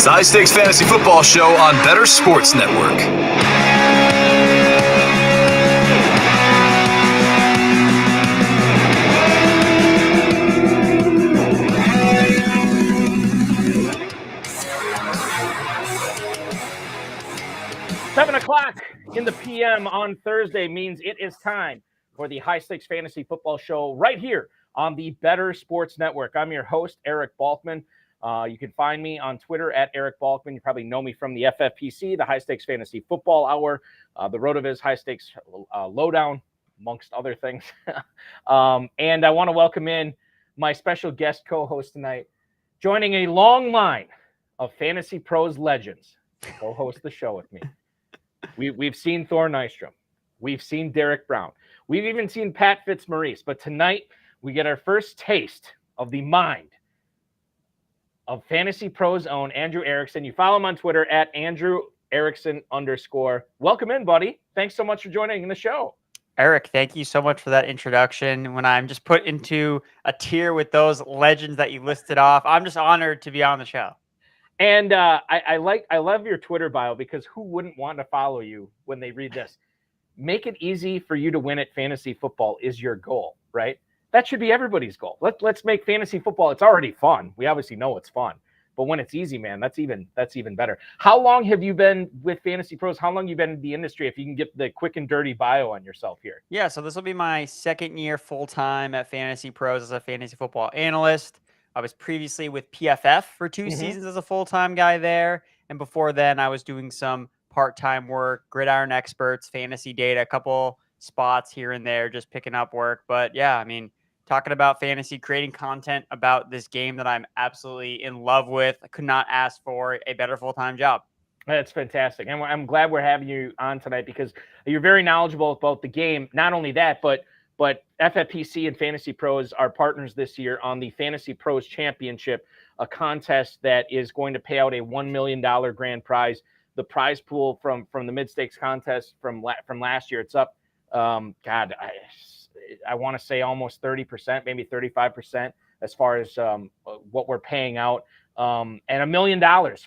It's the High Stakes Fantasy Football Show on Better Sports Network. Seven o'clock in the PM on Thursday means it is time for the High Stakes Fantasy Football Show right here on the Better Sports Network. I'm your host, Eric Balkman. You can find me on Twitter at Eric Balkman. You probably know me from the FFPC, the High Stakes Fantasy Football Hour, the RotoViz High Stakes Lowdown, amongst other things. And I want to welcome in my special guest co-host tonight, joining a long line of FantasyPros legends to co-host the show with me. We've seen Thor Nystrom. We've seen Derek Brown. We've even seen Pat Fitzmaurice. But tonight, we get our first taste of the mind of FantasyPros' own Andrew Erickson. You follow him on Twitter at Andrew Erickson _. Welcome in, buddy. Thanks so much for joining the show. Eric, thank you so much for that introduction. When I'm just put into a tier with those legends that you listed off, I'm just honored to be on the show. And I love your Twitter bio, because who wouldn't want to follow you when they read this? Make it easy for you to win at fantasy football is your goal, right? That should be everybody's goal. Let's make fantasy football. It's already fun. We obviously know it's fun, but when it's easy, man, that's even better. How long have you been with FantasyPros? How long have you been in the industry? If you can get the quick and dirty bio on yourself here. Yeah, so this will be my second year full time at FantasyPros as a fantasy football analyst. I was previously with PFF for two seasons as a full-time guy there. And before then, I was doing some part-time work, Gridiron Experts, fantasy data, a couple spots here and there, just picking up work. But yeah, I mean, talking about fantasy, creating content about this game that I'm absolutely in love with. I could not ask for a better full-time job. That's fantastic. And I'm glad we're having you on tonight, because you're very knowledgeable about the game. Not only that, but FFPC and FantasyPros are partners this year on the FantasyPros Championship, a contest that is going to pay out a $1 million grand prize. The prize pool from the mid-stakes contest from last year, it's up, I want to say almost 30%, maybe 35% as far as what we're paying out. And $1 million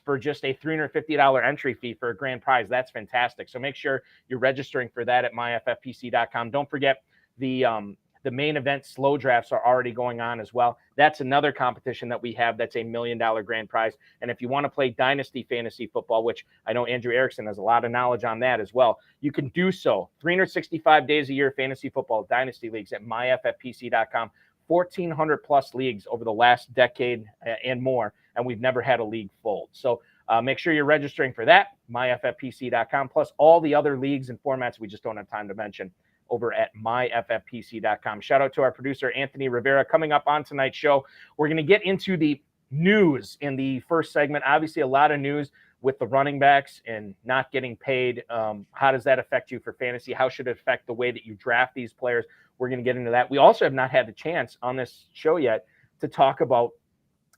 for just a $350 entry fee for a grand prize. That's fantastic. So make sure you're registering for that at myffpc.com. Don't forget, the main event slow drafts are already going on as well. That's another competition that we have. That's a $1 million grand prize. And if you want to play dynasty fantasy football, which I know Andrew Erickson has a lot of knowledge on that as well, you can do so 365 days a year fantasy football dynasty leagues at myffpc.com. 1,400 plus leagues over the last decade and more, and we've never had a league fold. So make sure you're registering for that, myffpc.com, plus all the other leagues and formats we just don't have time to mention over at myffpc.com. Shout out to our producer, Anthony Rivera. Coming up on tonight's show, we're going to get into the news in the first segment. Obviously, a lot of news with the running backs and not getting paid. How does that affect you for fantasy? How should it affect the way that you draft these players? We're going to get into that. We also have not had the chance on this show yet to talk about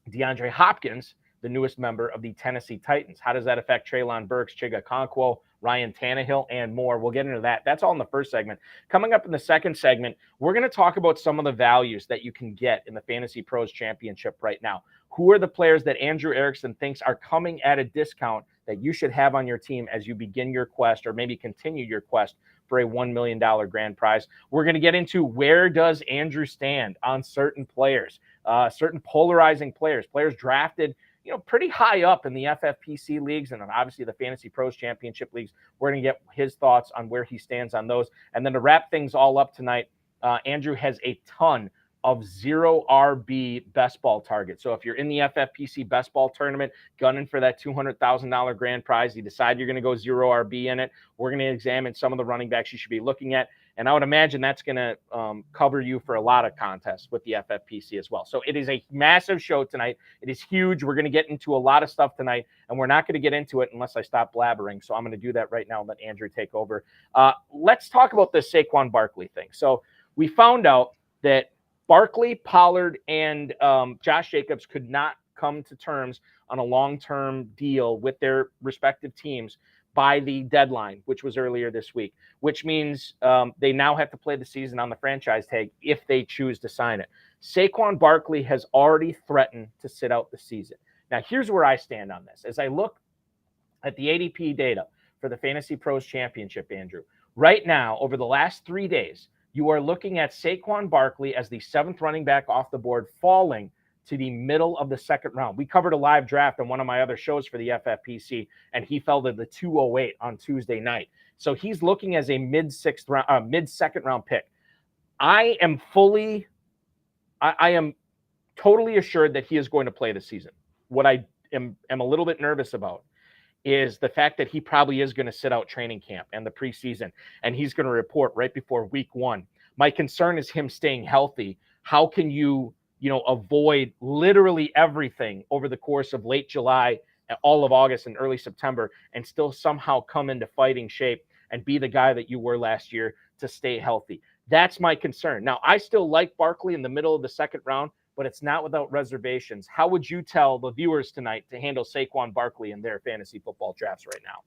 DeAndre Hopkins, the newest member of the Tennessee Titans. How does that affect Treylon Burks, Chig Okonkwo, Ryan Tannehill, and more? We'll get into that. That's all in the first segment. Coming up in the second segment, we're going to talk about some of the values that you can get in the FantasyPros Championship right now. Who are the players that Andrew Erickson thinks are coming at a discount that you should have on your team as you begin your quest, or maybe continue your quest for a $1 million grand prize? We're going to get into where does Andrew stand on certain players, certain polarizing players drafted pretty high up in the FFPC leagues and obviously the FantasyPros Championship leagues. We're going to get his thoughts on where he stands on those. And then to wrap things all up tonight, Andrew has a ton of 0 RB best ball targets. So if you're in the FFPC best ball tournament, gunning for that $200,000 grand prize, you decide you're going to go 0 RB in it, we're going to examine some of the running backs you should be looking at. And I would imagine that's going to cover you for a lot of contests with the FFPC as well. So it is a massive show tonight. It is huge. We're going to get into a lot of stuff tonight, and we're not going to get into it unless I stop blabbering. So I'm going to do that right now and let Andrew take over. Let's talk about this Saquon Barkley thing. So we found out that Barkley, Pollard, and Josh Jacobs could not come to terms on a long-term deal with their respective teams by the deadline, which was earlier this week, which means they now have to play the season on the franchise tag if they choose to sign it. Saquon Barkley has already threatened to sit out the season. Now, here's where I stand on this. As I look at the ADP data for the Fantasy Pros Championship, Andrew, right now, over the last 3 days, you are looking at Saquon Barkley as the 7th running back off the board, falling to the middle of the 2nd round. We covered a live draft on one of my other shows for the FFPC, and he fell to the 208 on Tuesday night. So he's looking as a mid-2nd round pick. I am totally assured that he is going to play this season. What I am a little bit nervous about is the fact that he probably is going to sit out training camp and the preseason, and he's going to report right before week 1. My concern is him staying healthy. How can you avoid literally everything over the course of late July, all of August, and early September, and still somehow come into fighting shape and be the guy that you were last year to stay healthy? That's my concern. Now, I still like Barkley in the middle of the 2nd round, but it's not without reservations. How would you tell the viewers tonight to handle Saquon Barkley in their fantasy football drafts right now?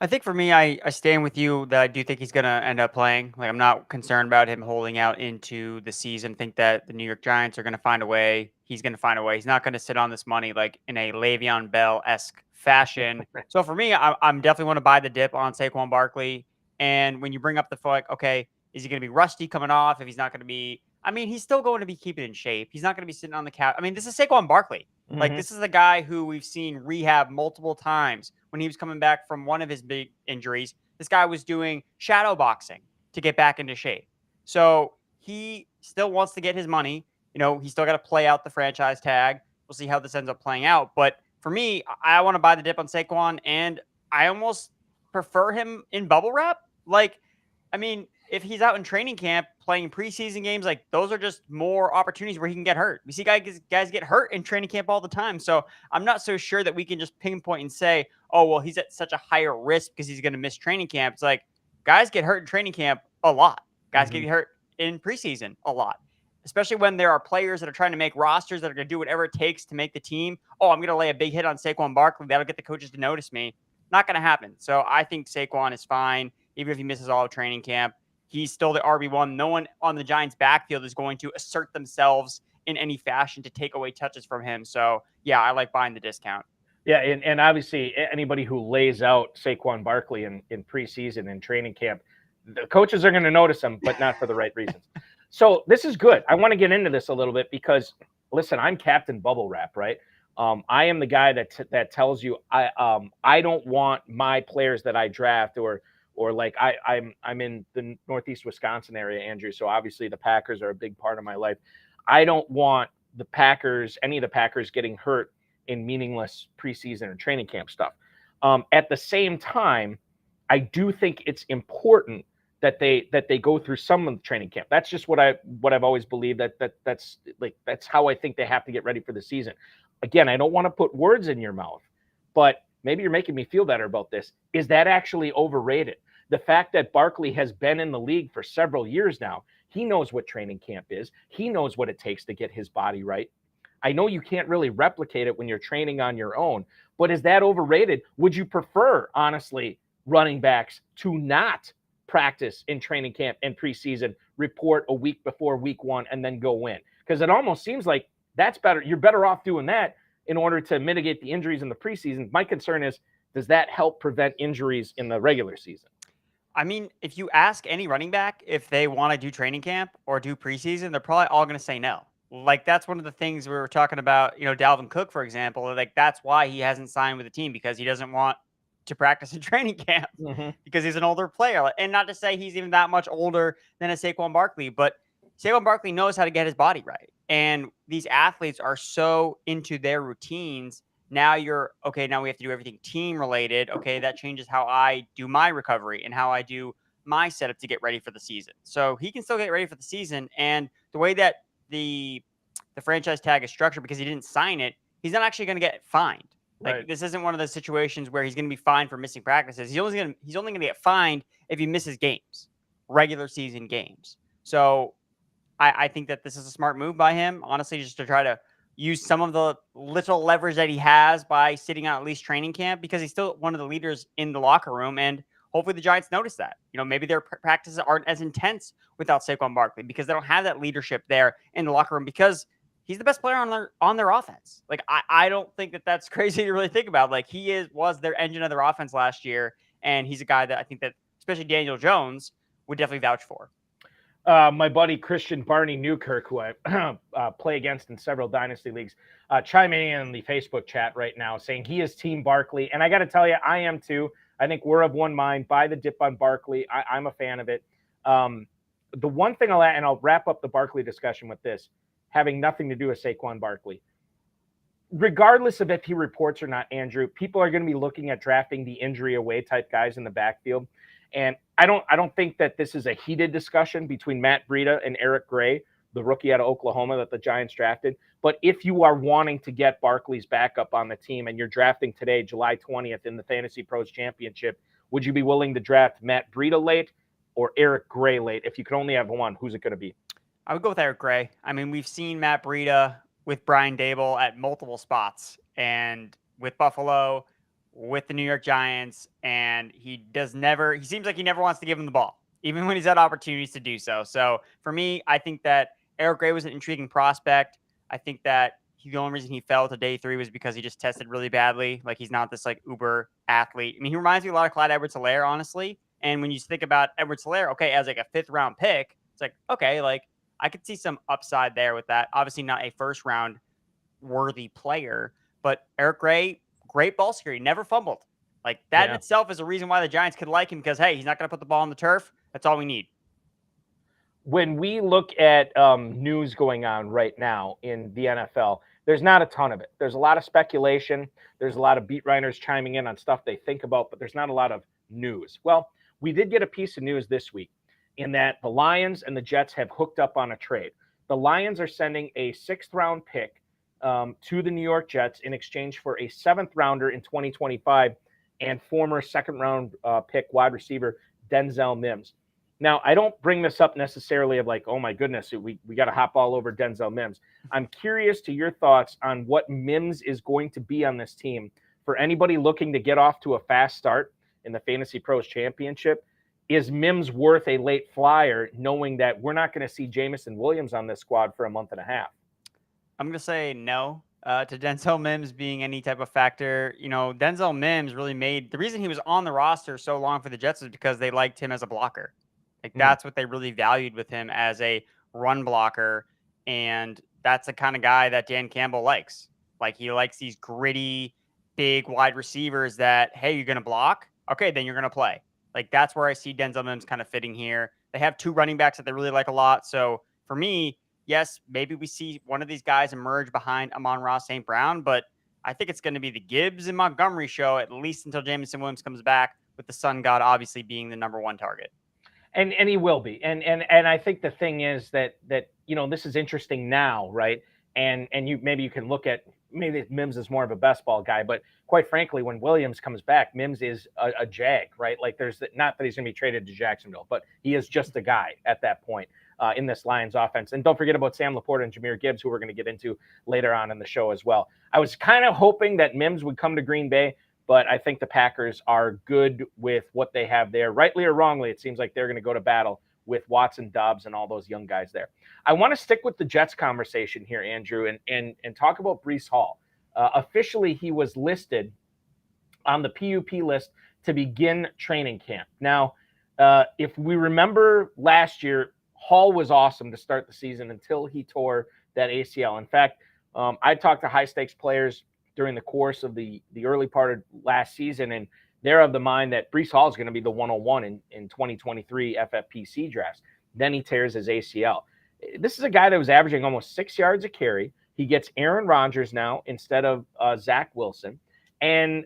I think for me, I stand with you that I do think he's going to end up playing. Like, I'm not concerned about him holding out into the season. I think that the New York Giants are going to find a way. He's going to find a way. He's not going to sit on this money like in a Le'Veon Bell-esque fashion. So for me, I'm definitely want to buy the dip on Saquon Barkley. And when you bring up the like, okay, is he going to be rusty coming off? If he's not going to be, I mean, he's still going to be keeping in shape. He's not going to be sitting on the couch. I mean, this is Saquon Barkley. Like, this is a guy who we've seen rehab multiple times when he was coming back from one of his big injuries. This guy was doing shadow boxing to get back into shape. So he still wants to get his money. He's still got to play out the franchise tag. We'll see how this ends up playing out. But for me, I want to buy the dip on Saquon, and I almost prefer him in bubble wrap. Like, I mean, if he's out in training camp playing preseason games, like, those are just more opportunities where he can get hurt. We see guys get hurt in training camp all the time. So I'm not so sure that we can just pinpoint and say, oh, well, he's at such a higher risk because he's going to miss training camp. It's like, guys get hurt in training camp a lot. Guys get hurt in preseason a lot, especially when there are players that are trying to make rosters that are going to do whatever it takes to make the team. Oh, I'm going to lay a big hit on Saquon Barkley. That'll get the coaches to notice me. Not going to happen. So I think Saquon is fine, even if he misses all of training camp. He's still the RB1. No one on the Giants' backfield is going to assert themselves in any fashion to take away touches from him. So, yeah, I like buying the discount. Yeah, and obviously anybody who lays out Saquon Barkley in preseason and training camp, the coaches are going to notice him, but not for the right reasons. So this is good. I want to get into this a little bit because, listen, I'm Captain Bubble Wrap, right? I am the guy that tells you I don't want my players that I draft or like I'm in the Northeast Wisconsin area, Andrew. So obviously the Packers are a big part of my life. I don't want any of the Packers getting hurt in meaningless preseason or training camp stuff. At the same time, I do think it's important that they go through some of the training camp. That's just what I've always believed. That's how I think they have to get ready for the season. Again, I don't want to put words in your mouth, but maybe you're making me feel better about this. Is that actually overrated? The fact that Barkley has been in the league for several years now, he knows what training camp is. He knows what it takes to get his body right. I know you can't really replicate it when you're training on your own, but is that overrated? Would you prefer, honestly, running backs to not practice in training camp and preseason, report a week before week 1, and then go in? Because it almost seems like that's better. You're better off doing that in order to mitigate the injuries in the preseason. My concern is, does that help prevent injuries in the regular season? I mean, if you ask any running back if they want to do training camp or do preseason, they're probably all going to say no. Like, that's one of the things we were talking about, Dalvin Cook, for example. Like, that's why he hasn't signed with the team, because he doesn't want to practice in training camp because he's an older player. And not to say he's even that much older than a Saquon Barkley, but Saquon Barkley knows how to get his body right. And these athletes are so into their routines. Now we have to do everything team related. Okay, that changes how I do my recovery and how I do my setup to get ready for the season. So he can still get ready for the season. And the way that the franchise tag is structured, because he didn't sign it, he's not actually going to get fined. Like, right. This isn't one of those situations where he's going to be fined for missing practices. He's only going to get fined if he misses games, regular season games. So I think that this is a smart move by him, honestly, just to try to use some of the little leverage that he has by sitting out at least training camp, because he's still one of the leaders in the locker room. And hopefully the Giants notice that. Maybe their practices aren't as intense without Saquon Barkley because they don't have that leadership there in the locker room, because he's the best player on their offense. Like I don't think that's crazy to really think about. Like was their engine of their offense last year, and he's a guy that I think that especially Daniel Jones would definitely vouch for. My buddy Christian Barney Newkirk, who I play against in several dynasty leagues, chiming in the Facebook chat right now saying he is Team Barkley. And I got to tell you, I am too. I think we're of one mind. Buy the dip on Barkley. I'm a fan of it. The one thing I'll wrap up the Barkley discussion with this, having nothing to do with Saquon Barkley. Regardless of if he reports or not, Andrew, people are going to be looking at drafting the injury away type guys in the backfield. And I don't think that this is a heated discussion between Matt Breida and Eric Gray, the rookie out of Oklahoma that the Giants drafted. But if you are wanting to get Barkley's backup on the team and you're drafting today, July 20th in the Fantasy Pros Championship, would you be willing to draft Matt Breida late or Eric Gray late? If you could only have one, who's it going to be? I would go with Eric Gray. I mean, we've seen Matt Breida with Brian Dable at multiple spots, and with Buffalo, with the New York Giants, and he seems like he never wants to give him the ball, even when he's had opportunities to do so. So for me, I think that Eric Gray was an intriguing prospect. I think that the only reason he fell to day 3 was because he just tested really badly. Like, he's not this like uber athlete. I mean, he reminds me a lot of Clyde Edwards-Helaire, honestly. And when you think about Edwards-Helaire, okay, as like a 5th round pick, it's like, okay, like I could see some upside there with that. Obviously not a 1st round worthy player, but Eric Gray, great ball security, never fumbled. Like that in itself is a reason why the Giants could like him, because, hey, he's not going to put the ball on the turf. That's all we need. When we look at news going on right now in the NFL, there's not a ton of it. There's a lot of speculation. There's a lot of beat writers chiming in on stuff they think about, but there's not a lot of news. Well, we did get a piece of news this week in that the Lions and the Jets have hooked up on a trade. The Lions are sending a 6th round pick to the New York Jets in exchange for a 7th rounder in 2025 and former 2nd round pick wide receiver Denzel Mims. Now, I don't bring this up necessarily of like, oh my goodness, we got to hop all over Denzel Mims. I'm curious to your thoughts on what Mims is going to be on this team for anybody looking to get off to a fast start in the Fantasy Pros Championship. Is Mims worth a late flyer, knowing that we're not going to see Jamison Williams on this squad for a month and a half? I'm going to say no to Denzel Mims being any type of factor. You know, Denzel Mims really made the reason he was on the roster so long for the Jets is because they liked him as a blocker. Like that's what they really valued with him, as a run blocker. And that's the kind of guy that Dan Campbell likes. Like, he likes these gritty, big wide receivers that, hey, you're going to block? Okay, then you're going to play. Like, that's where I see Denzel Mims kind of fitting here. They have 2 running backs that they really like a lot. So for me, yes, maybe we see one of these guys emerge behind Amon-Ra St. Brown, but I think it's going to be the Gibbs and Montgomery show, at least until Jamison Williams comes back, with the Sun God obviously being the number 1 target. And he will be. And I think the thing is that you know, this is interesting now, right? And you can look at, maybe Mims is more of a best ball guy, but quite frankly, when Williams comes back, Mims is a jag, right? Like, there's not that he's going to be traded to Jacksonville, but he is just a guy at that point in this Lions offense. And don't forget about Sam Laporta and Jahmyr Gibbs, who we're going to get into later on in the show as well. I was kind of hoping that Mims would come to Green Bay, but I think the Packers are good with what they have there. Rightly or wrongly, it seems like they're going to go to battle with Watson, Dobbs, and all those young guys there. I want to stick with the Jets conversation here, Andrew, and talk about Breece Hall. Officially, he was listed on the PUP list to begin training camp. Now, if we remember last year, Hall was awesome to start the season until he tore that ACL. In fact, I talked to high-stakes players during the course of the early part of last season, and they're of the mind that Breece Hall is going to be the 101 in 2023 FFPC drafts. Then he tears his ACL. This is a guy that was averaging almost 6 yards a carry. He gets Aaron Rodgers now instead of Zach Wilson, and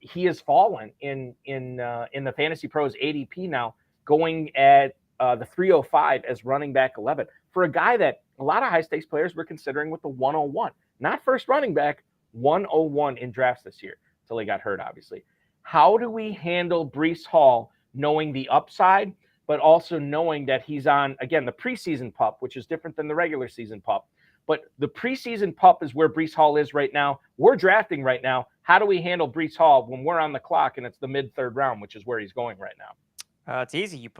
he has fallen in the Fantasy Pros ADP now, going at the 305 as running back 11 for a guy that a lot of high stakes players were considering with the 101, not first running back, 101 in drafts this year until he got hurt, obviously. How do we handle Breece Hall, knowing the upside, but also knowing that he's on, again, the preseason PUP, which is different than the regular season PUP. But the preseason PUP is where Breece Hall is right now. We're drafting right now. How do we handle Breece Hall when we're on the clock and it's the mid-3rd round, which is where he's going right now? It's easy. You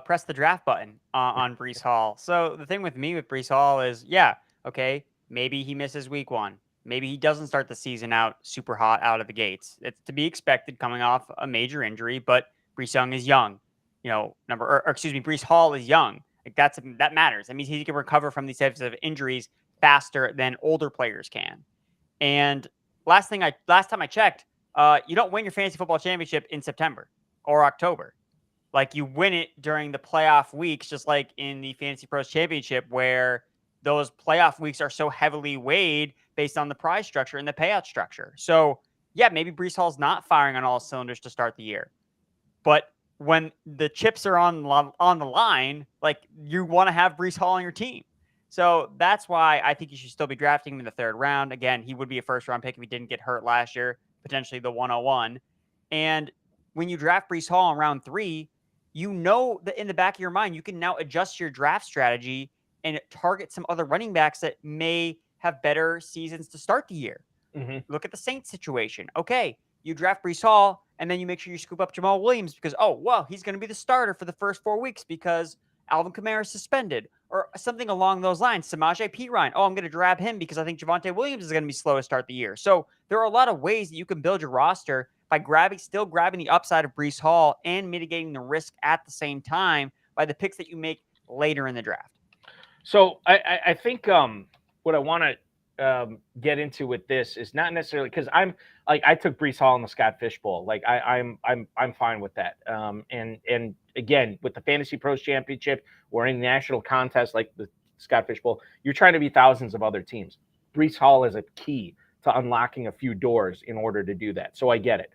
press the draft button on Breece Hall. So the thing with me with Breece Hall is, okay, Maybe he misses week 1. Maybe he doesn't start the season out super hot out of the gates. It's to be expected coming off a major injury, but Brees Young is young. Brees Hall is young. Like that matters. That means he can recover from these types of injuries faster than older players can. And last time I checked, you don't win your fantasy football championship in September or October. Like, you win it during the playoff weeks, just like in the Fantasy Pros Championship, where those playoff weeks are so heavily weighed based on the prize structure and the payout structure. So, yeah, maybe Brees Hall's not firing on all cylinders to start the year. But when the chips are on the line, like, you want to have Brees Hall on your team. So that's why I think you should still be drafting him in the 3rd round. Again, he would be a first-round pick if he didn't get hurt last year, potentially the 101. And when you draft Brees Hall in round 3, you know that in the back of your mind, you can now adjust your draft strategy and target some other running backs that may have better seasons to start the year. Look at the Saints situation. Okay, you draft Brees Hall, and then you make sure you scoop up Jamal Williams because, he's going to be the starter for the first 4 weeks because Alvin Kamara is suspended, or something along those lines. Samaje Perine. I'm going to grab him because I think Javonte Williams is going to be slow to start the year. So there are a lot of ways that you can build your roster by still grabbing the upside of Brees Hall and mitigating the risk at the same time by the picks that you make later in the draft. So I think what I want to get into with this is not necessarily because I took Brees Hall in the Scott Fish Bowl. Like I'm fine with that. And again, with the Fantasy Pros Championship or in the national contest like the Scott Fish Bowl, you're trying to beat thousands of other teams. Brees Hall is a key to unlocking a few doors in order to do that. So I get it.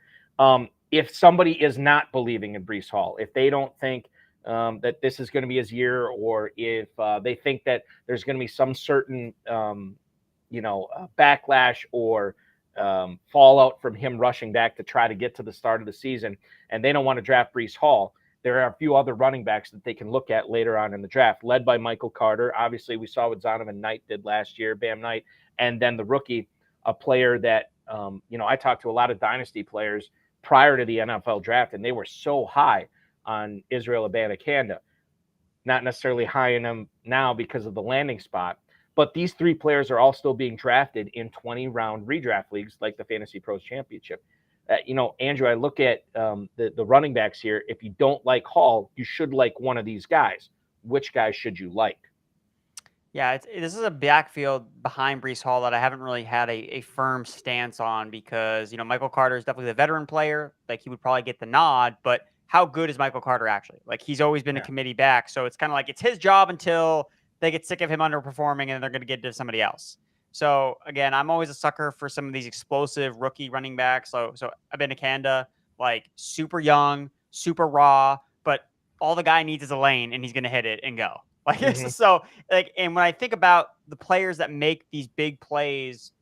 If somebody is not believing in Brees Hall, if they don't think that this is going to be his year, or if they think that there's going to be some certain, backlash or fallout from him rushing back to try to get to the start of the season, and they don't want to draft Brees Hall, there are a few other running backs that they can look at later on in the draft, led by Michael Carter. Obviously, we saw what Zonovan Knight did last year, Bam Knight, and then the rookie, a player that, I talked to a lot of dynasty players prior to the NFL draft, and they were so high on Israel Abanikanda. Not necessarily high in him now because of the landing spot, but these 3 players are all still being drafted in 20-round redraft leagues like the Fantasy Pros Championship. Andrew, I look at the running backs here. If you don't like Hall, you should like one of these guys. Which guys should you like? Yeah, this is a backfield behind Brees Hall that I haven't really had a firm stance on because, Michael Carter is definitely the veteran player. Like, he would probably get the nod, but how good is Michael Carter actually? Like, he's always been a committee back. So it's kind of like it's his job until they get sick of him underperforming and they're going to get to somebody else. So, again, I'm always a sucker for some of these explosive rookie running backs. So Abanikanda, like, super young, super raw, but all the guy needs is a lane and he's going to hit it and go. And when I think about the players that make these big plays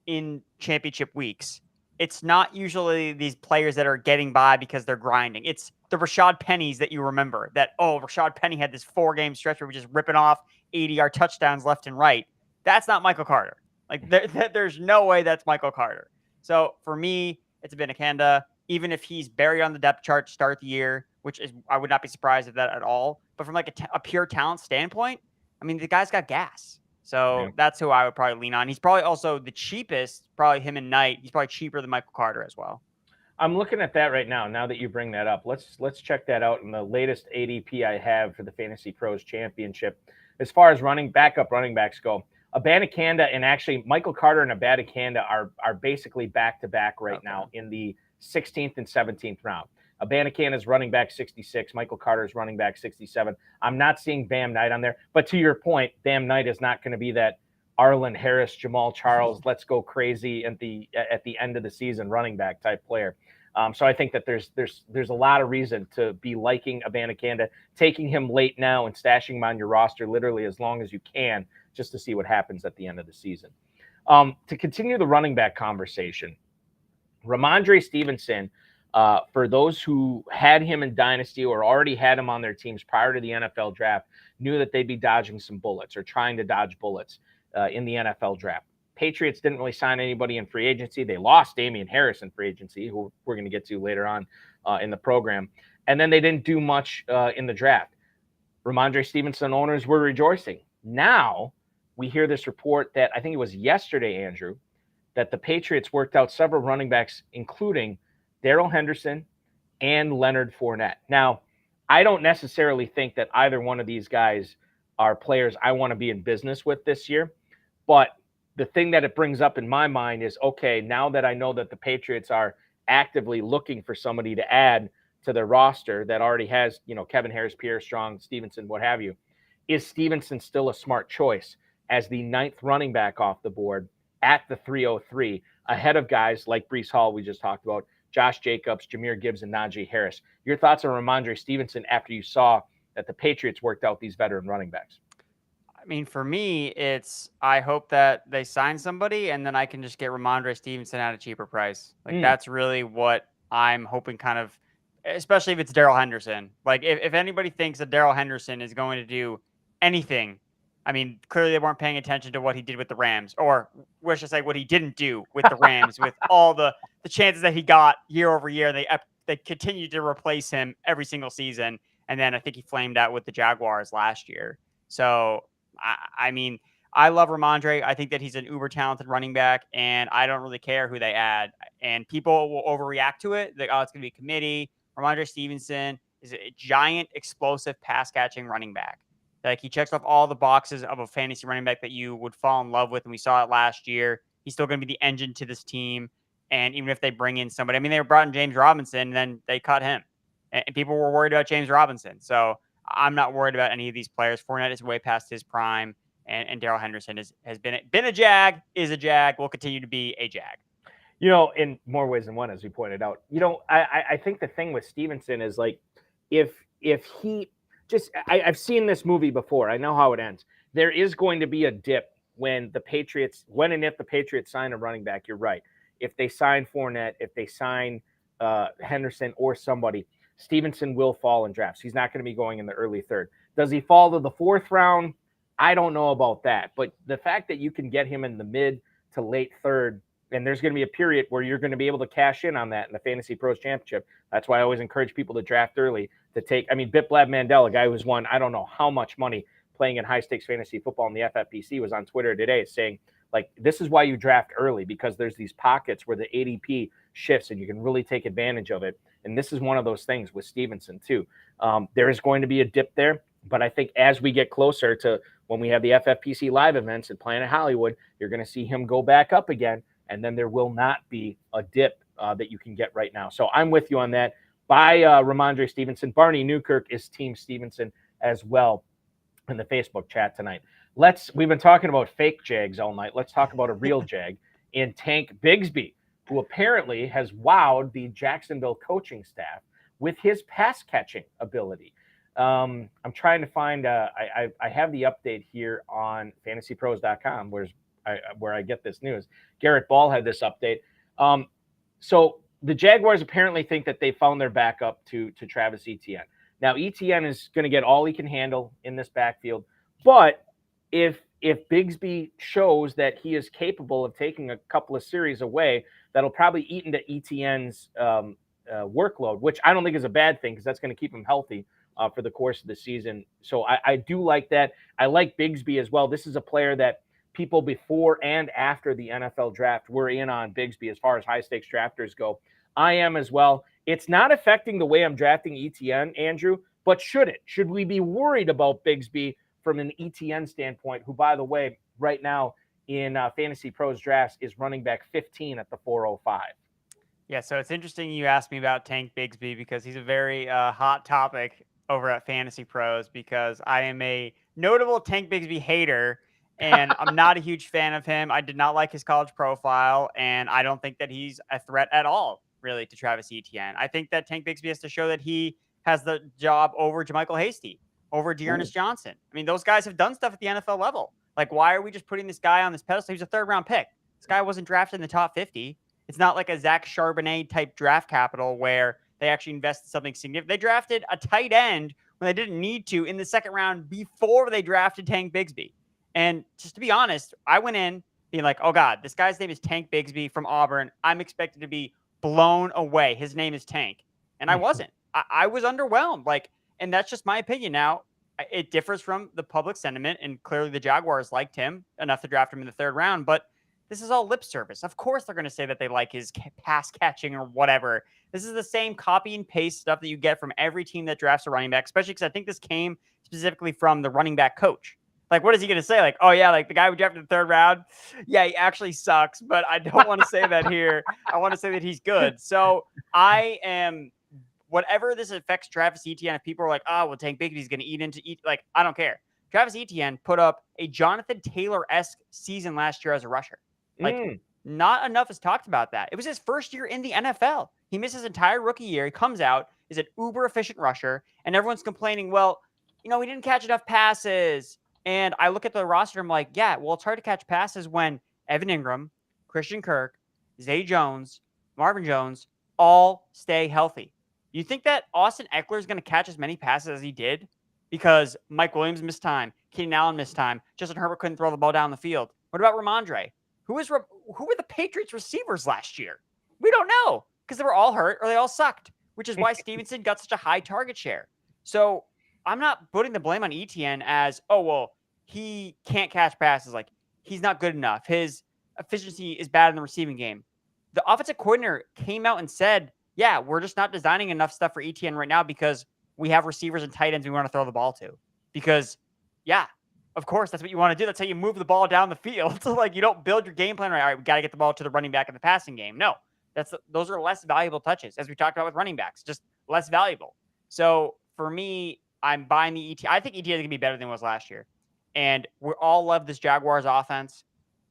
in championship weeks, it's not usually these players that are getting by because they're grinding. It's the Rashad Pennies that you remember that, Rashad Penny had this 4-game stretch where we're just ripping off 80-yard touchdowns left and right. That's not Michael Carter. Like, there's no way that's Michael Carter. So for me, it's Abanikanda. Even if he's buried on the depth chart to start the year, which is, I would not be surprised at that at all. But from like a pure talent standpoint, I mean, the guy's got gas. So that's who I would probably lean on. He's probably also the cheapest, probably him and Knight. He's probably cheaper than Michael Carter as well. I'm looking at that right now. Now that you bring that up, let's check that out in the latest ADP I have for the Fantasy Pros Championship. As far as backup running backs go, Abanikanda and actually Michael Carter and Abanikanda are basically back-to-back right now in the 16th and 17th round. Abanikanda is running back 66. Michael Carter is running back 67. I'm not seeing Bam Knight on there. But to your point, Bam Knight is not going to be that Arlen Harris, Jamal Charles, let's go crazy at the end of the season running back type player. So I think that there's a lot of reason to be liking Abanikanda, taking him late now and stashing him on your roster literally as long as you can just to see what happens at the end of the season. To continue the running back conversation, Ramondre Stevenson, for those who had him in Dynasty or already had him on their teams prior to the NFL draft, knew that they'd be dodging some bullets or trying to dodge bullets in the NFL draft. Patriots didn't really sign anybody in free agency. They lost Damian Harris in free agency, who we're going to get to later on in the program. And then they didn't do much in the draft. Ramondre Stevenson owners were rejoicing. Now we hear this report that I think it was yesterday, Andrew, that the Patriots worked out several running backs, including Darrell Henderson and Leonard Fournette. Now, I don't necessarily think that either one of these guys are players I want to be in business with this year. But the thing that it brings up in my mind is, okay, now that I know that the Patriots are actively looking for somebody to add to their roster that already has, Kevin Harris, Pierre Strong, Stevenson, what have you, is Stevenson still a smart choice as the 9th running back off the board at the 303, ahead of guys like Breece Hall, we just talked about, Josh Jacobs, Jahmyr Gibbs, and Najee Harris. Your thoughts on Ramondre Stevenson after you saw that the Patriots worked out these veteran running backs? I mean, for me, it's I hope that they sign somebody and then I can just get Ramondre Stevenson at a cheaper price. Like, that's really what I'm hoping, kind of, especially if it's Darrell Henderson. Like, if anybody thinks that Darrell Henderson is going to do anything, I mean, clearly they weren't paying attention to what he did with the Rams, or we should say what he didn't do with the Rams, with all the chances that he got year over year. They continued to replace him every single season. And then I think he flamed out with the Jaguars last year. So, I mean, I love Ramondre. I think that he's an uber talented running back, and I don't really care who they add. And people will overreact to it. Like, oh, it's going to be a committee. Ramondre Stevenson is a giant, explosive pass catching running back. Like, he checks off all the boxes of a fantasy running back that you would fall in love with, and we saw it last year. He's still going to be the engine to this team. And even if they bring in somebody, I mean, they brought in James Robinson, and then they cut him. And people were worried about James Robinson. So I'm not worried about any of these players. Fournette is way past his prime, and Darrell Henderson has been a Jag, is a Jag, will continue to be a Jag. In more ways than one, as we pointed out. I think the thing with Stevenson is, like, if he just, I've seen this movie before. I know how it ends. There is going to be a dip when and if the Patriots sign a running back. You're right. If they sign Fournette, if they sign Henderson or somebody, Stevenson will fall in drafts. He's not going to be going in the early 3rd. Does he fall to the 4th round? I don't know about that. But the fact that you can get him in the mid to late 3rd, and there's going to be a period where you're going to be able to cash in on that in the Fantasy Pros Championship. That's why I always encourage people to draft early to take. I mean, Biplab Mandel, a guy who's won I don't know how much money playing in high-stakes fantasy football in the FFPC, was on Twitter today saying, like, this is why you draft early, because there's these pockets where the ADP shifts and you can really take advantage of it. And this is one of those things with Stevenson too. There is going to be a dip there, but I think as we get closer to when we have the FFPC live events at Planet Hollywood, you're going to see him go back up again, and then there will not be a dip that you can get right now. So I'm with you on that. Buy Ramondre Stevenson. Barney Newkirk is Team Stevenson as well in the Facebook chat tonight. We've been talking about fake Jags all night. Let's talk about a real Jag in Tank Bigsby, who apparently has wowed the Jacksonville coaching staff with his pass catching ability. I'm trying to find, I have the update here on fantasypros.com where I get this news. Garrett Ball had this update. So the Jaguars apparently think that they found their backup to Travis Etienne. Now, Etienne is going to get all he can handle in this backfield, but if Bigsby shows that he is capable of taking a couple of series away, that'll probably eat into Etienne's workload, which I don't think is a bad thing, because that's going to keep him healthy for the course of the season. So I do like that. I like Bigsby as well. This is a player that people before and after the NFL draft were in on Bigsby as far as high-stakes drafters go. I am as well. It's not affecting the way I'm drafting Etienne, Andrew, but should it? Should we be worried about Bigsby from an Etienne standpoint, who, by the way, right now in Fantasy Pros drafts is running back 15 at the 405? Yeah, so it's interesting you asked me about Tank Bigsby, because he's a very hot topic over at Fantasy Pros, because I am a notable Tank Bigsby hater, and I'm not a huge fan of him. I did not like his college profile, and I don't think that he's a threat at all, really, to Travis Etienne. I think that Tank Bigsby has to show that he has the job over JaMychal Hasty, over Dearness Johnson. I mean, those guys have done stuff at the NFL level. Like, why are we just putting this guy on this pedestal? He's a 3rd-round pick. This guy wasn't drafted in the top 50. It's not like a Zach Charbonnet type draft capital where they actually invested something significant. They drafted a tight end when they didn't need to in the 2nd round before they drafted Tank Bigsby. And just to be honest, I went in being like, oh God, this guy's name is Tank Bigsby from Auburn. I'm expected to be blown away. His name is Tank. And I wasn't. I was underwhelmed. And that's just my opinion. Now, it differs from the public sentiment, and clearly the Jaguars liked him enough to draft him in the 3rd round, but this is all lip service. Of course they're going to say that they like his pass catching or whatever. This is the same copy and paste stuff that you get from every team that drafts a running back, especially because I think this came specifically from the running back coach. Like, what is he going to say? Like, oh, yeah, like the guy we drafted in the 3rd round, yeah, he actually sucks, but I don't want to say that here. I want to say that he's good. So I am, whatever this affects Travis Etienne, if people are like, oh, well, Tank Bigsby's going to eat, like, I don't care. Travis Etienne put up a Jonathan Taylor-esque season last year as a rusher. Like, not enough is talked about that. It was his first year in the NFL. He missed his entire rookie year. He comes out, is an uber efficient rusher, and everyone's complaining, well, he didn't catch enough passes. And I look at the roster, I'm like, yeah, well, it's hard to catch passes when Evan Ingram, Christian Kirk, Zay Jones, Marvin Jones all stay healthy. You think that Austin Eckler is going to catch as many passes as he did because Mike Williams missed time, Keenan Allen missed time, Justin Herbert couldn't throw the ball down the field? What about Ramondre? Who were the Patriots receivers last year? We don't know because they were all hurt or they all sucked, which is why Stevenson got such a high target share. So I'm not putting the blame on Etienne as, oh, well, he can't catch passes. Like, he's not good enough. His efficiency is bad in the receiving game. The offensive coordinator came out and said, yeah, we're just not designing enough stuff for Etienne right now because we have receivers and tight ends we want to throw the ball to. Because, yeah, of course, that's what you want to do. That's how you move the ball down the field. So, like, you don't build your game plan right. All right, we got to get the ball to the running back in the passing game. No, those are less valuable touches, as we talked about with running backs, just less valuable. So, for me, I'm buying the Etienne. I think Etienne is going to be better than he was last year. And we all love this Jaguars offense.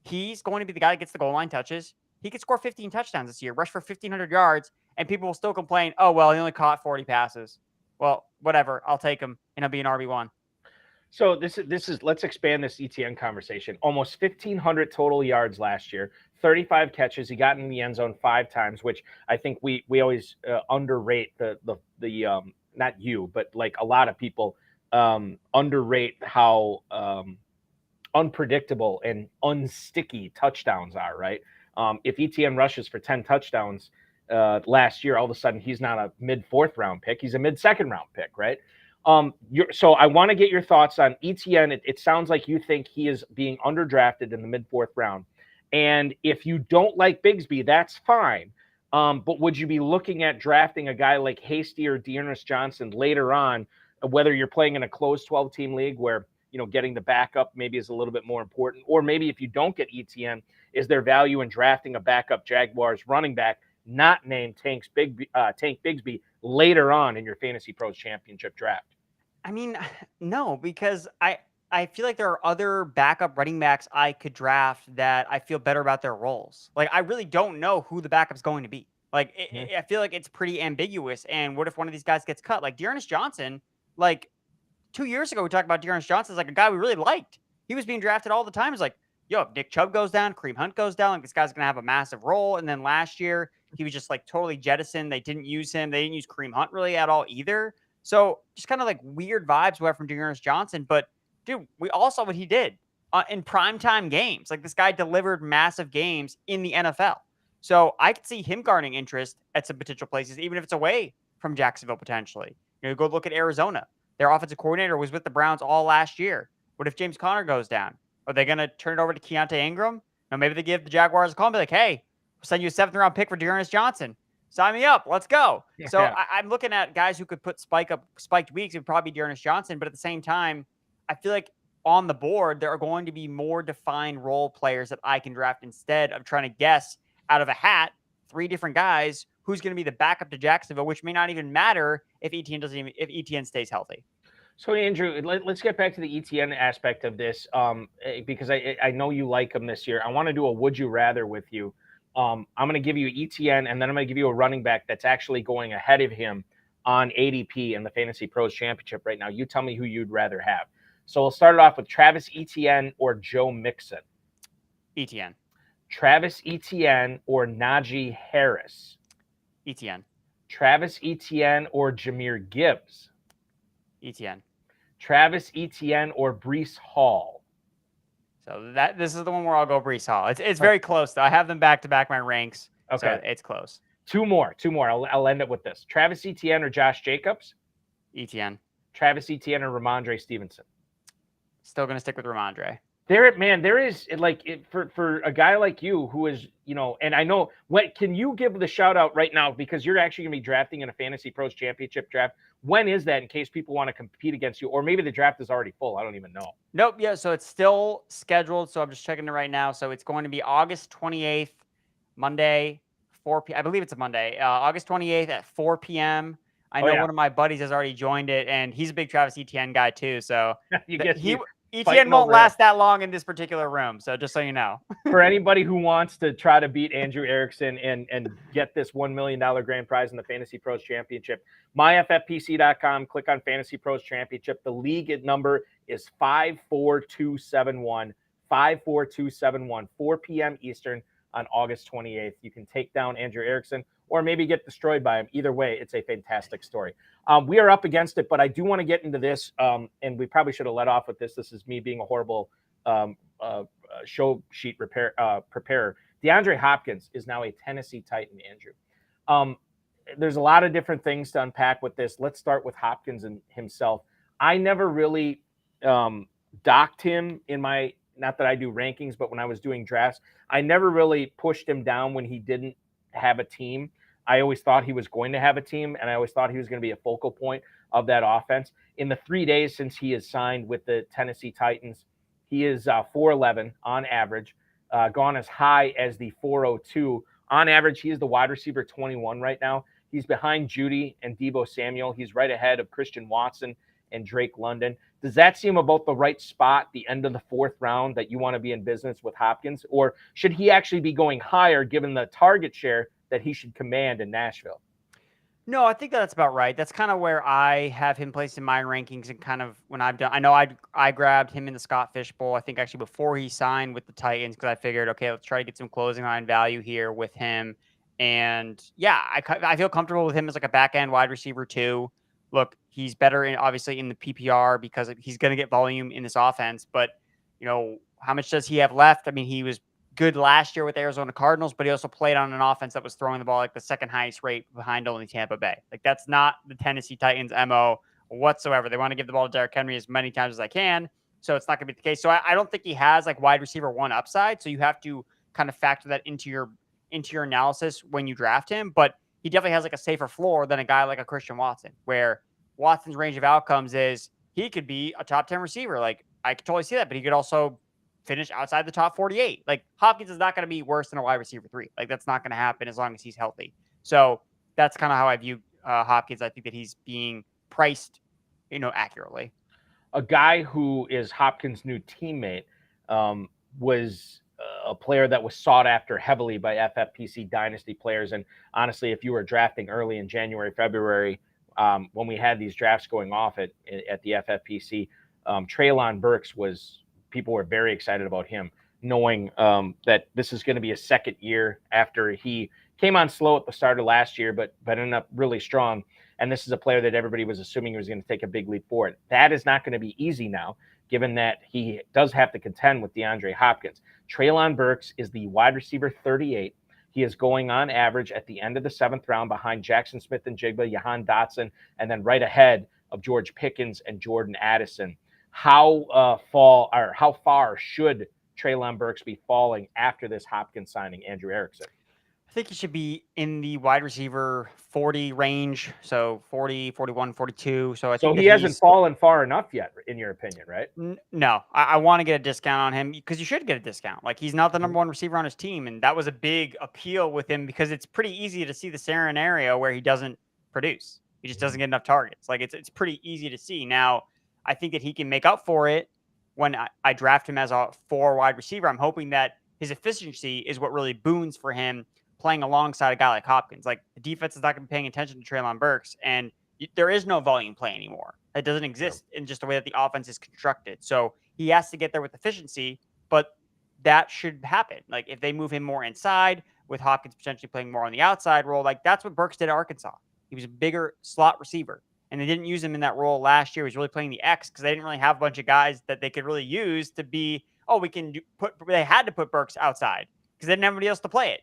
He's going to be the guy that gets the goal line touches. He could score 15 touchdowns this year, rush for 1,500 yards, and people will still complain, oh, well, he only caught 40 passes. Well, whatever. I'll take him, and he'll be an RB1. So this is let's expand this ETN conversation. Almost 1,500 total yards last year, 35 catches. He got in the end zone 5 times, which I think we always underrate the not you, but like a lot of people underrate how unpredictable and unsticky touchdowns are, right? If ETN rushes for 10 touchdowns last year, all of a sudden he's not a mid-4th round pick. He's a mid-2nd round pick, right? So I want to get your thoughts on ETN. It sounds like you think he is being underdrafted in the mid-4th round. And if you don't like Bigsby, that's fine. But would you be looking at drafting a guy like Hasty or Dearness Johnson later on, whether you're playing in a closed 12-team league where, getting the backup maybe is a little bit more important, or maybe if you don't get ETN, is there value in drafting a backup Jaguars running back not named Tank Bigsby later on in your Fantasy Pros Championship draft? I mean, no, because I feel like there are other backup running backs I could draft that I feel better about their roles. Like, I really don't know who the backup's going to be. Like, I feel like it's pretty ambiguous. And what if one of these guys gets cut? Like, Dearness Johnson, like, 2 years ago, we talked about Dearness Johnson as like a guy we really liked. He was being drafted all the time. It's like, yo, if Nick Chubb goes down, Kareem Hunt goes down, like, this guy's going to have a massive role. And then last year, he was just like totally jettisoned. They didn't use him. They didn't use Kareem Hunt really at all either. So just kind of like weird vibes we have from Dearness Johnson. But dude, we all saw what he did in primetime games. Like, this guy delivered massive games in the NFL. So I could see him garnering interest at some potential places, even if it's away from Jacksonville potentially. Go look at Arizona. Their offensive coordinator was with the Browns all last year. What if James Conner goes down? Are they going to turn it over to Keontae Ingram? No, maybe they give the Jaguars a call and be like, hey, we'll send you a 7th round pick for Dearness Johnson. Sign me up. Let's go. Yeah. So I'm looking at guys who could put spiked weeks. It would probably be Dearness Johnson. But at the same time, I feel like on the board, there are going to be more defined role players that I can draft instead of trying to guess out of a hat 3 different guys who's going to be the backup to Jacksonville, which may not even matter if ETN stays healthy. So, Andrew, let's get back to the ETN aspect of this because I know you like him this year. I want to do a would you rather with you. I'm going to give you ETN, and then I'm going to give you a running back that's actually going ahead of him on ADP in the Fantasy Pros Championship right now. You tell me who you'd rather have. So we'll start it off with Travis Etienne or Joe Mixon. ETN. Travis Etienne or Najee Harris. ETN. Travis Etienne or Jahmyr Gibbs. ETN. Travis Etienne or Breece Hall. So this is the one where I'll go Breece Hall. It's very close though. I have them back to back my ranks. Okay, so it's close. Two more. I'll end it with this: Travis Etienne or Josh Jacobs. ETN. Travis Etienne or Ramondre Stevenson? Still going to stick with Ramondre. There is for a guy like you who is, and I know can you give the shout out right now, because you're actually going to be drafting in a Fantasy Pros Championship draft. When is that, in case people want to compete against you, or maybe the draft is already full? I don't even know. Nope. Yeah. So it's still scheduled. So I'm just checking it right now. So it's going to be August 28th, Monday, 4 p.m. I believe it's a Monday, August 28th at 4 p.m. I know one of my buddies has already joined it, and he's a big Travis Etienne guy too. So Etienne won't last that long in this particular room. So just so you know. For anybody who wants to try to beat Andrew Erickson and get this $1 million grand prize in the Fantasy Pros Championship, myffpc.com, click on Fantasy Pros Championship. The league number is 54271, 54271, 4 p.m. Eastern on August 28th. You can take down Andrew Erickson or maybe get destroyed by him. Either way, it's a fantastic story. We are up against it, but I do want to get into this, and we probably should have let off with this. This is me being a horrible show sheet preparer. DeAndre Hopkins is now a Tennessee Titan, Andrew. There's a lot of different things to unpack with this. Let's start with Hopkins and himself. I never really docked him in my, not that I do rankings, but when I was doing drafts, I never really pushed him down when he didn't have a team. I always thought he was going to have a team, and I always thought he was going to be a focal point of that offense. In the 3 days since he has signed with the Tennessee Titans, he is 4'11" on average, gone as high as the 402. On average, he is the wide receiver 21 right now. He's behind Judy and Deebo Samuel. He's right ahead of Christian Watson and Drake London. Does that seem about the right spot, the end of the 4th round, that you want to be in business with Hopkins? Or should he actually be going higher given the target share that he should command in Nashville? No, I think that's about right. That's kind of where I have him placed in my rankings, and kind of when I've done, I know I grabbed him in the Scott Fish Bowl, I think actually before he signed with the Titans, because I figured, okay, let's try to get some closing line value here with him. And yeah, I feel comfortable with him as like a back end wide receiver too. Look, he's better obviously in the PPR because he's going to get volume in this offense, but how much does he have left? I mean, he was good last year with Arizona Cardinals, but he also played on an offense that was throwing the ball like the second highest rate behind only Tampa Bay. Like, that's not the Tennessee Titans MO whatsoever. They want to give the ball to Derrick Henry as many times as they can. So it's not going to be the case. So I don't think he has like wide receiver 1 upside. So you have to kind of factor that into your analysis when you draft him. But he definitely has like a safer floor than a guy like a Christian Watson, where Watson's range of outcomes is he could be a top 10 receiver. Like, I could totally see that, but he could also finish outside the top 48. Like, Hopkins is not going to be worse than a wide receiver 3. Like, that's not going to happen as long as he's healthy. So that's kind of how I view Hopkins. I think that he's being priced, accurately. A guy who is Hopkins' new teammate was a player that was sought after heavily by FFPC dynasty players. And honestly, if you were drafting early in January, February, when we had these drafts going off at the FFPC, Treylon Burks people were very excited about him, knowing that this is going to be a second year after he came on slow at the start of last year, but ended up really strong. And this is a player that everybody was assuming he was going to take a big leap forward. That is not going to be easy now, given that he does have to contend with DeAndre Hopkins. Treylon Burks is the wide receiver 38. He is going on average at the end of the 7th round behind Jackson Smith-Njigba, Jahan Dotson, and then right ahead of George Pickens and Jordan Addison. How far should Treylon Burks be falling after this Hopkins signing, Andrew Erickson? I think he should be in the wide receiver 40 range. So 40, 41, 42. So he hasn't fallen far enough yet, in your opinion, right? No, I want to get a discount on him, because you should get a discount. Like, he's not the number 1 receiver on his team. And that was a big appeal with him, because it's pretty easy to see the scenario where he doesn't produce. He just doesn't get enough targets. Like, it's pretty easy to see. Now, I think that he can make up for it when I draft him as a 4 wide receiver. I'm hoping that his efficiency is what really boons for him playing alongside a guy like Hopkins. Like, the defense is not going to be paying attention to Treylon Burks, and there is no volume play anymore. It doesn't exist in just the way that the offense is constructed. So he has to get there with efficiency, but that should happen. Like, if they move him more inside, with Hopkins potentially playing more on the outside role, like, that's what Burks did at Arkansas. He was a bigger slot receiver, and they didn't use him in that role last year. He was really playing the X because they didn't really have a bunch of guys that they could really use to be, they had to put Burks outside because they didn't have anybody else to play it.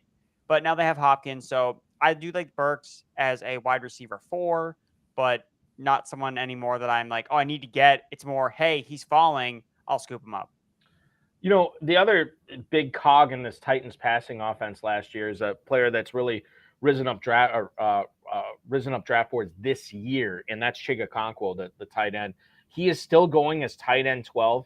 But now they have Hopkins. So I do like Burks as a wide receiver 4, but not someone anymore that I'm like, oh, I need to get. It's more, hey, he's falling. I'll scoop him up. You know, the other big cog in this Titans passing offense last year is a player that's really risen up draft boards this year, and that's Chiga Okonkwo, the tight end. He is still going as tight end 12,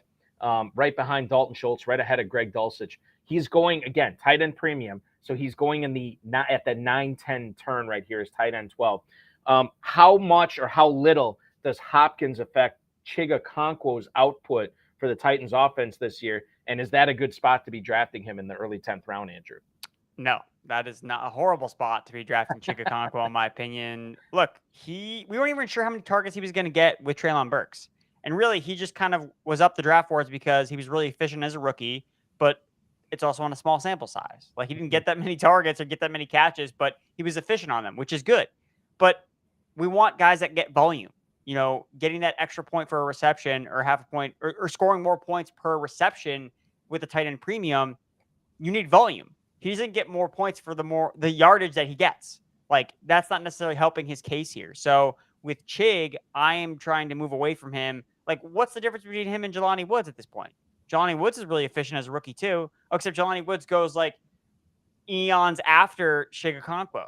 right behind Dalton Schultz, right ahead of Greg Dulcich. He's going, again, tight end premium, so he's going at the 9-10 turn right here as tight end 12. How much or how little does Hopkins affect Chiga Okonkwo's output for the Titans offense this year? And is that a good spot to be drafting him in the early 10th round, Andrew? No, that is not a horrible spot to be drafting Chiga Okonkwo, in my opinion. Look, we weren't even sure how many targets he was going to get with Treylon Burks. And really, he just kind of was up the draft boards because he was really efficient as a rookie, but it's also on a small sample size. Like, he didn't get that many targets or get that many catches, but he was efficient on them, which is good. But we want guys that get volume. You know, getting that extra point for a reception or half a point or scoring more points per reception with a tight end premium, you need volume. He doesn't get more points for the yardage that he gets. Like, that's not necessarily helping his case here. So with Chig, I am trying to move away from him. Like, what's the difference between him and Jelani Woods at this point? Jelani Woods is really efficient as a rookie too, except Jelani Woods goes like eons after Chiga Okonkwo.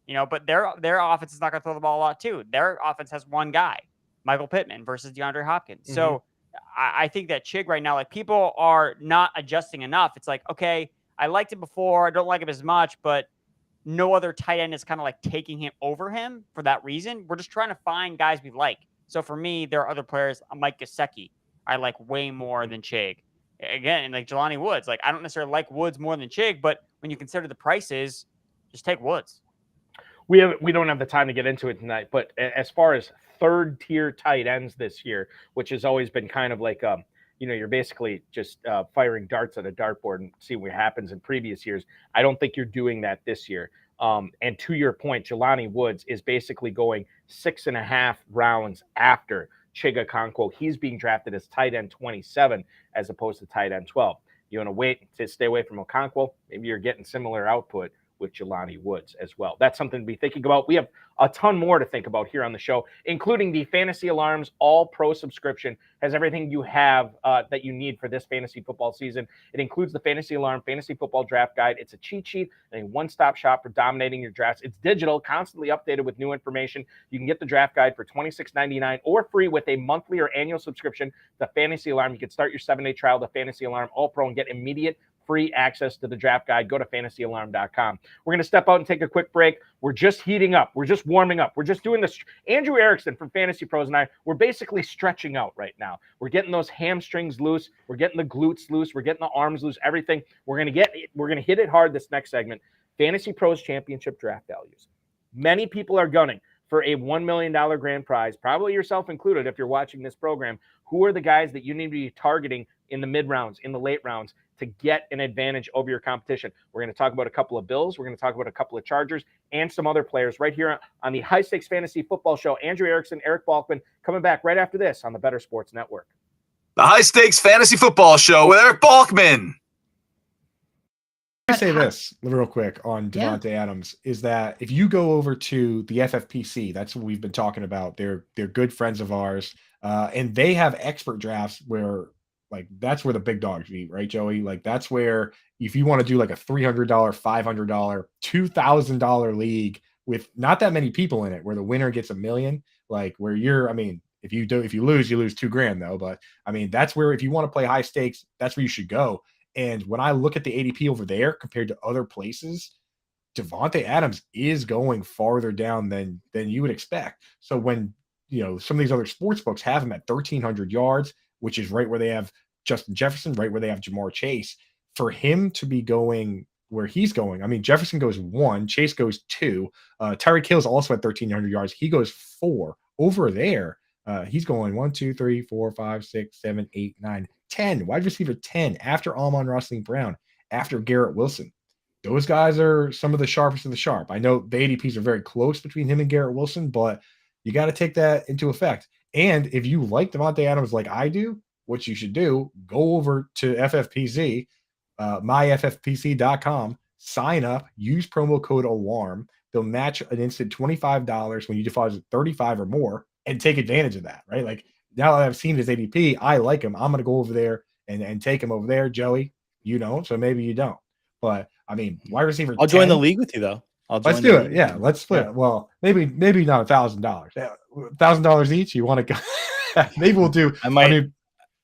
You know, but their offense is not going to throw the ball a lot too. Their offense has one guy, Michael Pittman versus DeAndre Hopkins. Mm-hmm. So I think that Chig right now, like, people are not adjusting enough. It's like, okay, I liked him before. I don't like him as much, but no other tight end is kind of like taking him over him for that reason. We're just trying to find guys we like. So for me, there are other players. Mike Gesicki, I like way more than Chig. Again, like Jelani Woods, like, I don't necessarily like Woods more than Chig, but when you consider the prices, just take Woods. We don't have the time to get into it tonight, but as far as third tier tight ends this year, which has always been kind of like, you're basically just firing darts at a dartboard and see what happens in previous years. I don't think you're doing that this year. And to your point, Jelani Woods is basically going 6.5 rounds after Chiga Okonkwo. He's being drafted as tight end 27 as opposed to tight end 12. You want to wait to stay away from Okonkwo? Maybe you're getting similar output with Jelani Woods as well. That's something to be thinking about. We have a ton more to think about here on the show, including the Fantasy Alarms All-Pro subscription. Has everything you have that you need for this fantasy football season. It includes the Fantasy Alarm Fantasy Football Draft Guide. It's a cheat sheet and a one-stop shop for dominating your drafts. It's digital, constantly updated with new information. You can get the draft guide for $26.99 or free with a monthly or annual subscription to Fantasy Alarm. You can start your 7-day trial to Fantasy Alarm All-Pro and get immediate free access to the draft guide. Go to fantasyalarm.com. We're going to step out and take a quick break. We're just heating up. We're just warming up. We're just doing this. Andrew Erickson from Fantasy Pros and I, we're basically stretching out right now. We're getting those hamstrings loose. We're getting the glutes loose. We're getting the arms loose, everything. We're going to hit it hard this next segment. Fantasy Pros Championship draft values. Many people are gunning for a $1 million grand prize, probably yourself included if you're watching this program. Who are the guys that you need to be targeting in the mid rounds, in the late rounds, to get an advantage over your competition? We're going to talk about a couple of Bills. We're going to talk about a couple of Chargers and some other players right here on the High Stakes Fantasy Football Show. Andrew Erickson, Eric Balkman, coming back right after this on the Better Sports Network. The High Stakes Fantasy Football Show with Eric Balkman. I say this real quick on Davante Adams is that if you go over to the FFPC, that's what we've been talking about. They're good friends of ours, and they have expert drafts where, like, that's where the big dogs eat, right, Joey? Like, that's where if you want to do like a $300, $500, $2,000 league with not that many people in it, where the winner gets $1 million, like where if you lose, you lose $2,000 though. But I mean, that's where if you want to play high stakes, that's where you should go. And when I look at the ADP over there compared to other places, Davante Adams is going farther down than you would expect. So when, some of these other sports books have him at 1,300 yards, which is right where they have Justin Jefferson, right where they have Jamar Chase, for him to be going where he's going, I mean, Jefferson goes 1, Chase goes 2, Tyreek Hill's also at 1,300 yards. He goes 4. Over there, he's going 1, 2, 3, 4, 5, 6, 7, 8, 9, 10, wide receiver 10 after Amon-Ra St. Brown, after Garrett Wilson. Those guys are some of the sharpest of the sharp. I know the ADPs are very close between him and Garrett Wilson, but you got to take that into effect. And if you like Davante Adams like I do, what you should do, go over to FFPC, myffpc.com, sign up, use promo code ALARM. They'll match an instant $25 when you deposit $35 or more. and take advantage of that, right? Like now that I've seen his ADP, I like him. I'm going to go over there and take him over there. Joey, you don't, so maybe you don't. But I mean, wide receiver. I'll join the 10, league with you though. Let's do it. Yeah, let's split. Yeah. Well, maybe not $1,000. $1,000 each. You want to go? Maybe we'll do. I might. I mean,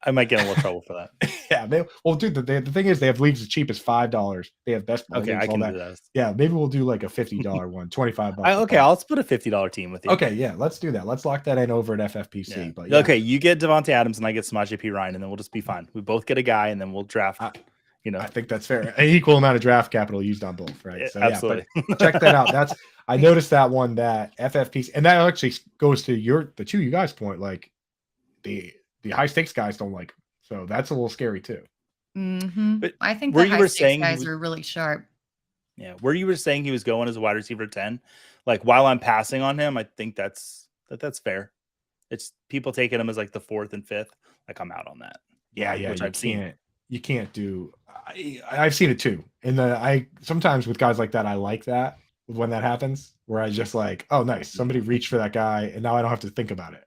I might get in a little trouble for that. yeah. Well, dude, the thing is, they have leagues as cheap as $5. They have best ball Okay, leagues, I can all do that. that. Yeah, maybe we'll do like a $50 one, $25. Okay, I'll split a $50 team with you. Okay, yeah, let's do that. Let's lock that in over at FFPC. Yeah. But yeah. Okay, you get Devontae Adams and I get Samaje P. Ryan, and then we'll just be fine. We both get a guy, and then we'll draft. I think that's fair. An equal amount of draft capital used on both, right? So absolutely. Yeah, but check that out. I noticed that one, that FFPC, and that actually goes to the two you guys' point. Like the high stakes guys don't like him. So that's a little scary too. Mm-hmm. But I think where the you high were stakes saying guys are really sharp. Yeah, where you were saying he was going as a wide receiver 10, like while I'm passing on him, I think that's fair. It's people taking him as like the 4th and 5th. Like I'm out on that. Yeah, which I've seen. You can't do. I've seen it too. And I sometimes with guys like that, I like that when that happens, where I just like, oh, nice, somebody reached for that guy, and now I don't have to think about it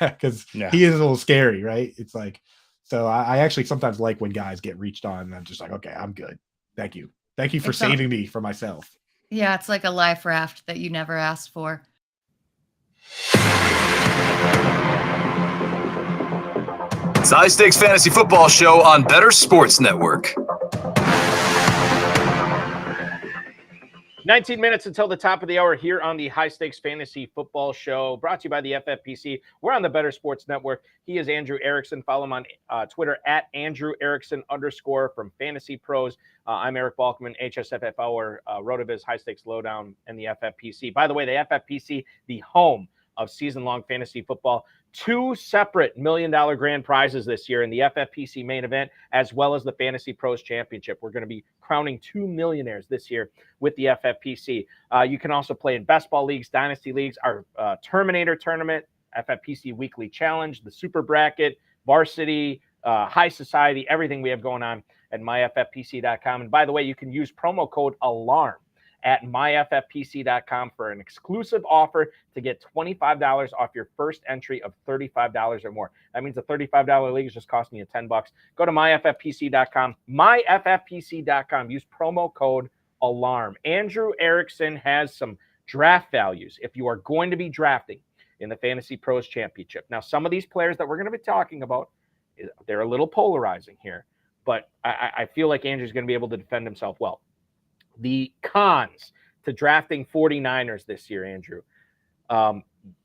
because he is a little scary, right? It's like, so I actually sometimes like when guys get reached on, and I'm just like, okay, I'm good. Thank you for saving me from myself. Yeah, it's like a life raft that you never asked for. It's the High Stakes Fantasy Football Show on Better Sports Network. 19 minutes until the top of the hour here on the High Stakes Fantasy Football Show, brought to you by the FFPC. We're on the Better Sports Network. He is Andrew Erickson. Follow him on Twitter at Andrew Erickson _ from FantasyPros. I'm Eric Balkman, HSFF Hour, RotoViz High Stakes Lowdown, and the FFPC. By the way, the FFPC, the home of season-long fantasy football. 2 separate $1 million grand prizes this year in the FFPC main event, as well as the Fantasy Pros Championship. We're going to be crowning 2 millionaires this year with the FFPC. You can also play in best ball leagues, dynasty leagues, our Terminator tournament, FFPC Weekly Challenge, the Super Bracket, Varsity, High Society, everything we have going on at myffpc.com. And by the way, you can use promo code ALARM at myffpc.com for an exclusive offer to get $25 off your first entry of $35 or more. That means the $35 league is just costing you $10. Go to myffpc.com, myffpc.com. Use promo code ALARM. Andrew Erickson has some draft values if you are going to be drafting in the Fantasy Pros Championship. Now, some of these players that we're going to be talking about, they're a little polarizing here, but I feel like Andrew's going to be able to defend himself well. The cons to drafting 49ers this year, Andrew.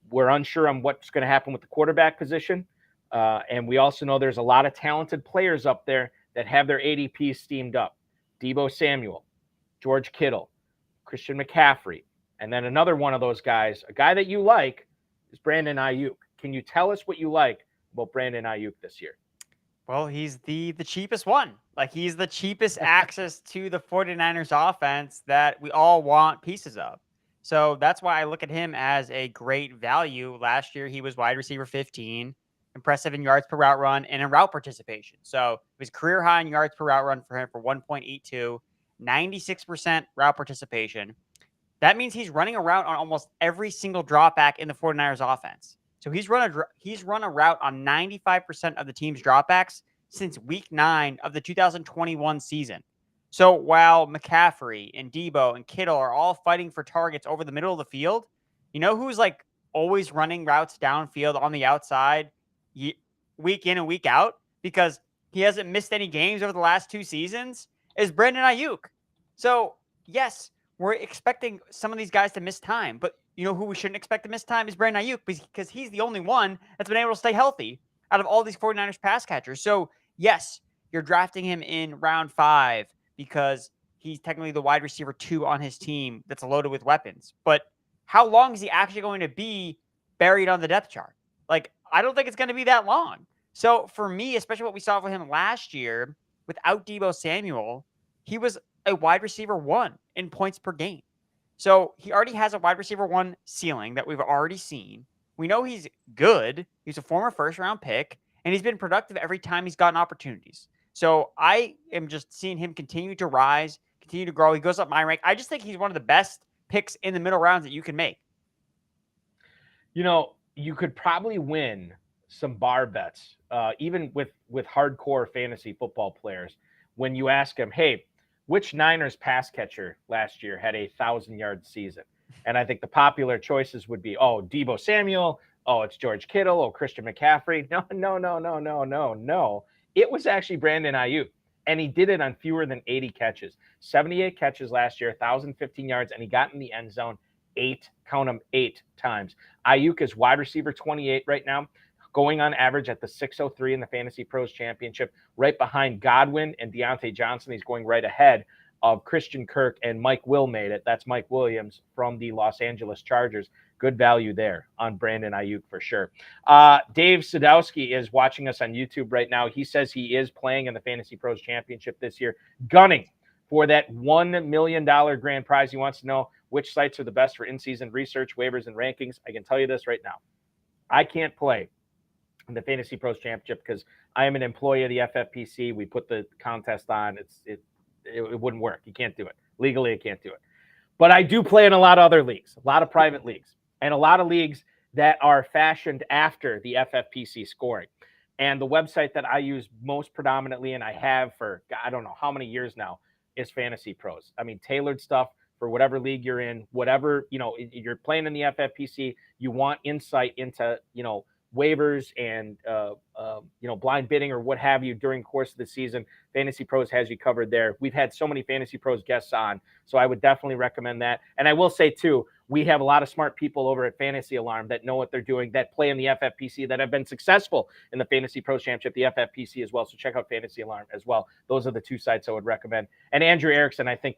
We're unsure on what's going to happen with the quarterback position. And we also know there's a lot of talented players up there that have their ADPs steamed up. Deebo Samuel, George Kittle, Christian McCaffrey. And then another one of those guys, a guy that you like, is Brandon Ayuk. Can you tell us what you like about Brandon Ayuk this year? Well, he's the cheapest one. Like, he's the cheapest access to the 49ers offense that we all want pieces of. So that's why I look at him as a great value. Last year, he was wide receiver 15, impressive in yards per route run and in route participation. So it was career high in yards per route run for him for 1.82, 96% route participation. That means he's running a route on almost every single dropback in the 49ers offense. So he's run a route on 95% of the team's dropbacks since week 9 of the 2021 season. So while McCaffrey and Deebo and Kittle are all fighting for targets over the middle of the field, you know who's like always running routes downfield on the outside week in and week out because he hasn't missed any games over the last 2 seasons is Brandon Ayuk. So yes, we're expecting some of these guys to miss time, but you know who we shouldn't expect to miss time is Brandon Ayuk because he's the only one that's been able to stay healthy out of all these 49ers pass catchers. So, yes, you're drafting him in round 5 because he's technically the wide receiver 2 on his team that's loaded with weapons. But how long is he actually going to be buried on the depth chart? Like, I don't think it's going to be that long. So, for me, especially what we saw for him last year, without Deebo Samuel, he was a wide receiver 1 in points per game. So he already has a wide receiver 1 ceiling that we've already seen. We know he's good. He's a former first-round pick, and he's been productive every time he's gotten opportunities. So I am just seeing him continue to rise, continue to grow. He goes up my rank. I just think he's one of the best picks in the middle rounds that you can make. You know, you could probably win some bar bets, even with hardcore fantasy football players, when you ask them, hey, which Niners pass catcher last year had a 1,000-yard season? And I think the popular choices would be, oh, Deebo Samuel, oh, it's George Kittle, oh, Christian McCaffrey. No. It was actually Brandon Ayuk, and he did it on fewer than 80 catches. 78 catches last year, 1,015 yards, and he got in the end zone eight times. Ayuk is wide receiver 28 right now, going on average at the 603 in the Fantasy Pros Championship, right behind Godwin and Deontay Johnson. He's going right ahead of Christian Kirk, and Mike Will made it. That's Mike Williams from the Los Angeles Chargers. Good value there on Brandon Ayuk for sure. Dave Sadowski is watching us on YouTube right now. He says he is playing in the Fantasy Pros Championship this year, gunning for that $1 million grand prize. He wants to know which sites are the best for in-season research, waivers, and rankings. I can tell you this right now. I can't play in the Fantasy Pros Championship because I am an employee of the FFPC. We put the contest on. It wouldn't work. You can't do it. Legally, I can't do it. But I do play in a lot of other leagues, a lot of private leagues, and a lot of leagues that are fashioned after the FFPC scoring. And the website that I use most predominantly, and I have for I don't know how many years now, is Fantasy Pros. I mean, tailored stuff for whatever league you're in, whatever, you're playing in the FFPC, you want insight into, waivers and, blind bidding or what have you during the course of the season. Fantasy Pros has you covered there. We've had so many Fantasy Pros guests on, so I would definitely recommend that. And I will say, too, we have a lot of smart people over at Fantasy Alarm that know what they're doing, that play in the FFPC, that have been successful in the Fantasy Pros Championship, the FFPC as well. So check out Fantasy Alarm as well. Those are the two sites I would recommend. And Andrew Erickson, I think,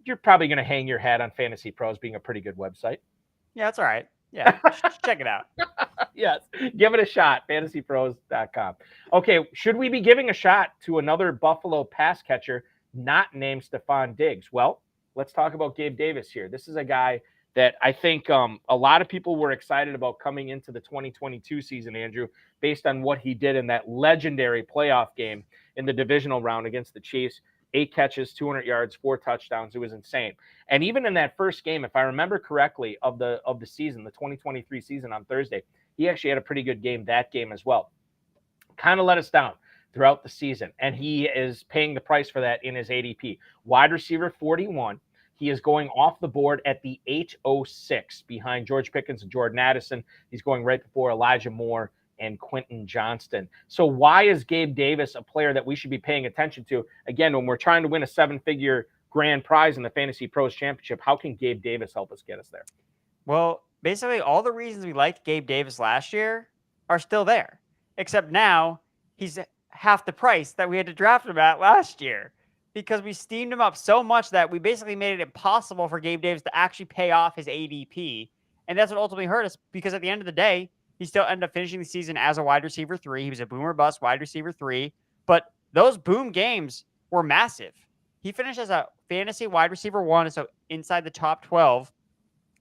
you're probably going to hang your hat on Fantasy Pros being a pretty good website. Yeah, that's all right. Yeah, check it out. Yes, give it a shot, fantasypros.com. Okay, should we be giving a shot to another Buffalo pass catcher not named Stephon Diggs? Well, let's talk about Gabe Davis here. This is a guy that I think a lot of people were excited about coming into the 2022 season, Andrew, based on what he did in that legendary playoff game in the divisional round against the Chiefs. 8 catches, 200 yards, 4 touchdowns. It was insane. And even in that first game, if I remember correctly, of the season, the 2023 season on Thursday, he actually had a pretty good game that game as well. Kind of let us down throughout the season, and he is paying the price for that in his ADP. Wide receiver 41. He is going off the board at the 806 behind George Pickens and Jordan Addison. He's going right before Elijah Moore and Quentin Johnston. So why is Gabe Davis a player that we should be paying attention to? Again, when we're trying to win a 7-figure grand prize in the Fantasy Pros Championship, how can Gabe Davis help us get us there? Well, basically all the reasons we liked Gabe Davis last year are still there, except now he's half the price that we had to draft him at last year because we steamed him up so much that we basically made it impossible for Gabe Davis to actually pay off his ADP. And that's what ultimately hurt us because at the end of the day, he still ended up finishing the season as a wide receiver 3. He was a boomer bust wide receiver 3, but those boom games were massive. He finished as a fantasy wide receiver 1, so inside the top 12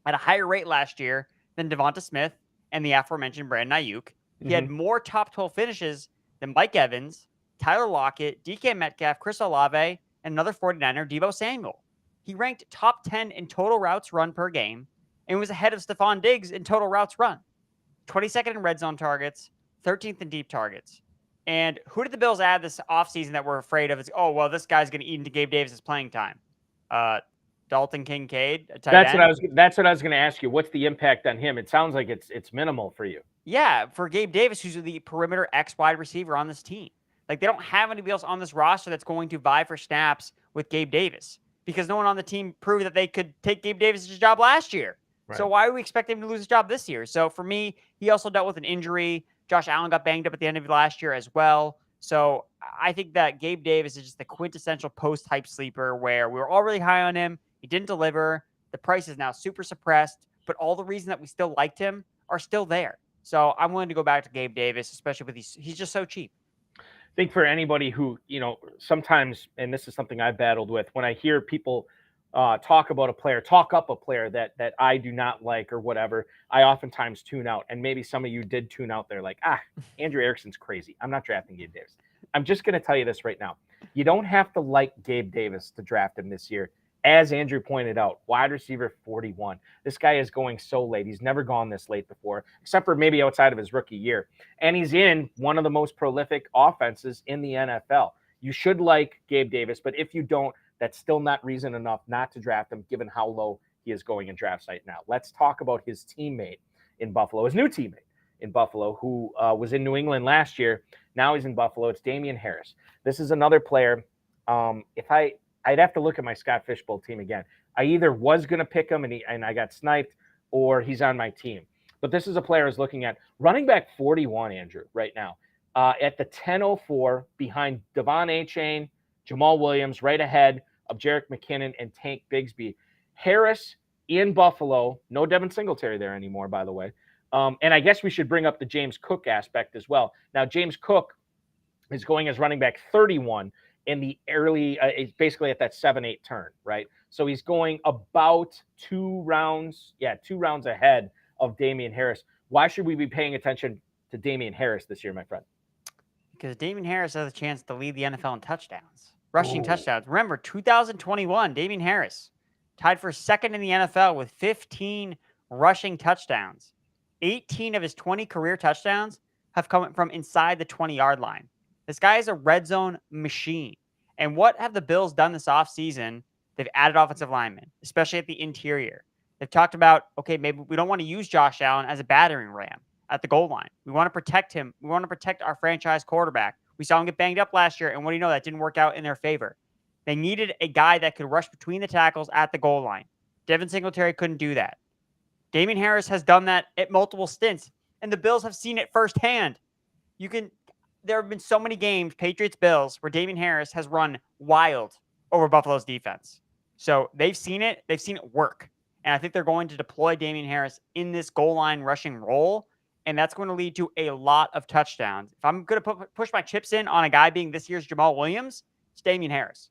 at a higher rate last year than Devonta Smith and the aforementioned Brandon Ayuk. He had more top 12 finishes than Mike Evans, Tyler Lockett, DK Metcalf, Chris Olave, and another 49er, Deebo Samuel. He ranked top 10 in total routes run per game and was ahead of Stephon Diggs in total routes run. 22nd in red zone targets, 13th in deep targets. And who did the Bills add this offseason that we're afraid of? This guy's going to eat into Gabe Davis' playing time. Dalton Kincaid, a tight end. That's what I was going to ask you. What's the impact on him? It sounds like it's minimal for you. Yeah, for Gabe Davis, who's the perimeter X wide receiver on this team. Like, they don't have anybody else on this roster that's going to vie for snaps with Gabe Davis because no one on the team proved that they could take Gabe Davis' job last year. Right. So why do we expect him to lose his job this year? So for me, he also dealt with an injury. Josh Allen got banged up at the end of last year as well. So I think that Gabe Davis is just the quintessential post-hype sleeper where we were all really high on him. He didn't deliver. The price is now super suppressed, but all the reasons that we still liked him are still there. So I'm willing to go back to Gabe Davis, especially with he's just so cheap. I think for anybody who, sometimes, and this is something I've battled with, when I hear people talk up a player that I do not like or whatever, I oftentimes tune out. And maybe some of you did tune out there like, Andrew Erickson's crazy. I'm not drafting Gabe Davis. I'm just going to tell you this right now. You don't have to like Gabe Davis to draft him this year. as Andrew pointed out, wide receiver 41. This guy is going so late. He's never gone this late before, except for maybe outside of his rookie year. And he's in one of the most prolific offenses in the NFL. You should like Gabe Davis, but if you don't, that's still not reason enough not to draft him, given how low he is going in drafts right now. Let's talk about his teammate in Buffalo, his new teammate in Buffalo, who was in New England last year. Now he's in Buffalo. It's Damian Harris. This is another player. I'd have to look at my Scott Fishbowl team again. I either was going to pick him and I got sniped, or he's on my team. But this is a player I was looking at. Running back 41, Andrew, right now. At the 10:04, behind Devon Achane, Jamal Williams, right ahead of Jerick McKinnon and Tank Bigsby. Harris in Buffalo. No Devin Singletary there anymore, by the way. And I guess we should bring up the James Cook aspect as well. Now, James Cook is going as running back 31 in the early, it's basically at that 7-8 turn, right? So he's going about 2 rounds ahead of Damian Harris. Why should we be paying attention to Damian Harris this year, my friend? Because Damian Harris has a chance to lead the NFL in touchdowns, rushing touchdowns. Remember, 2021, Damian Harris tied for second in the NFL with 15 rushing touchdowns. 18 of his 20 career touchdowns have come from inside the 20-yard line. This guy is a red zone machine. And what have the Bills done this offseason? They've added offensive linemen, especially at the interior. They've talked about, okay, maybe we don't want to use Josh Allen as a battering ram at the goal line. We want to protect him. We want to protect our franchise quarterback. We saw him get banged up last year, and what do you know? That didn't work out in their favor. They needed a guy that could rush between the tackles at the goal line. Devin Singletary couldn't do that. Damian Harris has done that at multiple stints, and the Bills have seen it firsthand. There have been so many games, Patriots-Bills, where Damian Harris has run wild over Buffalo's defense. So they've seen it. They've seen it work. And I think they're going to deploy Damian Harris in this goal line rushing role, and that's going to lead to a lot of touchdowns. If I'm going to push my chips in on a guy being this year's Jamal Williams, it's Damian Harris.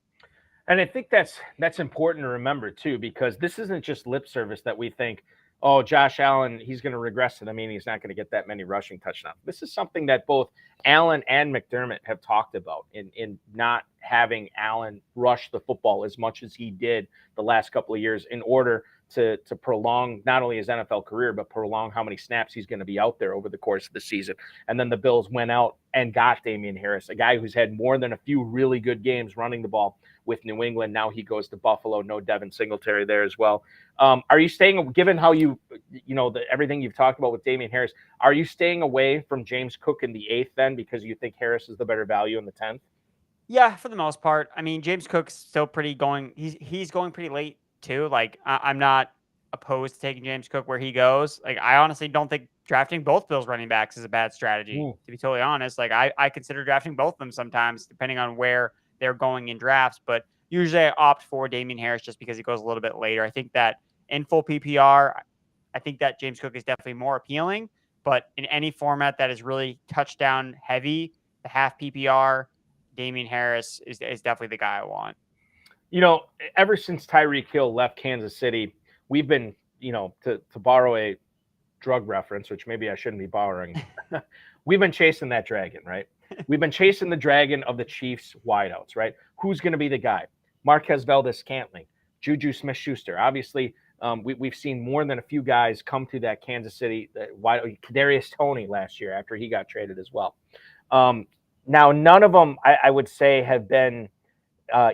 And I think that's important to remember, too, because this isn't just lip service that we think, oh, Josh Allen, he's going to regress to the mean he's not going to get that many rushing touchdowns. This is something that both Allen and McDermott have talked about in not having Allen rush the football as much as he did the last couple of years in order to prolong not only his NFL career, but prolong how many snaps he's going to be out there over the course of the season. And then the Bills went out and got Damian Harris, a guy who's had more than a few really good games running the ball with New England. Now he goes to Buffalo. No Devin Singletary there as well. Are you staying, given how everything you've talked about with Damian Harris, are you staying away from James Cook in the 8th then because you think Harris is the better value in the 10th? Yeah, for the most part. I mean, James Cook's still he's going pretty late too. Like, I'm not opposed to taking James Cook where he goes. Like, I honestly don't think drafting both Bills running backs is a bad strategy, to be totally honest. Like, I consider drafting both of them sometimes, depending on where they're going in drafts. But usually I opt for Damian Harris just because he goes a little bit later. I think that in full PPR, I think that James Cook is definitely more appealing. But in any format that is really touchdown heavy, the half PPR, Damian Harris is definitely the guy I want. Ever since Tyreek Hill left Kansas City, we've been, to borrow a drug reference, which maybe I shouldn't be borrowing, we've been chasing that dragon, right? We've been chasing the dragon of the Chiefs wideouts, right? Who's going to be the guy? Marquez Valdes-Scantling, Juju Smith-Schuster. Obviously, we've seen more than a few guys come to that Kansas City wideout. Kadarius Toney last year after he got traded as well. Now, none of them, I would say, have been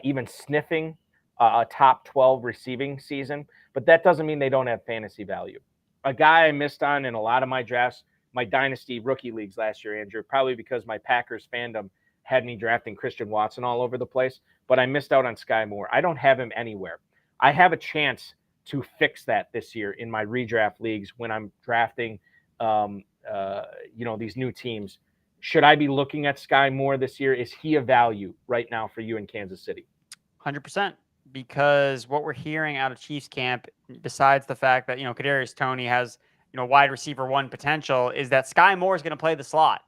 even sniffing a top 12 receiving season, but that doesn't mean they don't have fantasy value. A guy I missed on in a lot of my drafts, my dynasty rookie leagues last year, Andrew, probably because my Packers fandom had me drafting Christian Watson all over the place, but I missed out on Sky Moore. I don't have him anywhere. I have a chance to fix that this year in my redraft leagues when I'm drafting, these new teams. Should I be looking at Sky Moore this year? Is he a value right now for you in Kansas City? 100%. Because what we're hearing out of Chiefs camp, besides the fact that, Kadarius Toney has, wide receiver 1 potential, is that Sky Moore is going to play the slot.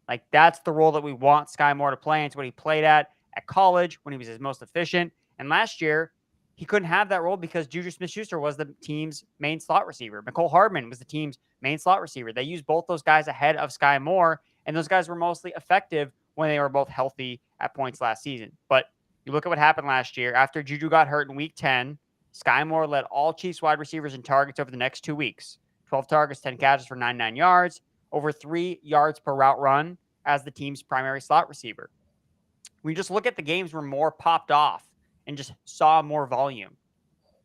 Like, that's the role that we want Sky Moore to play. It's what he played at college when he was his most efficient. And last year, he couldn't have that role because Juju Smith-Schuster was the team's main slot receiver. Mecole Hardman was the team's main slot receiver. They used both those guys ahead of Sky Moore, and those guys were mostly effective when they were both healthy at points last season. But you look at what happened last year. After Juju got hurt in week 10, Sky Moore led all Chiefs wide receivers in targets over the next 2 weeks. 12 targets, 10 catches for 99 yards, over 3 yards per route run as the team's primary slot receiver. We just look at the games where Moore popped off and just saw more volume.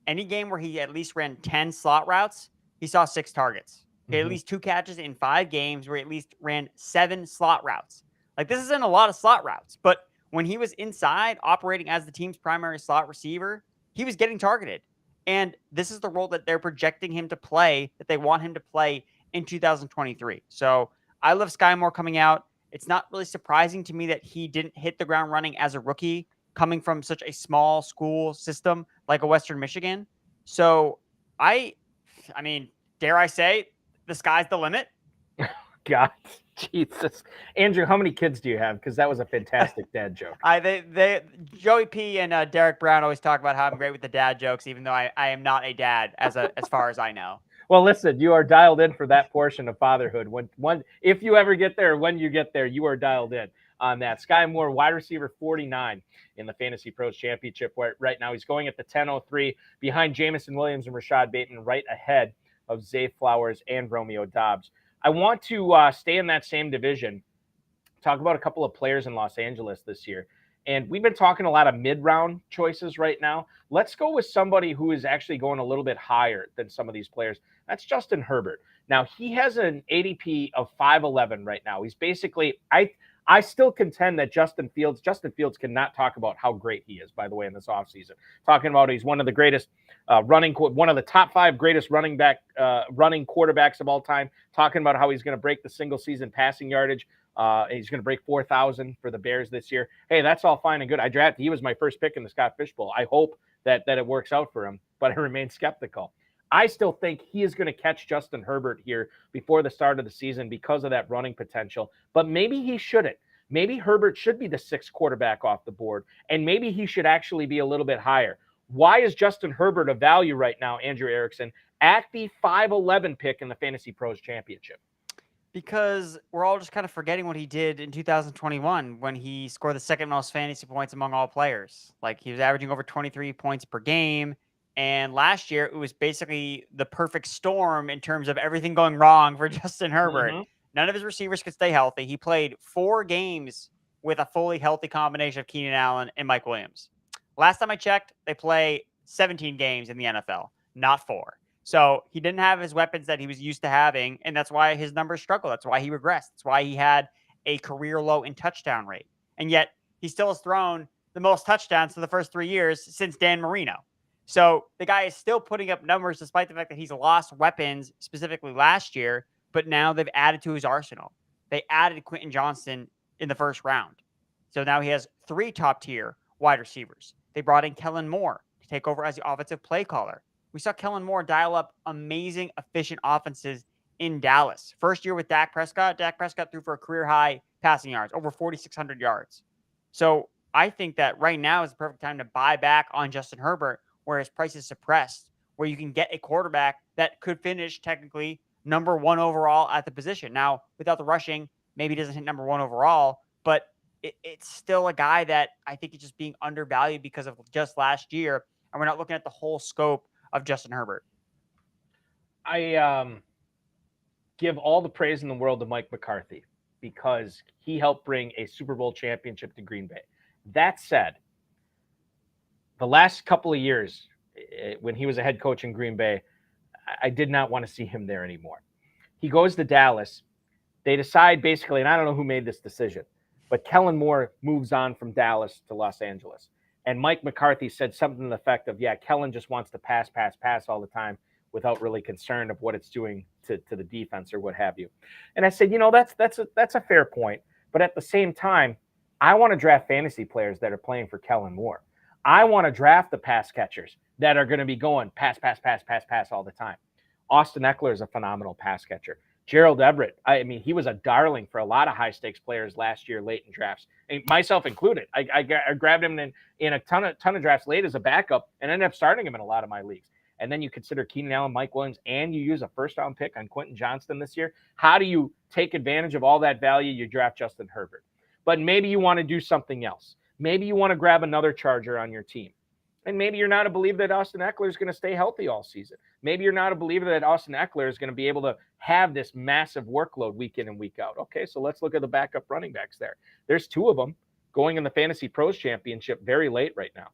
Any game where he at least ran 10 slot routes, he saw 6 targets. He had at least 2 catches in 5 games where he at least ran 7 slot routes. Like, this isn't a lot of slot routes, but when he was inside operating as the team's primary slot receiver, he was getting targeted. And this is the role that they're projecting him to play, that they want him to play in 2023. So I love Sky Moore coming out. It's not really surprising to me that he didn't hit the ground running as a rookie, coming from such a small school system like a Western Michigan. So I mean, dare I say, the sky's the limit. God, Jesus. Andrew, how many kids do you have? Because that was a fantastic dad joke. Joey P and Derek Brown always talk about how I'm great with the dad jokes, even though I am not a dad as far as I know. Well, listen, you are dialed in for that portion of fatherhood. If you ever get there, when you get there, you are dialed in on that. Sky Moore, wide receiver 49 in the Fantasy Pros Championship. Where right now he's going at the 10:03 behind Jamison Williams and Rashad Bateman, right ahead of Zay Flowers and Romeo Doubs. I want to stay in that same division, talk about a couple of players in Los Angeles this year. And we've been talking a lot of mid-round choices right now. Let's go with somebody who is actually going a little bit higher than some of these players. That's Justin Herbert. Now, he has an ADP of 5'11 right now. He's basically, I still contend that Justin Fields cannot talk about how great he is, by the way, in this offseason. Talking about he's one of the greatest one of the top 5 greatest running quarterbacks of all time. Talking about how he's going to break the single season passing yardage. He's going to break 4,000 for the Bears this year. Hey, that's all fine and good. He was my first pick in the Scott Fish Bowl. I hope that it works out for him, but I remain skeptical. I still think he is going to catch Justin Herbert here before the start of the season because of that running potential, but maybe he shouldn't. Maybe Herbert should be the 6th quarterback off the board, and maybe he should actually be a little bit higher. Why is Justin Herbert a value right now, Andrew Erickson, at the 5'11 pick in the Fantasy Pros Championship? Because we're all just kind of forgetting what he did in 2021 when he scored the 2nd most fantasy points among all players. Like, he was averaging over 23 points per game. And last year, it was basically the perfect storm in terms of everything going wrong for Justin Herbert. Mm-hmm. None of his receivers could stay healthy. He played 4 games with a fully healthy combination of Keenan Allen and Mike Williams. Last time I checked, they play 17 games in the NFL, not 4. So he didn't have his weapons that he was used to having, and that's why his numbers struggled. That's why he regressed. That's why he had a career low in touchdown rate. And yet he still has thrown the most touchdowns for the first 3 years since Dan Marino. So the guy is still putting up numbers despite the fact that he's lost weapons specifically last year, but now they've added to his arsenal. They added Quentin Johnston in the first round. So now he has 3 top-tier wide receivers. They brought in Kellen Moore to take over as the offensive play caller. We saw Kellen Moore dial up amazing, efficient offenses in Dallas. First year with Dak Prescott. Dak Prescott threw for a career-high passing yards, over 4,600 yards. So I think that right now is the perfect time to buy back on Justin Herbert, where his price is suppressed, where you can get a quarterback that could finish technically number 1 overall at the position. Now, without the rushing, maybe he doesn't hit number 1 overall, but it's still a guy that I think is just being undervalued because of just last year, and we're not looking at the whole scope of Justin Herbert. I give all the praise in the world to Mike McCarthy because he helped bring a Super Bowl championship to Green Bay. That said, the last couple of years when he was a head coach in Green Bay, I did not want to see him there anymore. He goes to Dallas. They decide basically, and I don't know who made this decision, but Kellen Moore moves on from Dallas to Los Angeles. And Mike McCarthy said something to the effect of, yeah, Kellen just wants to pass all the time without really concern of what it's doing to the defense or what have you. And I said, that's a fair point. But at the same time, I want to draft fantasy players that are playing for Kellen Moore. I want to draft the pass catchers that are going to be going pass all the time. Austin Eckler is a phenomenal pass catcher. Gerald Everett, I mean, he was a darling for a lot of high-stakes players last year late in drafts, and myself included. I grabbed him in a ton of drafts late as a backup and ended up starting him in a lot of my leagues. And then you consider Keenan Allen, Mike Williams, and you use a first-round pick on Quentin Johnston this year. How do you take advantage of all that value? You draft Justin Herbert. But maybe you want to do something else. Maybe you want to grab another Charger on your team. And maybe you're not a believer that Austin Eckler is going to stay healthy all season. Maybe you're not a believer that Austin Eckler is going to be able to have this massive workload week in and week out. Okay, so let's look at the backup running backs there. There's 2 of them going in the Fantasy Pros Championship very late right now.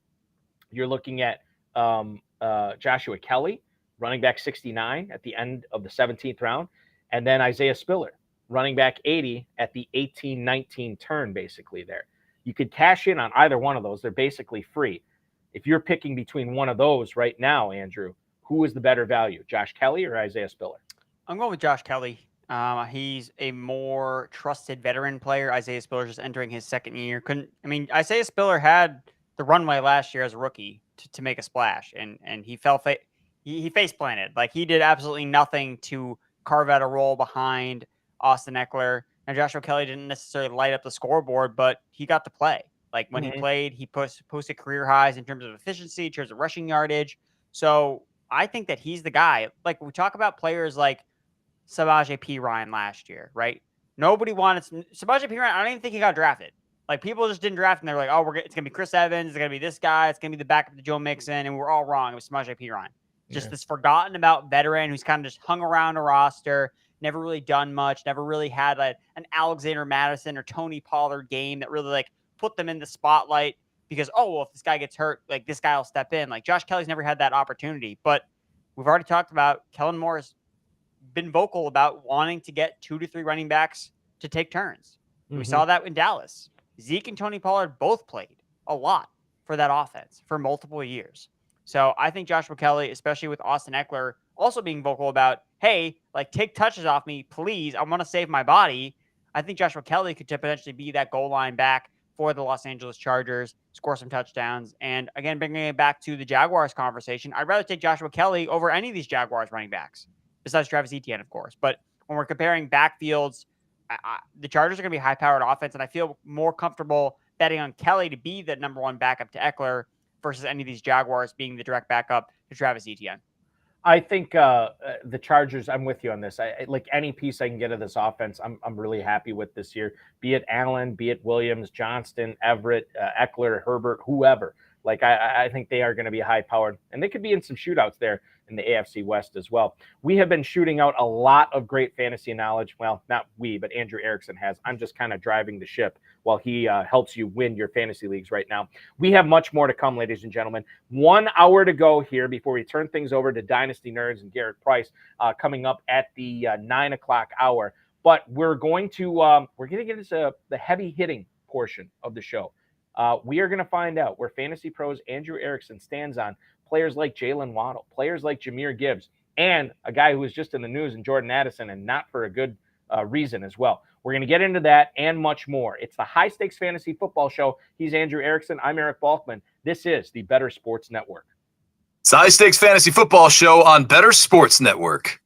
You're looking at Joshua Kelly, running back 69 at the end of the 17th round, and then Isaiah Spiller, running back 80 at the 18-19 turn, basically there. You could cash in on either one of those. They're basically free. If you're picking between one of those right now, Andrew, who is the better value, Josh Kelly or Isaiah Spiller? I'm going with Josh Kelly. He's a more trusted veteran player. Isaiah Spiller just entering his 2nd year. Isaiah Spiller had the runway last year as a rookie to make a splash, and he he face planted. Like, he did absolutely nothing to carve out a role behind Austin Eckler. Now, Joshua Kelly didn't necessarily light up the scoreboard, but he got to play. Like, when he played, he posted career highs in terms of efficiency, in terms of rushing yardage. So I think that he's the guy. Like, we talk about players like Samaje Perine last year, right? Nobody wanted Samaje Perine. I don't even think he got drafted. Like, people just didn't draft him. They're like, oh, it's going to be Chris Evans. It's going to be this guy. It's going to be the backup to Joe Mixon. And we're all wrong. It was Samaje Perine. Just this forgotten about veteran who's kind of just hung around a roster, never really done much, never really had an Alexander Madison or Tony Pollard game that really, like, put them in the spotlight because, if this guy gets hurt, like, this guy will step in. Like, Josh Kelly's never had that opportunity. But we've already talked about Kellen Moore has been vocal about wanting to get 2 to 3 running backs to take turns. We saw that in Dallas. Zeke and Tony Pollard both played a lot for that offense for multiple years. So I think Joshua Kelly, especially with Austin Eckler, also being vocal about, hey, like, take touches off me, please. I want to save my body. I think Joshua Kelly could potentially be that goal line back for the Los Angeles Chargers, score some touchdowns. And again, bringing it back to the Jaguars conversation, I'd rather take Joshua Kelly over any of these Jaguars running backs, besides Travis Etienne, of course. But when we're comparing backfields, the Chargers are going to be a high-powered offense, and I feel more comfortable betting on Kelly to be the number 1 backup to Eckler versus any of these Jaguars being the direct backup to Travis Etienne. I think the Chargers, I'm with you on this. I like any piece I can get of this offense, I'm really happy with this year. Be it Allen, be it Williams, Johnston, Everett, Eckler, Herbert, whoever. Like, I think they are going to be high-powered, and they could be in some shootouts there in the AFC West as well. We have been shooting out a lot of great fantasy knowledge. Well, not we, but Andrew Erickson has. I'm just kind of driving the ship while he helps you win your fantasy leagues right now. We have much more to come, ladies and gentlemen. 1 hour to go here before we turn things over to Dynasty Nerds and Garrett Price coming up at the 9 o'clock hour. But we're going to get into the heavy hitting portion of the show. We are going to find out where Fantasy Pros Andrew Erickson stands on players like Jalen Waddle, players like Jahmyr Gibbs, and a guy who was just in the news, and Jordan Addison, and not for a good reason as well. We're going to get into that and much more. It's the High Stakes Fantasy Football Show. He's Andrew Erickson. I'm Eric Balkman. This is the Better Sports Network. It's the High Stakes Fantasy Football Show on Better Sports Network.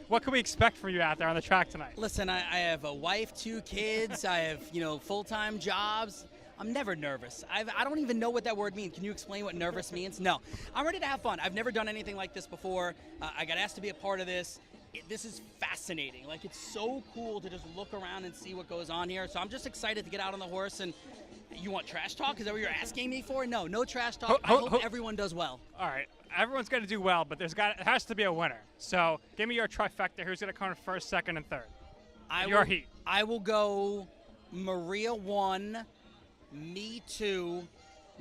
What can we expect from you out there on the track tonight? Listen, I have a wife, 2 kids. I have, full-time jobs. I'm never nervous. I don't even know what that word means. Can you explain what nervous means? No. I'm ready to have fun. I've never done anything like this before. I got asked to be a part of this. This is fascinating. Like, it's so cool to just look around and see what goes on here. So I'm just excited to get out on the horse. And you want trash talk? Is that what you're asking me for? No trash talk. I hope everyone does well. All right. Everyone's going to do well, but it has to be a winner. So give me your trifecta. Who's going to come in first, second, and third? Your heat. I will go Maria 1, me 2,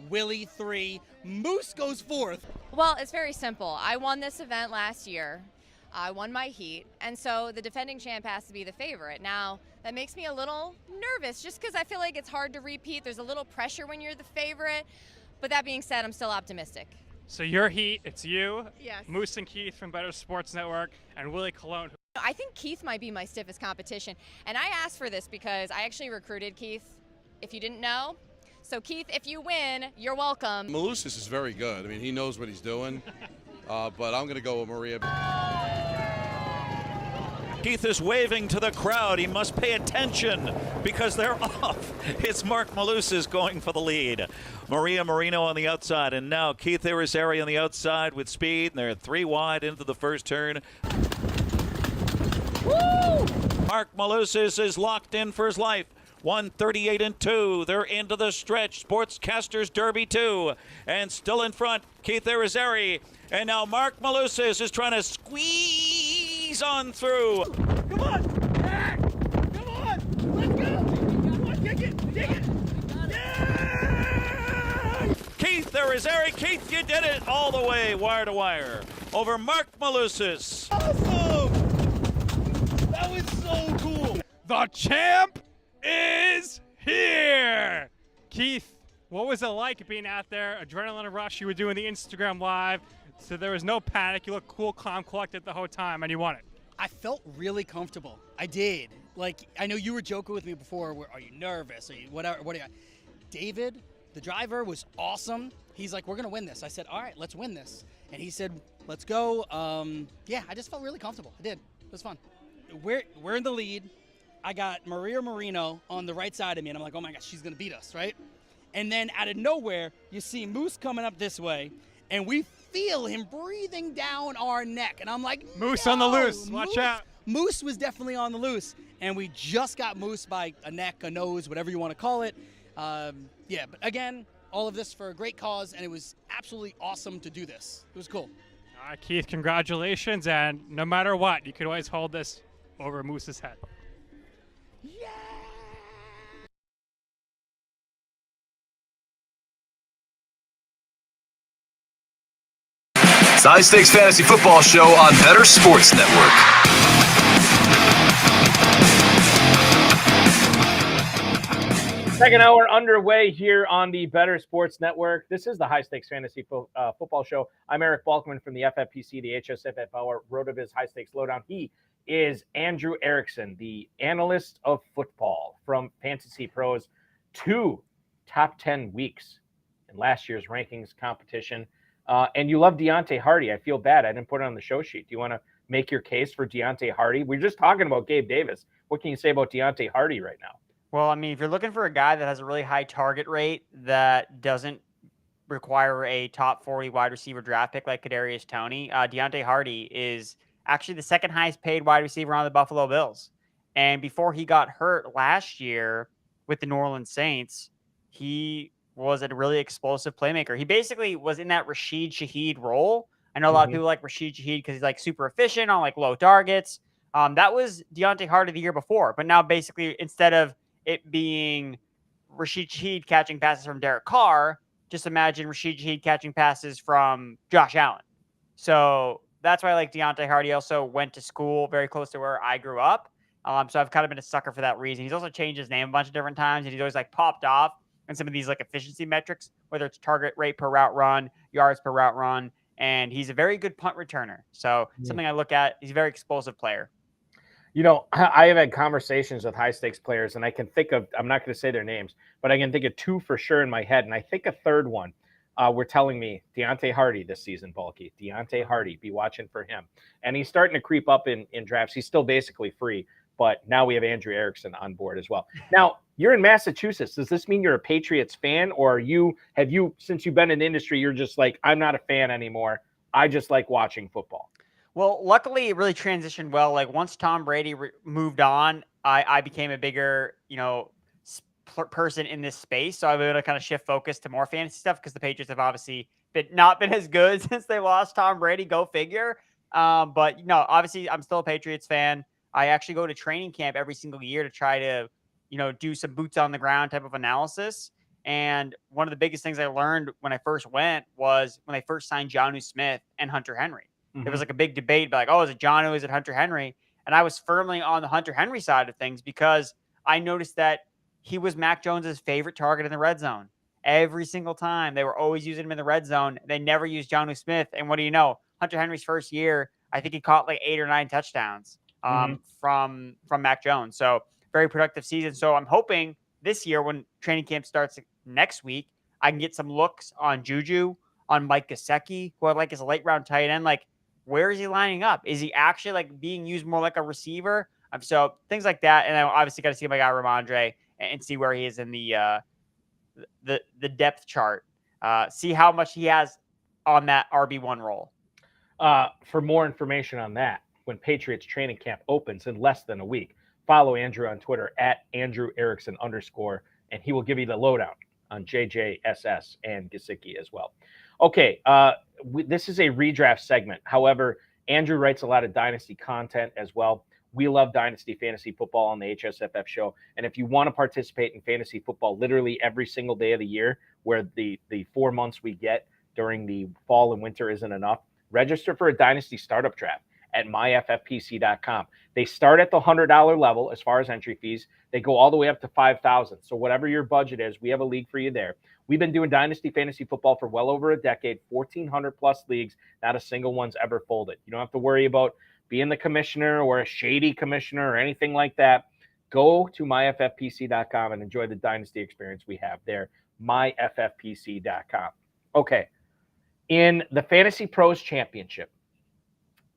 Willie 3, Moose goes 4th. Well, it's very simple. I won this event last year. I won my heat, and so the defending champ has to be the favorite. Now, that makes me a little nervous just because I feel like it's hard to repeat. There's a little pressure when you're the favorite. But that being said, I'm still optimistic. So your heat, it's you, yes. Moose and Keith from Better Sports Network, and Willie Colon. I think Keith might be my stiffest competition. And I asked for this because I actually recruited Keith, if you didn't know. So Keith, if you win, you're welcome. Malusis is very good. I mean, he knows what he's doing. But I'm going to go with Maria. Keith is waving to the crowd. He must pay attention because they're off. It's Mark Malusis going for the lead. Maria Marino on the outside, and now Keith Irizarry on the outside with speed, and they're 3 wide into the first turn. Woo! Mark Malusis is locked in for his life. 138 and 2. They're into the stretch. Sportscasters Derby 2. And still in front, Keith Irizarry. And now Mark Malusis is trying to squeeze on through. Come on! Jack! Come on! Let's go! Come on, kick it! Kick it! Yeah! Keith Irizarry. Keith, you did it all the way, wire to wire, over Mark Malusis. Awesome! That was so cool! The champ is here! Keith, what was it like being out there? Adrenaline rush, you were doing the Instagram Live, so there was no panic. You looked cool, calm, collected the whole time, and you won it. I felt really comfortable. I did. Like, I know you were joking with me before. Are you nervous? Are you whatever? What are you? David, the driver, was awesome. He's like, we're going to win this. I said, all right, let's win this. And he said, let's go. Yeah, I just felt really comfortable. I did. It was fun. We're in the lead. I got Maria Marino on the right side of me, and I'm like, oh my gosh, she's going to beat us, right? And then out of nowhere, you see Moose coming up this way, and we feel him breathing down our neck. And I'm like, Moose no! on the loose. Watch out. Moose was definitely on the loose, and we just got Moose by a neck, a nose, whatever you want to call it. Yeah, but again, all of this for a great cause, and it was absolutely awesome to do this. It was cool. All right, Keith, congratulations, and no matter what, you could always hold this over Moose's head. High Stakes Fantasy Football Show on Better Sports Network. Second hour underway here on the Better Sports Network. This is the High Stakes Fantasy Football Show. I'm Eric Balkman from the FFPC, the HSFF Hour, RotoViz High Stakes Lowdown. He is Andrew Erickson, the analyst of football from FantasyPros. 2 top 10 weeks in last year's rankings competition. And you love Deontay Hardy. I feel bad I didn't put it on the show sheet. Do you want to make your case for Deontay Hardy? We're just talking about Gabe Davis. What can you say about Deontay Hardy right now? Well, I mean, if you're looking for a guy that has a really high target rate that doesn't require a top 40 wide receiver draft pick like Kadarius Toney, Deontay Hardy is actually the second highest paid wide receiver on the Buffalo Bills. And before he got hurt last year with the New Orleans Saints, he was a really explosive playmaker. He basically was in that Rashid Shaheed role. I know a lot of people like Rashid Shaheed because he's like super efficient on like low targets. That was Deontay Hardy the year before, but now basically instead of it being Rashid Shaheed catching passes from Derek Carr, just imagine Rashid Shaheed catching passes from Josh Allen. So that's why I like Deontay Hardy. Also went to school very close to where I grew up. So I've kind of been a sucker for that reason. He's also changed his name a bunch of different times, and he's always like popped off in some of these like efficiency metrics, whether it's target rate per route run, yards per route run, and he's a very good punt returner. So something I look at, he's a very explosive player. You know, I have had conversations with high stakes players, and I can think of, I'm not going to say their names, but I can think of 2 for sure in my head. And I think a third one were telling me Deontay Hardy this season, Bulky. Deontay Hardy, be watching for him. And he's starting to creep up in drafts. He's still basically free, but now we have Andrew Erickson on board as well. Now, you're in Massachusetts. Does this mean you're a Patriots fan, or have you, since you've been in the industry, you're just like, I'm not a fan anymore. I just like watching football? Well, luckily it really transitioned well. Like once Tom Brady moved on, I became a bigger, person in this space. So I was able to kind of shift focus to more fantasy stuff because the Patriots have obviously not been as good since they lost Tom Brady. Go figure. But obviously I'm still a Patriots fan. I actually go to training camp every single year to try to, do some boots on the ground type of analysis. And one of the biggest things I learned when I first went was when they first signed Jonnu Smith and Hunter Henry. There was like a big debate, like, oh, is it Jonnu? Is it Hunter Henry? And I was firmly on the Hunter Henry side of things because I noticed that he was Mac Jones's favorite target in the red zone. Every single time they were always using him in the red zone. They never used Jonnu Smith. And what do you know? Hunter Henry's first year, I think he caught like 8 or 9 touchdowns from Mac Jones. So very productive season. So I'm hoping this year when training camp starts next week, I can get some looks on Juju, on Mike Gesicki, who I like as a late round tight end. Like, where is he lining up? Is he actually like being used more like a receiver? So things like that. And I obviously got to see my guy Ramondre and see where he is in the depth chart. See how much he has on that RB1 role. For more information on that, when Patriots training camp opens in less than a week, follow Andrew on Twitter at Andrew Erickson _, and he will give you the lowdown on JJSS and Gesicki as well. Okay, this is a redraft segment. However, Andrew writes a lot of Dynasty content as well. We love Dynasty Fantasy Football on the HSFF show. And if you want to participate in fantasy football literally every single day of the year, where the 4 months we get during the fall and winter isn't enough, register for a Dynasty startup draft at myffpc.com. They start at the $100 level as far as entry fees. They go all the way up to $5,000. So whatever your budget is, we have a league for you there. We've been doing Dynasty Fantasy Football for well over a decade, 1,400 plus leagues. Not a single one's ever folded. You don't have to worry about being the commissioner or a shady commissioner or anything like that. Go to myffpc.com and enjoy the Dynasty experience we have there. myffpc.com. Okay. In the Fantasy Pros Championship,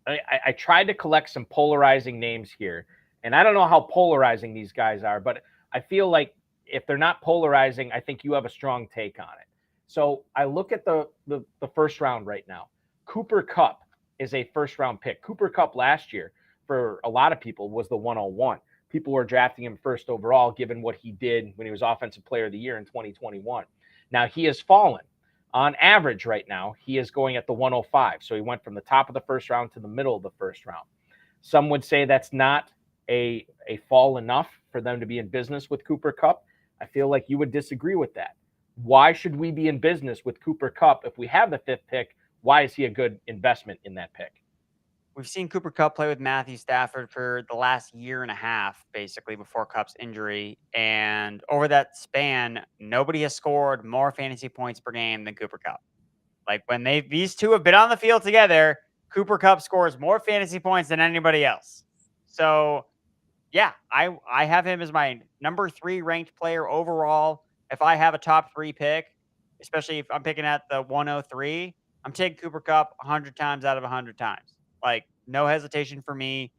I tried to collect some polarizing names here. And I don't know how polarizing these guys are, but I feel like if they're not polarizing, I think you have a strong take on it. So I look at the first round right now. Cooper Kupp is a first-round pick. Cooper Kupp last year, for a lot of people, was the 101. People were drafting him first overall, given what he did when he was Offensive Player of the Year in 2021. Now, he has fallen. On average right now, he is going at the 105. So he went from the top of the first round to the middle of the first round. Some would say that's not a fall enough for them to be in business with Cooper Kupp. I feel like you would disagree with that. Why should we be in business with Cooper Kupp if we have the 5th pick? Why is he a good investment in that pick? We've seen Cooper Kupp play with Matthew Stafford for the last year and a half, basically, before Kupp's injury. And over that span, nobody has scored more fantasy points per game than Cooper Kupp. Like, when these two have been on the field together, Cooper Kupp scores more fantasy points than anybody else. So, yeah, I have him as my number 3 ranked player overall. If I have a top 3 pick, especially if I'm picking at the 103, I'm taking Cooper Kupp 100 times out of 100 times. Like, no hesitation for me.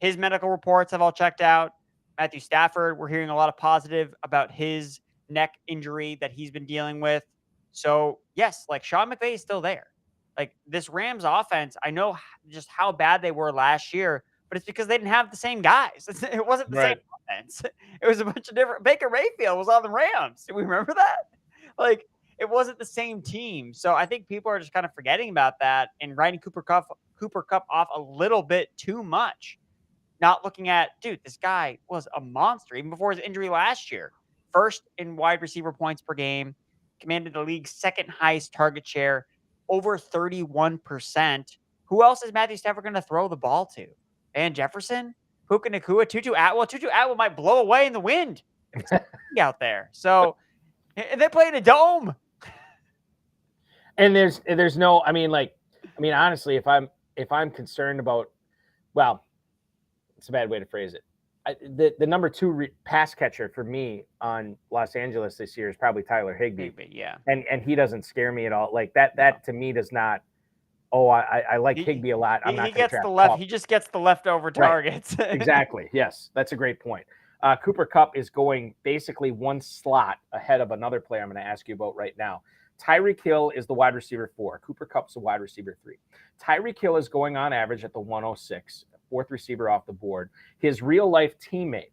His medical reports have all checked out. Matthew Stafford, we're hearing a lot of positive about his neck injury that he's been dealing with. So, yes, like, Sean McVay is still there. Like, this Rams offense, I know just how bad they were last year, but it's because they didn't have the same guys. It wasn't the same offense. It was a bunch of different. Baker Mayfield was on the Rams. Do we remember that? Like, it wasn't the same team. So I think people are just kind of forgetting about that and writing Cooper Kupp off a little bit too much. Not looking at, dude, this guy was a monster even before his injury last year. First in wide receiver points per game, commanded the league's 2nd highest target share, over 31%. Who else is Matthew Stafford going to throw the ball to? Van Jefferson? Puka Nacua? Tutu Atwell? Tutu Atwell might blow away in the wind if it's out there. So, and they play in a dome. And there's no, honestly, if I'm concerned about, well, it's a bad way to phrase it. The number 2 pass catcher for me on Los Angeles this year is probably Tyler Higbee. Yeah. And he doesn't scare me at all. Like that to me does not, I like Higbee a lot. I'm not going to draft Kupp. He just gets the leftover targets. Right. Exactly. Yes. That's a great point. Cooper Kupp is going basically 1 slot ahead of another player I'm going to ask you about right now. Tyreek Hill is the wide receiver 4. Cooper Kupp's the wide receiver 3. Tyreek Hill is going on average at the 106, 4th receiver off the board. His real-life teammate,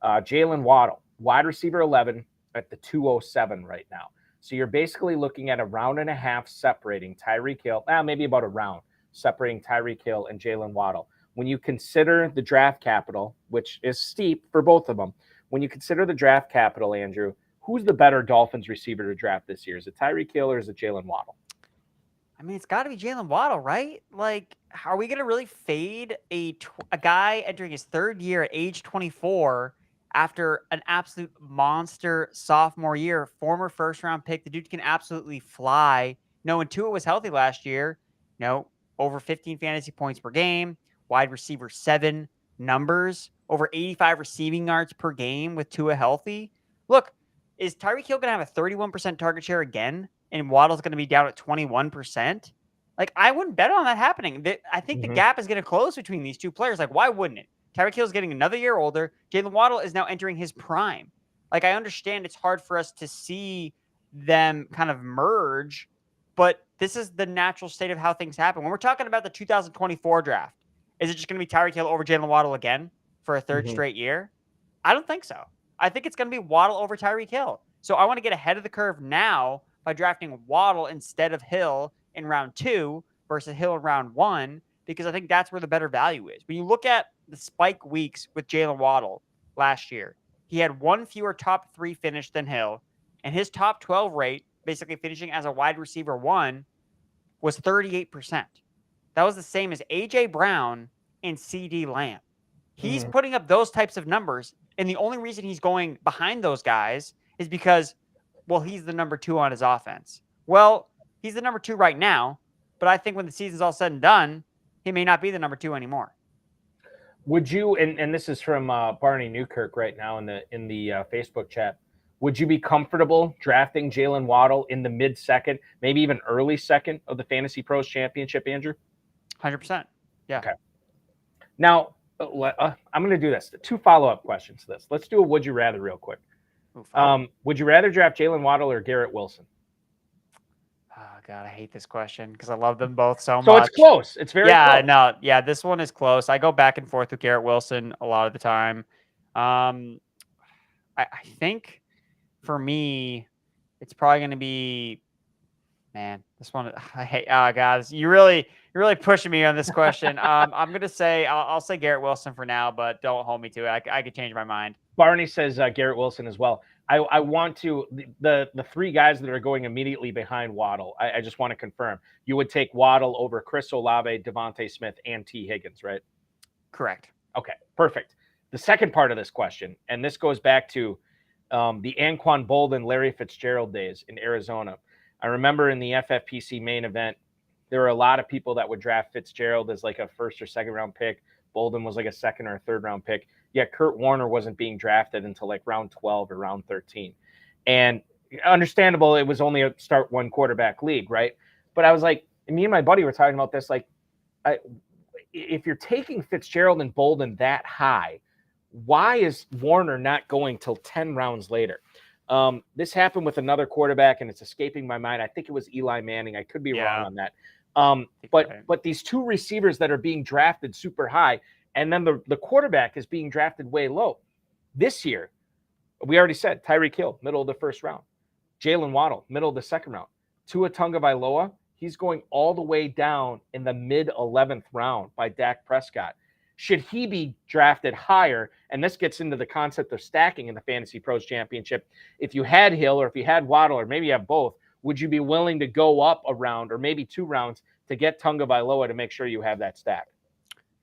Jalen Waddle, wide receiver 11 at the 207 right now. So you're basically looking at a round and a half separating Tyreek Hill, maybe about a round, separating Tyreek Hill and Jalen Waddle. When you consider the draft capital, which is steep for both of them, when you consider the draft capital, Andrew, who's the better Dolphins receiver to draft this year? Is it Tyreek Hill or is it Jalen Waddle? I mean, it's got to be Jalen Waddle, right? Like, are we going to really fade a guy entering his 3rd year at age 24 after an absolute monster sophomore year, former 1st-round pick? The dude can absolutely fly. No, when Tua was healthy last year, over 15 fantasy points per game, wide receiver 7 numbers, over 85 receiving yards per game with Tua healthy. Look, is Tyreek Hill going to have a 31% target share again, and Waddle's going to be down at 21%? Like, I wouldn't bet on that happening. I think the gap is going to close between these two players. Like, why wouldn't it? Tyreek Hill's getting another year older. Jalen Waddle is now entering his prime. Like, I understand it's hard for us to see them kind of merge, but this is the natural state of how things happen. When we're talking about the 2024 draft, is it just going to be Tyreek Hill over Jalen Waddle again for a 3rd straight year? I don't think so. I think it's going to be Waddle over Tyreek Hill. So I want to get ahead of the curve now by drafting Waddle instead of Hill in round 2 versus Hill in round 1, because I think that's where the better value is. When you look at the spike weeks with Jalen Waddle last year, he had one fewer top 3 finish than Hill, and his top 12 rate, basically finishing as a wide receiver 1, was 38%. That was the same as A.J. Brown and C.D. Lamb. He's putting up those types of numbers, and the only reason he's going behind those guys is because, well, he's the number 2 on his offense. Well, he's the number 2 right now, but I think when the season's all said and done, he may not be the number 2 anymore. Would you, and this is from Barney Newkirk right now in the Facebook chat, would you be comfortable drafting Jalen Waddle in the mid-second, maybe even early second of the Fantasy Pros Championship, Andrew? 100%. Yeah. Okay. Now, I'm going to do this. 2 follow-up questions to this. Let's do a would you rather real quick. Would you rather draft Jalen Waddle or Garrett Wilson? Oh, God, I hate this question because I love them both so much. So it's close. It's very close. No, yeah, this one is close. I go back and forth with Garrett Wilson a lot of the time. I think for me, it's probably going to be, man, this one, I hate, guys, you're really pushing me on this question. I'm going to say, I'll say Garrett Wilson for now, but don't hold me to it. I could change my mind. Barney says Garrett Wilson as well. I want to, the 3 guys that are going immediately behind Waddle, I just want to confirm. You would take Waddle over Chris Olave, Devontae Smith, and T. Higgins, right? Correct. Okay, perfect. The second part of this question, and this goes back to the Anquan Boldin, Larry Fitzgerald days in Arizona. I remember in the FFPC main event, there were a lot of people that would draft Fitzgerald as like a 1st or 2nd round pick. Bolden was like a 2nd or 3rd round pick. Yet Kurt Warner wasn't being drafted until like round 12 or round 13. And understandable, it was only a start 1 quarterback league, right? But I was like, me and my buddy were talking about this, like, if you're taking Fitzgerald and Bolden that high, why is Warner not going till 10 rounds later? This happened with another quarterback, and it's escaping my mind. I think it was Eli Manning. I could be wrong on that. But these 2 receivers that are being drafted super high, and then the quarterback is being drafted way low. This year, we already said Tyreek Hill, middle of the 1st round. Jalen Waddle, middle of the 2nd round. Tua Tagovailoa, he's going all the way down in the mid-11th round by Dak Prescott. Should he be drafted higher? And this gets into the concept of stacking in the Fantasy Pros Championship. If you had Hill, or if you had Waddle, or maybe you have both, would you be willing to go up a round or maybe 2 rounds to get Tagovailoa to make sure you have that stack?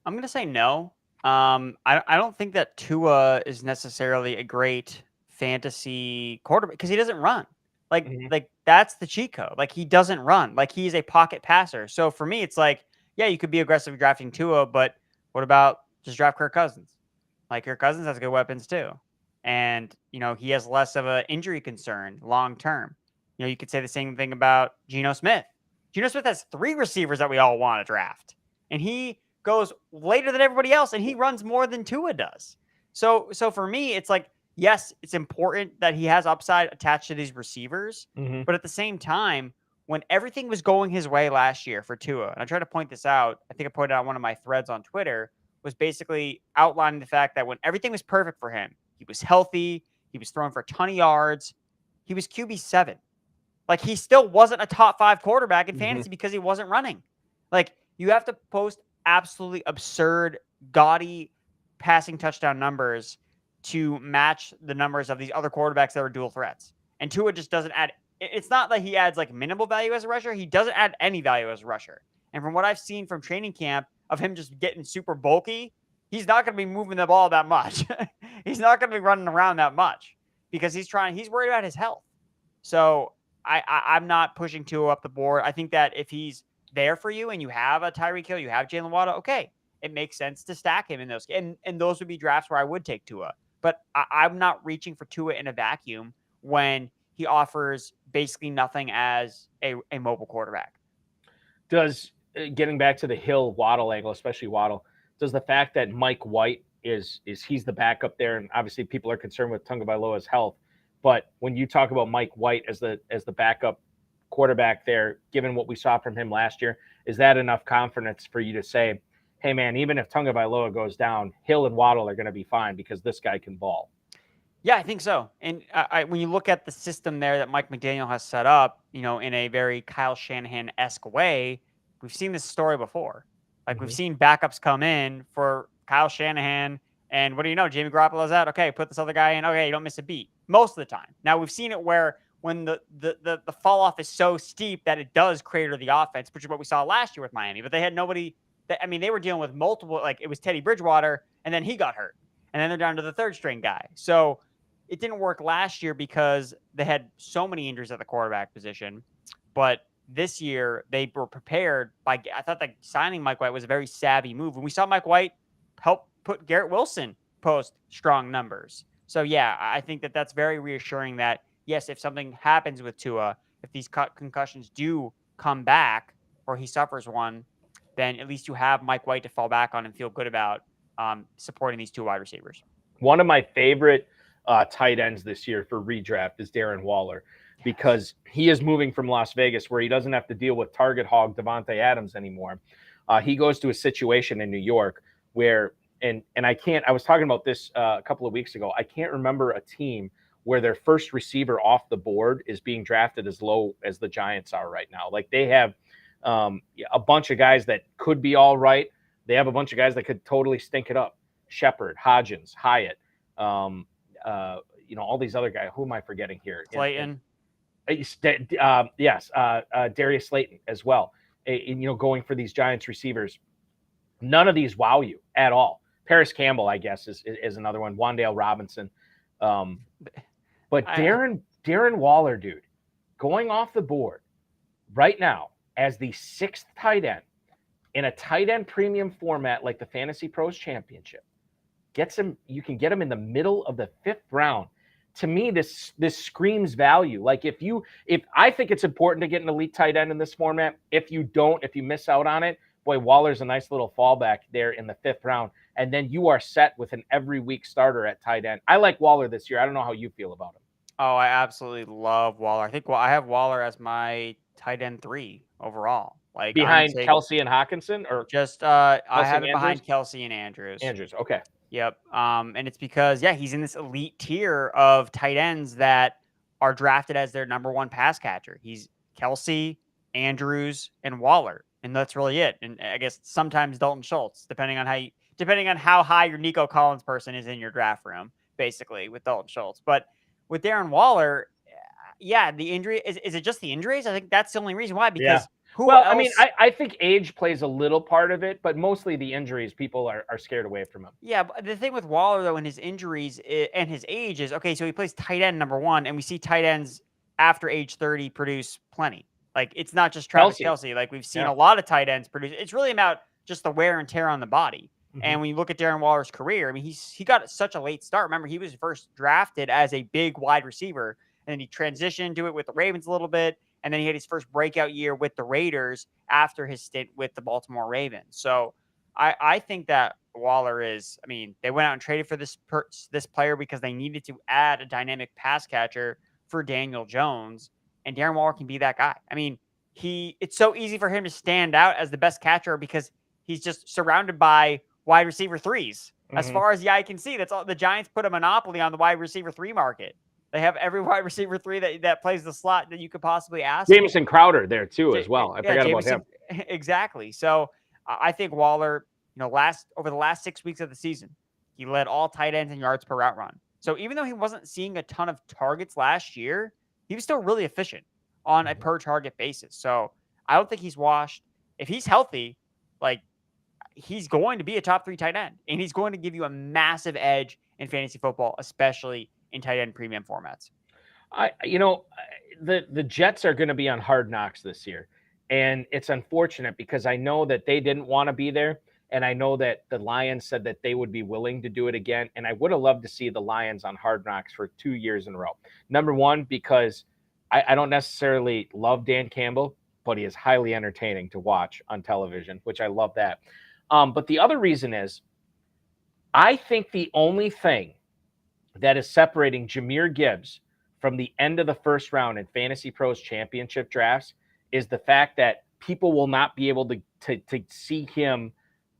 I'm going to say no. I don't think that Tua is necessarily a great fantasy quarterback because he doesn't run. Like that's the cheat code. Like he doesn't run. Like he's a pocket passer. So for me, it's like, yeah, you could be aggressive drafting Tua, but what about just draft Kirk Cousins? Like Kirk Cousins has good weapons too. And, he has less of an injury concern long term. You could say the same thing about Geno Smith. Geno Smith has 3 receivers that we all want to draft. And he goes later than everybody else, and he runs more than Tua does. So for me, it's like, yes, it's important that he has upside attached to these receivers. But at the same time, when everything was going his way last year for Tua, and I tried to point this out, I think I pointed out one of my threads on Twitter, was basically outlining the fact that when everything was perfect for him, he was healthy, he was throwing for a ton of yards, he was QB7. Like, he still wasn't a top 5 quarterback in fantasy because he wasn't running. Like, you have to post absolutely absurd, gaudy passing touchdown numbers to match the numbers of these other quarterbacks that are dual threats. And Tua just doesn't add. It's not that he adds like minimal value as a rusher. He doesn't add any value as a rusher. And from what I've seen from training camp of him just getting super bulky, he's not going to be moving the ball that much. He's not going to be running around that much because he's worried about his health. So I'm not pushing Tua up the board. I think that if he's there for you and you have a Tyreek Hill, you have Jalen Waddle, okay, it makes sense to stack him in those. And those would be drafts where I would take Tua. But I'm not reaching for Tua in a vacuum when he offers basically nothing as a mobile quarterback. Does, getting back to the Hill Waddle angle, especially Waddle, does the fact that Mike White is he's the backup there, and obviously people are concerned with Tagovailoa's health, but when you talk about Mike White as the backup quarterback there, given what we saw from him last year, is that enough confidence for you to say, hey man, even if Tagovailoa goes down, Hill and Waddle are going to be fine because this guy can ball? Yeah, I think so. And when you look at the system there that Mike McDaniel has set up, in a very Kyle Shanahan-esque way, we've seen this story before. Like we've seen backups come in for Kyle Shanahan, and what do you know? Jamie Garoppolo's out. Okay, put this other guy in. Okay, you don't miss a beat most of the time. Now we've seen it where when the fall off is so steep that it does crater the offense, which is what we saw last year with Miami. But they had nobody. They were dealing with multiple. Like it was Teddy Bridgewater, and then he got hurt, and then they're down to the third string guy. So it didn't work last year because they had so many injuries at the quarterback position. But this year they were prepared I thought that signing Mike White was a very savvy move. And we saw Mike White help put Garrett Wilson post strong numbers. So yeah, I think that that's very reassuring that yes, if something happens with Tua, if these concussions do come back or he suffers one, then at least you have Mike White to fall back on and feel good about supporting these two wide receivers. One of my favorite tight ends this year for redraft is Darren Waller, because he is moving from Las Vegas where he doesn't have to deal with target hog Davante Adams anymore. He goes to a situation in New York where, and I was talking about this a couple of weeks ago. I can't remember a team where their first receiver off the board is being drafted as low as the Giants are right now. Like they have a bunch of guys that could be all right. They have a bunch of guys that could totally stink it up. Shepard, Hodgins, Hyatt, all these other guys. Who am I forgetting here? Clayton. Yes, Darius Slayton as well. Going for these Giants receivers. None of these wow you at all. Paris Campbell, I guess, is another one. Wan'Dale Robinson. But Darren Waller, dude, going off the board right now as the 6th tight end in a tight end premium format like the Fantasy Pros Championship. You can get him in the middle of the 5th round. To me, this screams value. Like if I think it's important to get an elite tight end in this format. If you miss out on it, boy, Waller's a nice little fallback there in the 5th round. And then you are set with an every week starter at tight end. I like Waller this year. I don't know how you feel about him. Oh, I absolutely love Waller. I think I have Waller as my tight end 3 overall. Like behind Kelsey and Hawkinson, or just I have it behind Kelsey and Andrews. Okay. Yep. And it's because he's in this elite tier of tight ends that are drafted as their number 1 pass catcher. He's Kelsey, Andrews, and Waller, and that's really it. And I guess sometimes Dalton Schultz, depending on how high your Nico Collins person is in your draft room, basically with Dalton Schultz. But with Darren Waller, the injury is it just the injuries? I think that's the only reason why. Because who else? I mean, I think age plays a little part of it, but mostly the injuries. People are scared away from him. Yeah, but the thing with Waller, though, and his injuries and his age is, okay, so he plays tight end number 1, and we see tight ends after age 30 produce plenty. Like, it's not just Travis Kelce. Like, we've seen a lot of tight ends produce. It's really about just the wear and tear on the body. Mm-hmm. And when you look at Darren Waller's career, I mean, he got such a late start. Remember, he was first drafted as a big wide receiver, and then he transitioned to it with the Ravens a little bit. And then he had his first breakout year with the Raiders after his stint with the Baltimore Ravens. So I think that Waller is, I mean, they went out and traded for this player because they needed to add a dynamic pass catcher for Daniel Jones. And Darren Waller can be that guy. I mean, it's so easy for him to stand out as the best catcher because he's just surrounded by wide receiver 3s. Mm-hmm. As far as the eye can see, that's all. The Giants put a monopoly on the wide receiver 3 market. They have every wide receiver 3 that plays the slot that you could possibly ask. Jamison Crowder there too as well. I forgot about him. Exactly. So I think Waller, over the last 6 weeks of the season, he led all tight ends in yards per route run. So even though he wasn't seeing a ton of targets last year, he was still really efficient on a per target basis. So I don't think he's washed. If he's healthy, he's going to be a top 3 tight end, and he's going to give you a massive edge in fantasy football, especially in tight end premium formats. The Jets are going to be on Hard Knocks this year, and it's unfortunate because I know that they didn't want to be there, and I know that the Lions said that they would be willing to do it again, and I would have loved to see the Lions on Hard Knocks for 2 years in a row. Number one, because I don't necessarily love Dan Campbell, but he is highly entertaining to watch on television, which I love that. But the other reason is I think the only thing that is separating Jahmyr Gibbs from the end of the first round in Fantasy Pros Championship drafts is the fact that people will not be able to see him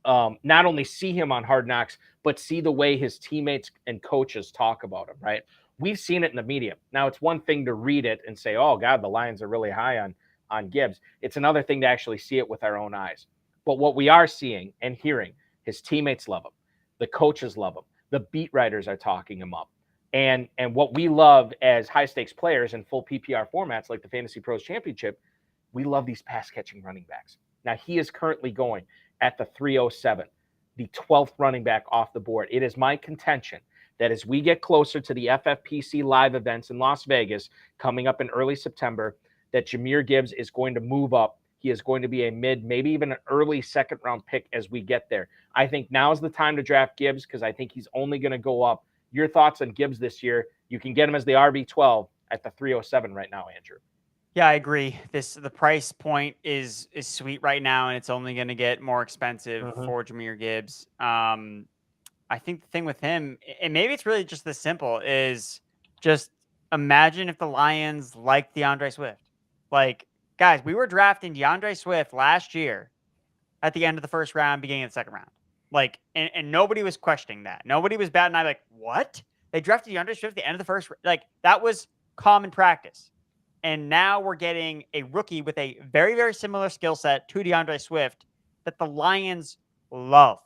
not only see him on Hard Knocks, but see the way his teammates and coaches talk about him, right? We've seen it in the media. Now, it's one thing to read it and say, oh, God, the Lions are really high on Gibbs. It's another thing to actually see it with our own eyes. But what we are seeing and hearing, his teammates love him. The coaches love him. The beat writers are talking him up. And what we love as high-stakes players in full PPR formats like the Fantasy Pros Championship, we love these pass-catching running backs. Now, he is currently going at the 307, the 12th running back off the board. It is my contention that as we get closer to the FFPC live events in Las Vegas coming up in early September, that Jahmyr Gibbs is going to move up. He is going to be a mid, maybe even an early second-round pick as we get there. I think now is the time to draft Gibbs because I think he's only going to go up. Your thoughts on Gibbs this year? You can get him as the RB12 at the 307 right now, Andrew. Yeah, I agree. The price point is sweet right now, and it's only going to get more expensive for Jahmyr Gibbs. I think the thing with him, and maybe it's really just this simple, is just imagine if the Lions liked DeAndre Swift. Like, guys, we were drafting DeAndre Swift last year at the end of the first round, beginning of the second round. Like, and nobody was questioning that. Nobody was batting an eye like, what? They drafted DeAndre Swift at the end of the first. Like, that was common practice. And now we're getting a rookie with a very, very similar skill set to DeAndre Swift that the Lions love.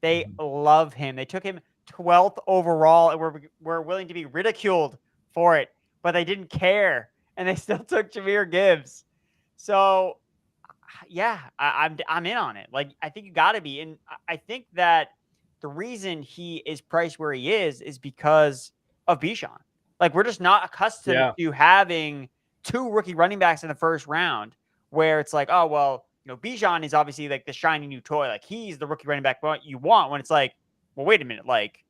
They love him. They took him 12th overall and were willing to be ridiculed for it, but they didn't care. And they still took Jahmyr Gibbs. So, yeah, I'm in on it. Like, I think you got to be. And I think that the reason he is priced where he is because of Bijan. Like, we're just not accustomed to having two rookie running backs in the first round where it's like, oh, well, Bijan is obviously like the shiny new toy. Like, he's the rookie running back you want, when it's like, well, wait a minute. Like,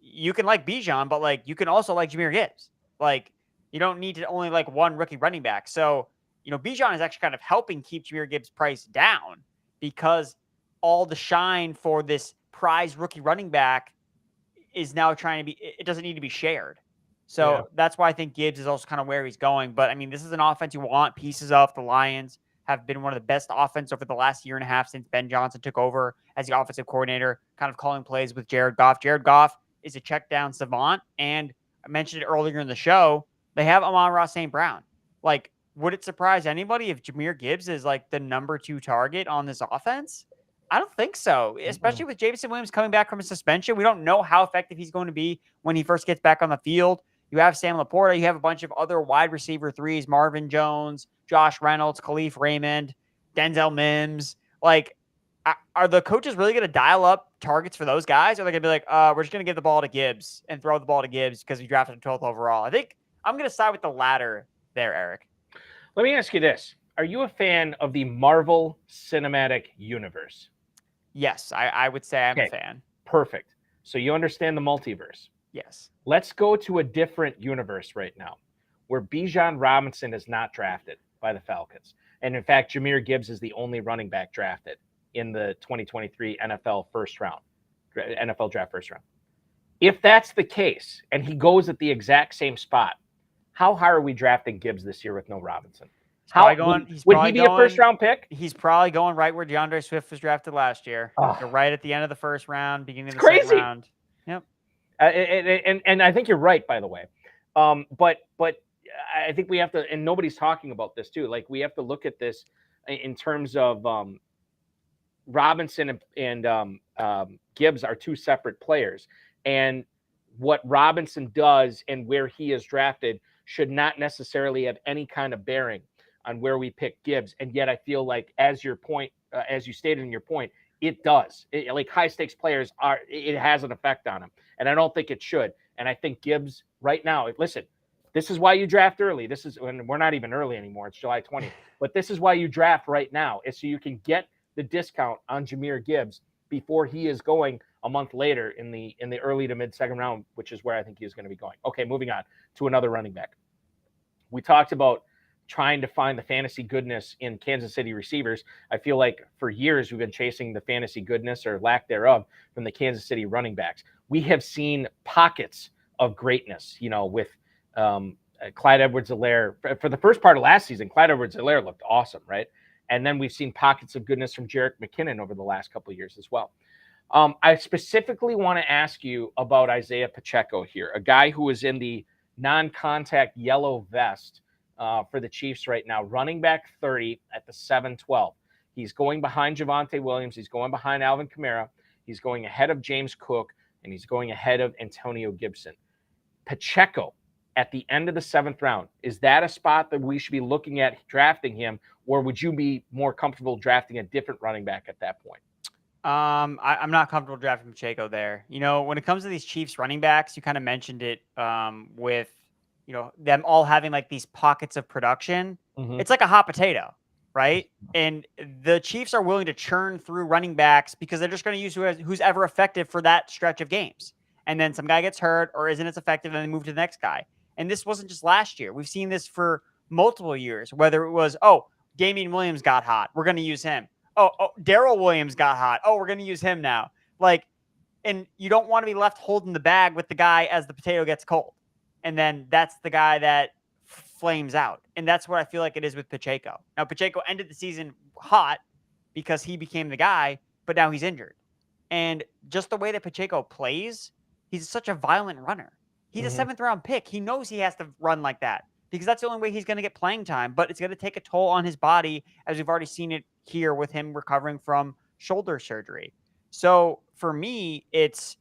you can like Bijan, but like, you can also like Jahmyr Gibbs. Like, you don't need to only like one rookie running back. So, Bijan is actually kind of helping keep Jahmyr Gibbs' price down because all the shine for this prize rookie running back is now it doesn't need to be shared. So that's why I think Gibbs is also kind of where he's going. But I mean, this is an offense you want pieces of. The Lions have been one of the best offense over the last year and a half since Ben Johnson took over as the offensive coordinator, kind of calling plays with Jared Goff. Jared Goff is a check down savant. And I mentioned it earlier in the show, they have Amon-Ra St. Brown. Like, would it surprise anybody if Jahmyr Gibbs is like the number 2 target on this offense? I don't think so, especially with Jameson Williams coming back from a suspension. We don't know how effective he's going to be when he first gets back on the field. You have Sam Laporta. You have a bunch of other wide receiver threes, Marvin Jones, Josh Reynolds, Khalif Raymond, Denzel Mims. Like, are the coaches really going to dial up targets for those guys? Or are they going to be like, we're just going to give the ball to Gibbs and throw the ball to Gibbs because we drafted him 12th overall? I think I'm going to side with the latter there, Eric. Let me ask you this. Are you a fan of the Marvel Cinematic Universe? Yes, I would say I'm a fan. Perfect. So you understand the multiverse. Yes. Let's go to a different universe right now where Bijan Robinson is not drafted by the Falcons. And in fact, Jahmyr Gibbs is the only running back drafted in the 2023 NFL draft first round. If that's the case and he goes at the exact same spot, how high are we drafting Gibbs this year with no Robinson? Would he be a first-round pick? He's probably going right where DeAndre Swift was drafted last year. So right at the end of the first round, beginning of the second round. Yep. And I think you're right, by the way. But I think we have to, and nobody's talking about this too. Like, we have to look at this in terms of Robinson and Gibbs are two separate players, and what Robinson does and where he is drafted should not necessarily have any kind of bearing on where we pick Gibbs. And yet I feel like, as your point, as you stated in your point, it does. Like, high stakes players it has an effect on them. And I don't think it should. And I think Gibbs right now, listen, this is why you draft early. And we're not even early anymore. It's July 20th. But this is why you draft right now, is so you can get the discount on Jahmyr Gibbs before he is going a month later in the early to mid second round, which is where I think he is going to be going. Okay, moving on to another running back. We talked about trying to find the fantasy goodness in Kansas City receivers. I feel like for years we've been chasing the fantasy goodness or lack thereof from the Kansas City running backs. We have seen pockets of greatness, with Clyde Edwards-Helaire. For the first part of last season, Clyde Edwards-Helaire looked awesome, right? And then we've seen pockets of goodness from Jerick McKinnon over the last couple of years as well. I specifically want to ask you about Isaiah Pacheco here, a guy who is in the non-contact yellow vest for the Chiefs right now, running back 30 at the 7-12. He's going behind Javonte Williams. He's going behind Alvin Kamara. He's going ahead of James Cook, and he's going ahead of Antonio Gibson. Pacheco at the end of the 7th round, is that a spot that we should be looking at drafting him, or would you be more comfortable drafting a different running back at that point? I'm not comfortable drafting Pacheco there. You know, when it comes to these Chiefs running backs, you kind of mentioned it with, you know, them all having like these pockets of production. It's like a hot potato, right? And the Chiefs are willing to churn through running backs because they're just going to use who's ever effective for that stretch of games. And then some guy gets hurt or isn't as effective, and they move to the next guy. And this wasn't just last year. We've seen this for multiple years, whether it was, Damian Williams got hot, we're going to use him. Darrell Williams got hot. We're going to use him now. Like, and you don't want to be left holding the bag with the guy as the potato gets cold. And then that's the guy that flames out. And that's what I feel like it is with Pacheco. Now, Pacheco ended the season hot because he became the guy, but now he's injured. And just the way that Pacheco plays, he's such a violent runner. He's a 7th round pick. He knows he has to run like that because that's the only way he's going to get playing time, but it's going to take a toll on his body, as we've already seen it here with him recovering from shoulder surgery. So for me, it's,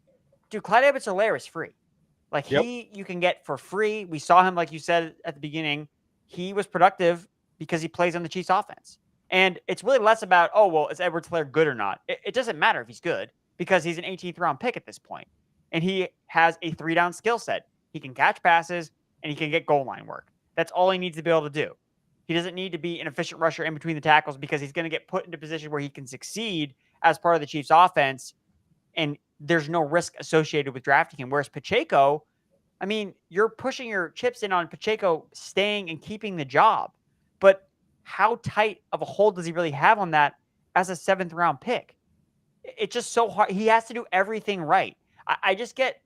dude, Clyde Edwards-Helaire is free. Like you can get for free. We saw him, like you said at the beginning, he was productive because he plays on the Chiefs offense. And it's really less about, is Edwards-Helaire good or not? It doesn't matter if he's good because he's an 18th round pick at this point. And he has a 3-down skill set. He can catch passes and he can get goal line work. That's all he needs to be able to do. He doesn't need to be an efficient rusher in between the tackles because he's going to get put into a position where he can succeed as part of the Chiefs offense. And there's no risk associated with drafting him. Whereas Pacheco, I mean, you're pushing your chips in on Pacheco staying and keeping the job. But how tight of a hold does he really have on that as a 7th round pick? It's just so hard. He has to do everything right. I get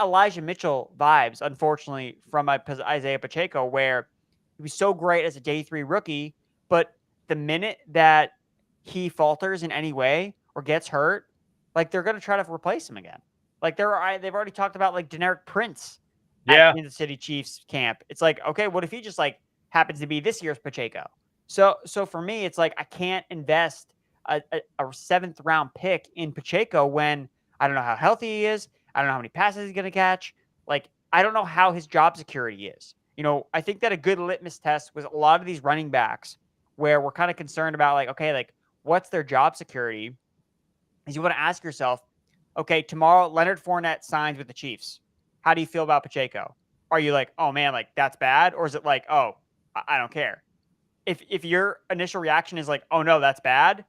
Elijah Mitchell vibes, unfortunately, from Isaiah Pacheco, where he was so great as a day 3 rookie, but the minute that he falters in any way or gets hurt, like they're going to try to replace him again. Like they've already talked about like Deneric Prince at Kansas City Chiefs camp. It's like, okay, what if he just like happens to be this year's Pacheco? So for me, it's like I can't invest a 7th round pick in Pacheco when I don't know how healthy he is. I don't know how many passes he's going to catch. Like, I don't know how his job security is. You know, I think that a good litmus test was a lot of these running backs where we're kind of concerned about like, okay, like what's their job security? Is you want to ask yourself, okay, tomorrow Leonard Fournette signs with the Chiefs. How do you feel about Pacheco? Are you like, oh man, like that's bad? Or is it like, oh, I don't care? If your initial reaction is like, oh no, that's bad,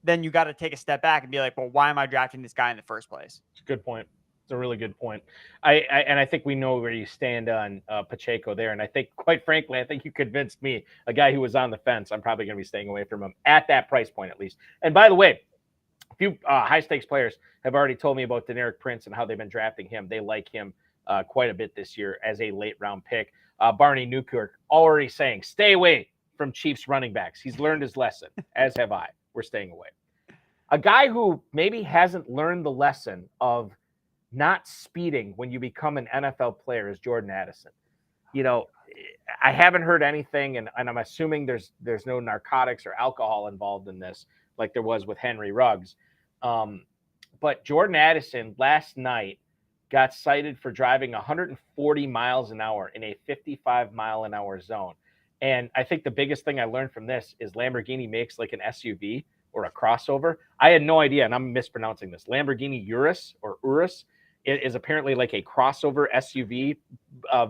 then you got to take a step back and be like, well, why am I drafting this guy in the first place? It's a good point. It's a really good point. I think we know where you stand on Pacheco there. And I think, quite frankly, I think you convinced me, a guy who was on the fence, I'm probably going to be staying away from him at that price point at least. And by the way, a few high-stakes players have already told me about Deneric Prince and how they've been drafting him. They like him quite a bit this year as a late-round pick. Barney Newkirk already saying, stay away from Chiefs running backs. He's learned his lesson, as have I. We're staying away. A guy who maybe hasn't learned the lesson of not speeding when you become an NFL player is Jordan Addison. You know, I haven't heard anything, and I'm assuming there's no narcotics or alcohol involved in this, like there was with Henry Ruggs. But Jordan Addison last night got cited for driving 140 miles an hour in a 55-mile-an-hour zone. And I think the biggest thing I learned from this is Lamborghini makes like an SUV or a crossover. I had no idea, and I'm mispronouncing this. Lamborghini Urus or Urus is apparently like a crossover SUV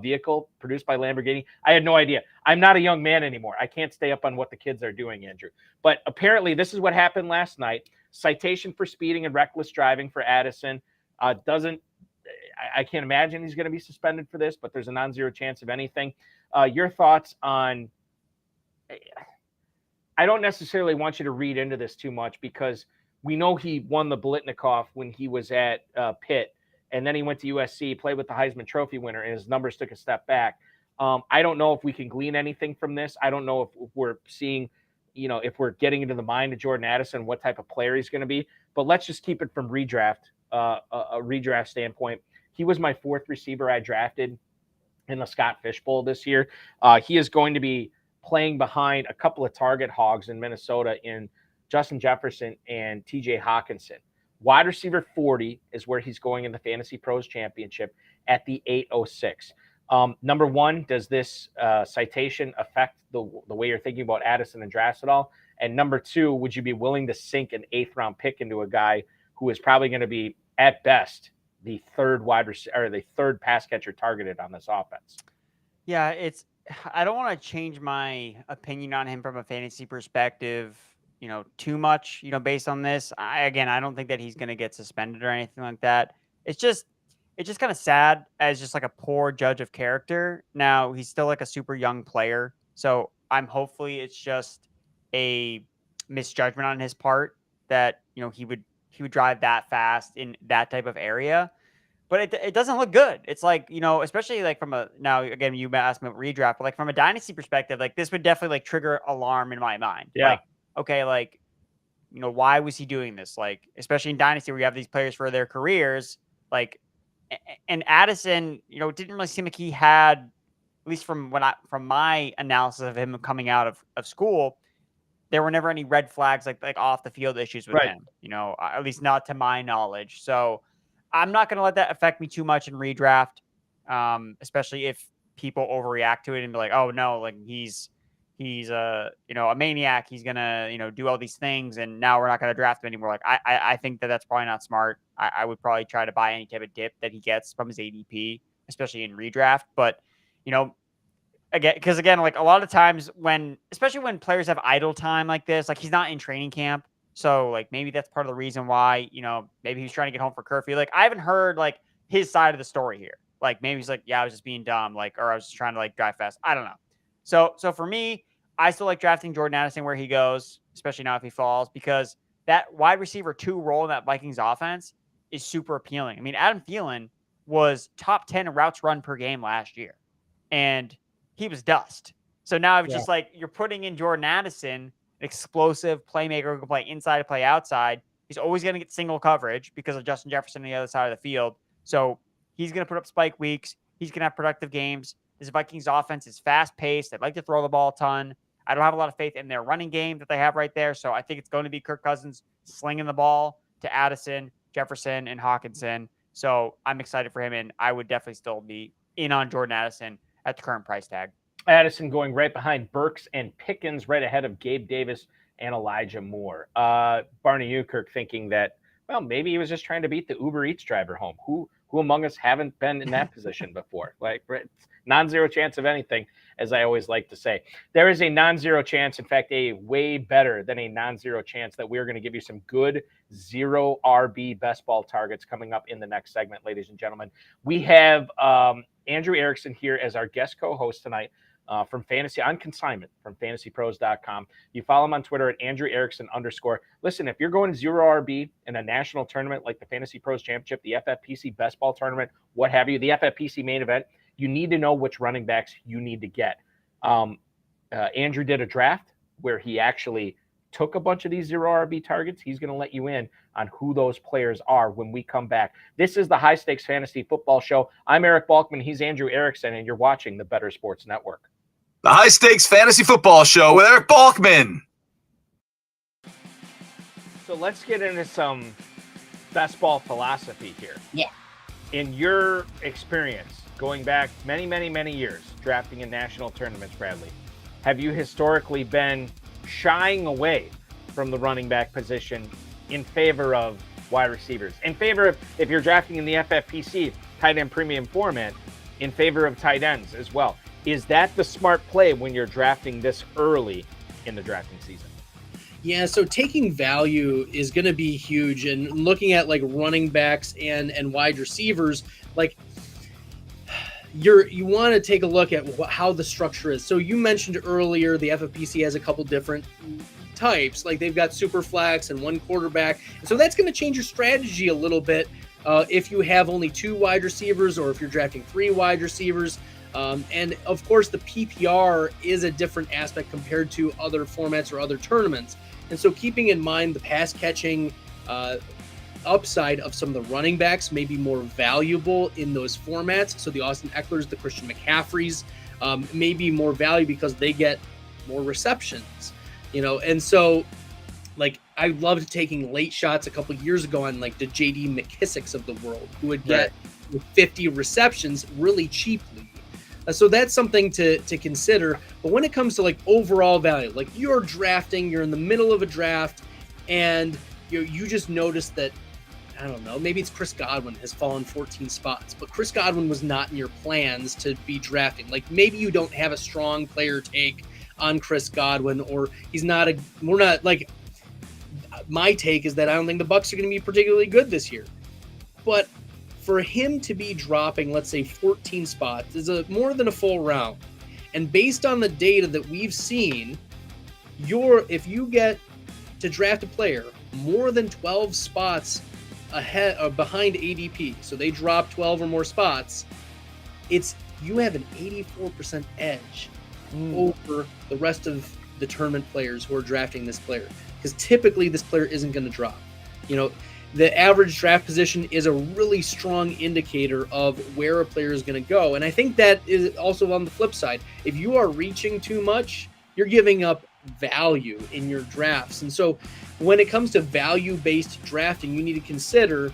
vehicle produced by Lamborghini. I had no idea. I'm not a young man anymore. I can't stay up on what the kids are doing, Andrew. But apparently this is what happened last night. Citation for speeding and reckless driving for Addison. I can't imagine he's going to be suspended for this, but there's a non-zero chance of anything. Your thoughts on... I don't necessarily want you to read into this too much because we know he won the Biletnikoff when he was at Pitt, and then he went to USC, played with the Heisman Trophy winner, and his numbers took a step back. I don't know if we can glean anything from this. I don't know if we're seeing if we're getting into the mind of Jordan Addison, what type of player he's going to be. But let's just keep it from redraft, a redraft standpoint. He was my 4th receiver I drafted in the Scott Fish Bowl this year. He is going to be playing behind a couple of target hogs in Minnesota in Justin Jefferson and TJ Hawkinson. Wide receiver 40 is where he's going in the Fantasy Pros Championship at the 806. Number one, does this citation affect the way you're thinking about Addison and drafts at all? And number two, would you be willing to sink an 8th round pick into a guy who is probably going to be, at best, the third wide receiver or the third pass catcher targeted on this offense? Yeah, I don't want to change my opinion on him from a fantasy perspective, too much, based on this. I don't think that he's going to get suspended or anything like that. It's just kind of sad as just like a poor judge of character. Now, he's still like a super young player. So hopefully it's just a misjudgment on his part that, he would drive that fast in that type of area. But it doesn't look good. It's like, especially like now, again, you asked me about redraft, but like from a dynasty perspective, like this would definitely like trigger alarm in my mind. Yeah. Like, okay, like, why was he doing this? Like, especially in dynasty where you have these players for their careers, like, and Addison, didn't really seem like he had, at least from my analysis of him coming out of school, there were never any red flags like off the field issues with him, at least not to my knowledge. So I'm not going to let that affect me too much in redraft, especially if people overreact to it and be like, oh no, like he's a maniac. He's going to, do all these things. And now we're not going to draft him anymore. Like, I think that's probably not smart. I would probably try to buy any type of dip that he gets from his ADP, especially in redraft. But, again, like a lot of times especially when players have idle time like this, like he's not in training camp. So like, maybe that's part of the reason why, maybe he's trying to get home for curfew. Like I haven't heard like his side of the story here. Like maybe he's like, yeah, I was just being dumb. Like, or I was just trying to like drive fast. I don't know. So for me, I still like drafting Jordan Addison where he goes, especially now if he falls, because that wide receiver 2 role in that Vikings offense is super appealing. I mean, Adam Thielen was top 10 routes run per game last year, and he was dust. So now it's just like you're putting in Jordan Addison, explosive playmaker who can play inside, play outside. He's always going to get single coverage because of Justin Jefferson on the other side of the field. So he's going to put up spike weeks. He's going to have productive games. This Vikings offense is fast-paced. They'd like to throw the ball a ton. I don't have a lot of faith in their running game that they have right there. So I think it's going to be Kirk Cousins slinging the ball to Addison, Jefferson, and Hawkinson. So I'm excited for him, and I would definitely still be in on Jordan Addison at the current price tag. Addison going right behind Burks and Pickens, right ahead of Gabe Davis and Elijah Moore. Barney Newkirk thinking that, well, maybe he was just trying to beat the Uber Eats driver home. Who among us haven't been in that position before? Like, non-zero chance of anything, as I always like to say. There is a non-zero chance, in fact, a way better than a non-zero chance, that we're going to give you some good 0 RB best ball targets coming up in the next segment, ladies and gentlemen. We have Andrew Erickson here as our guest co-host tonight. From Fantasy on consignment from FantasyPros.com. You follow him on Twitter at Andrew Erickson _. Listen, if you're going 0 RB in a national tournament like the Fantasy Pros Championship, the FFPC Best Ball Tournament, what have you, the FFPC main event, you need to know which running backs you need to get. Andrew did a draft where he actually took a bunch of these 0 RB targets. He's going to let you in on who those players are when we come back. This is the High Stakes Fantasy Football Show. I'm Eric Balkman. He's Andrew Erickson, and you're watching the Better Sports Network. The High Stakes Fantasy Football Show with Eric Balkman. So let's get into some best ball philosophy here. Yeah. In your experience, going back many, many, many years, drafting in national tournaments, Bradley, have you historically been shying away from the running back position in favor of wide receivers? In favor of, if you're drafting in the FFPC tight end premium format, in favor of tight ends as well? Is that the smart play when you're drafting this early in the drafting season? Yeah, so taking value is going to be huge, and looking at like running backs and wide receivers, like you want to take a look at how the structure is. So you mentioned earlier the FFPC has a couple different types, like they've got super flex and one quarterback, and so that's going to change your strategy a little bit if you have only 2 wide receivers or if you're drafting 3 wide receivers. And of course, the PPR is a different aspect compared to other formats or other tournaments. And so keeping in mind the pass catching upside of some of the running backs may be more valuable in those formats. So the Austin Ecklers, the Christian McCaffreys may be more value because they get more receptions, and so like I loved taking late shots a couple years ago on like the JD McKissicks of the world who would get 50 receptions really cheaply. So that's something to consider. But when it comes to like overall value, like you're drafting, you're in the middle of a draft, and you just noticed that, I don't know, maybe it's Chris Godwin has fallen 14 spots, but Chris Godwin was not in your plans to be drafting. Like maybe you don't have a strong player take on Chris Godwin, or my take is that I don't think the Bucs are going to be particularly good this year. But for him to be dropping, let's say 14 spots is more than a full round. And based on the data that we've seen, if you get to draft a player more than 12 spots ahead or behind ADP, so they drop 12 or more spots, you have an 84% edge over the rest of the tournament players who are drafting this player, because typically this player isn't going to drop. The average draft position is a really strong indicator of where a player is going to go. And I think that is also on the flip side. If you are reaching too much, you're giving up value in your drafts. And so when it comes to value-based drafting, you need to consider,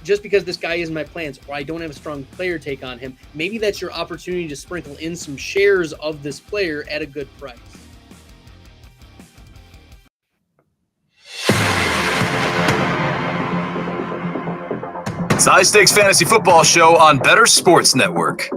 just because this guy isn't my plans or I don't have a strong player take on him, maybe that's your opportunity to sprinkle in some shares of this player at a good price. High Stakes Fantasy Football Show on Better Sports Network.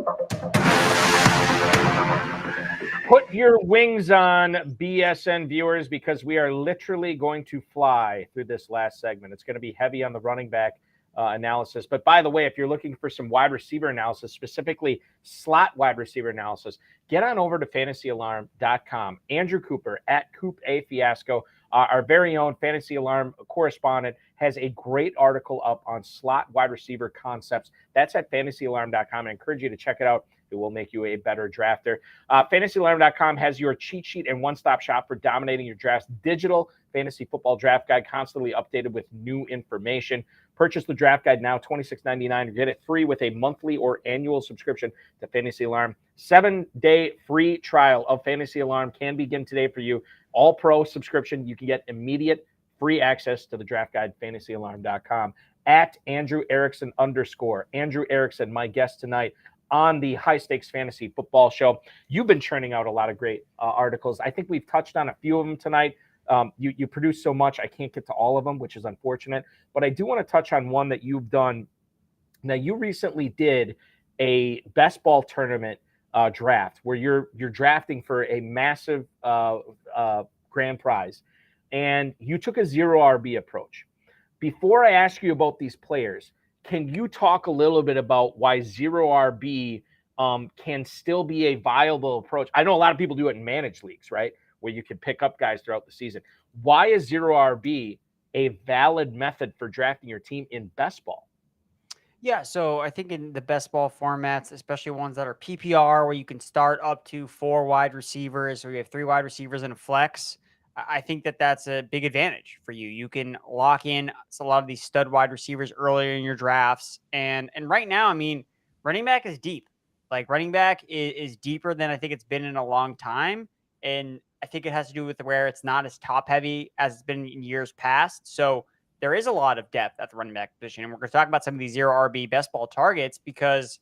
Put your wings on, BSN viewers, because we are literally going to fly through this last segment. It's going to be heavy on the running back analysis. But by the way, if you're looking for some wide receiver analysis, specifically slot wide receiver analysis, get on over to FantasyAlarm.com. Andrew Cooper at Coop A Fiasco, our very own Fantasy Alarm correspondent, has a great article up on slot wide receiver concepts. That's at FantasyAlarm.com. I encourage you to check it out. It will make you a better drafter. FantasyAlarm.com has your cheat sheet and one-stop shop for dominating your drafts. Digital fantasy football draft guide, constantly updated with new information. Purchase the draft guide now, $26.99, or get it free with a monthly or annual subscription to Fantasy Alarm. 7-day free trial of Fantasy Alarm can begin today for you. All pro subscription. You can get immediate free access to the draft guide, FantasyAlarm.com. At Andrew Erickson _. Andrew Erickson, my guest tonight on the High Stakes Fantasy Football Show. You've been churning out a lot of great articles. I think we've touched on a few of them tonight. You produce so much, I can't get to all of them, which is unfortunate. But I do want to touch on one that you've done. Now, you recently did a best ball tournament draft where you're drafting for a massive grand prize, and you took a zero RB approach. Before I ask you about these players, can you talk a little bit about why zero RB can still be a viable approach? I know a lot of people do it in managed leagues, right, where you can pick up guys throughout the season. Why is zero RB a valid method for drafting your team in best ball? Yeah, so I think in the best ball formats, especially ones that are PPR, where you can start up to 4 wide receivers, or you have 3 wide receivers and a flex, I think that that's a big advantage for you. You can lock in a lot of these stud wide receivers earlier in your drafts. And right now, I mean, running back is deep. Like, running back is deeper than I think it's been in a long time. And I think it has to do with where it's not as top heavy as it's been in years past. So there is a lot of depth at the running back position. And we're going to talk about some of these zero RB best ball targets, because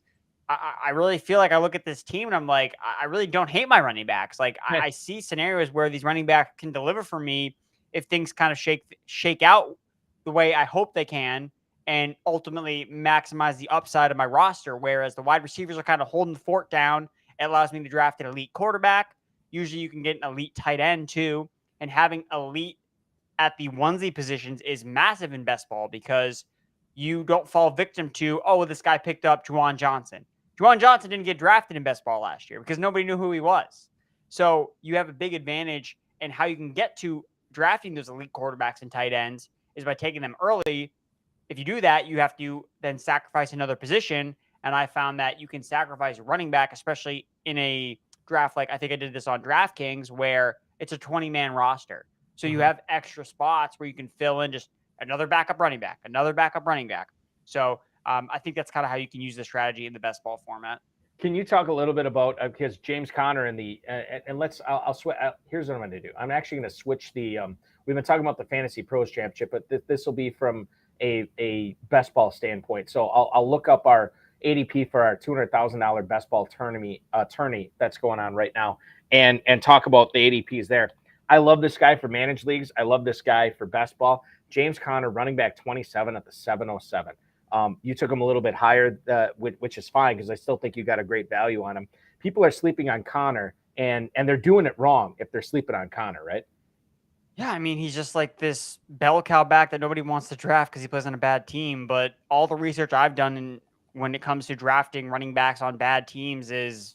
I really feel like I look at this team and I'm like, I really don't hate my running backs. Like, I see scenarios where these running backs can deliver for me if things kind of shake out the way I hope they can, and ultimately maximize the upside of my roster. Whereas the wide receivers are kind of holding the fort down. It allows me to draft an elite quarterback. Usually you can get an elite tight end too. And having elite at the onesie positions is massive in best ball, because you don't fall victim to, oh, this guy picked up Juwan Johnson. Juwan Johnson didn't get drafted in best ball last year because nobody knew who he was. So you have a big advantage, and how you can get to drafting those elite quarterbacks and tight ends is by taking them early. If you do that, you have to then sacrifice another position, And I found that you can sacrifice running back, especially in a draft like I think I did this on DraftKings, where it's a 20-man roster. So you have extra spots where you can fill in just another backup running back, another backup running back. So I think that's kind of how you can use the strategy in the best ball format. Can you talk a little bit about because James Conner in the and I'll switch. Here's what I'm going to do. I'm actually going to switch the. We've been talking about the Fantasy Pros Championship, but this will be from a best ball standpoint. So I'll look up our ADP for our $200,000 best ball tourney that's going on right now, and talk about the ADPs there. I love this guy for managed leagues. I love this guy for best ball. James Conner, running back 27 at the 707. You took him a little bit higher, which is fine because I still think you got a great value on him. People are sleeping on Conner, and they're doing it wrong if they're sleeping on Conner, right? Yeah, I mean, he's just like this bell cow back that nobody wants to draft because he plays on a bad team. But all the research I've done when it comes to drafting running backs on bad teams is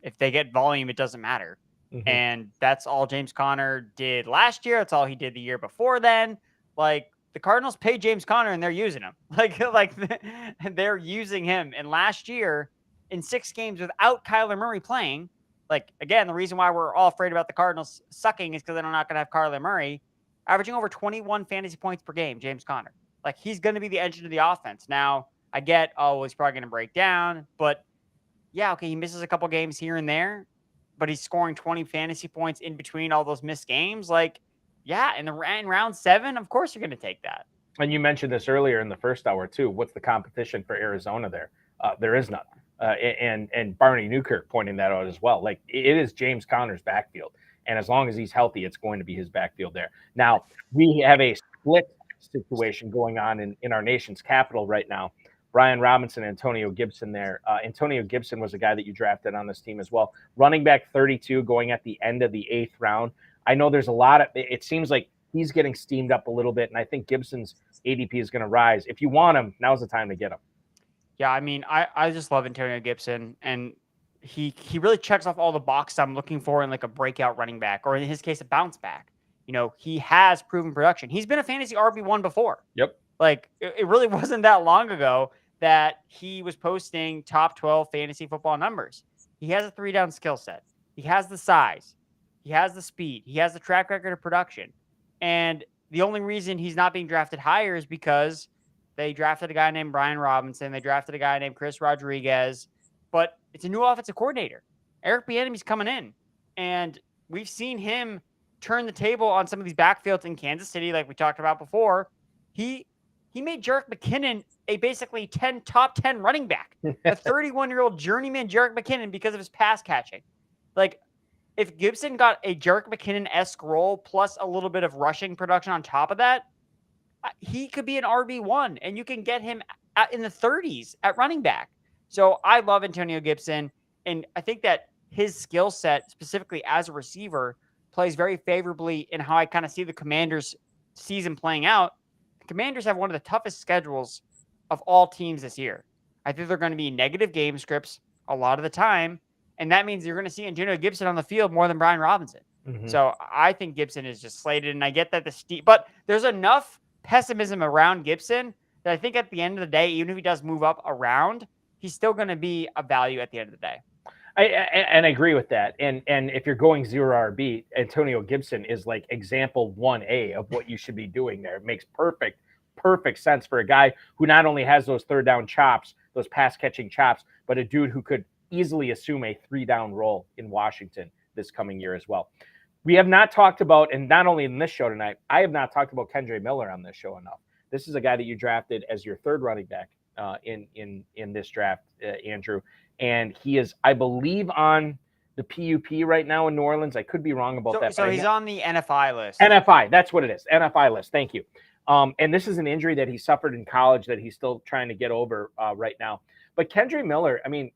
if they get volume, it doesn't matter. Mm-hmm. And that's all James Conner did last year. That's all he did the year before then. Like, the Cardinals paid James Conner and they're using him. Like they're using him. And last year, in 6 games without Kyler Murray playing, like, again, the reason why we're all afraid about the Cardinals sucking is because they're not going to have Kyler Murray, averaging over 21 fantasy points per game, James Conner. Like, he's going to be the engine of the offense. Now, I get, he's probably going to break down. But, yeah, okay, he misses a couple games here and there, but he's scoring 20 fantasy points in between all those missed games. Like, yeah, in round 7, of course you're going to take that. And you mentioned this earlier in the first hour, too. What's the competition for Arizona there? There is none. And Barney Newkirk pointing that out as well. Like, it is James Conner's backfield. And as long as he's healthy, it's going to be his backfield there. Now, we have a split situation going on in our nation's capital right now. Brian Robinson, Antonio Gibson there. Antonio Gibson was a guy that you drafted on this team as well. Running back 32 going at the end of the 8th round. I know there's a lot of – it seems like he's getting steamed up a little bit, and I think Gibson's ADP is going to rise. If you want him, now's the time to get him. Yeah, I mean, I just love Antonio Gibson, and he really checks off all the boxes I'm looking for in like a breakout running back, or in his case, a bounce back. You know, he has proven production. He's been a fantasy RB1 before. Yep. Like, it really wasn't that long ago that he was posting top 12 fantasy football numbers. He has a 3-down skill set. He has the size. He has the speed. He has the track record of production. And the only reason he's not being drafted higher is because they drafted a guy named Brian Robinson. They drafted a guy named Chris Rodriguez. But it's a new offensive coordinator. Eric Bieniemy's coming in. And we've seen him turn the table on some of these backfields in Kansas City, like we talked about before. He made Jerick McKinnon a basically top 10 running back. A 31-year-old journeyman Jerick McKinnon because of his pass catching. Like, if Gibson got a Jerick McKinnon-esque role plus a little bit of rushing production on top of that, he could be an RB1, and you can get him in the 30s at running back. So I love Antonio Gibson, and I think that his skill set, specifically as a receiver, plays very favorably in how I kind of see the Commanders' season playing out. The Commanders have one of the toughest schedules of all teams this year. I think they're going to be negative game scripts a lot of the time, and that means you're going to see Antonio Gibson on the field more than Brian Robinson. Mm-hmm. So I think Gibson is just slated, and I get that but there's enough pessimism around Gibson that I think at the end of the day, even if he does move up around, he's still going to be a value at the end of the day. I agree with that. And if you're going 0 RB, Antonio Gibson is like example 1A of what you should be doing there. It makes perfect sense for a guy who not only has those 3rd down chops, those pass catching chops, but a dude who could easily assume a 3-down role in Washington this coming year as well. We have not talked about, and not only in this show tonight, I have not talked about Kendre Miller on this show enough. This is a guy that you drafted as your 3rd running back in this draft, Andrew. And he is, I believe, on the PUP right now in New Orleans. I could be wrong about that. So he's on the NFI list. NFI, that's what it is. NFI list. Thank you. And this is an injury that he suffered in college that he's still trying to get over right now. But Kendre Miller, I mean,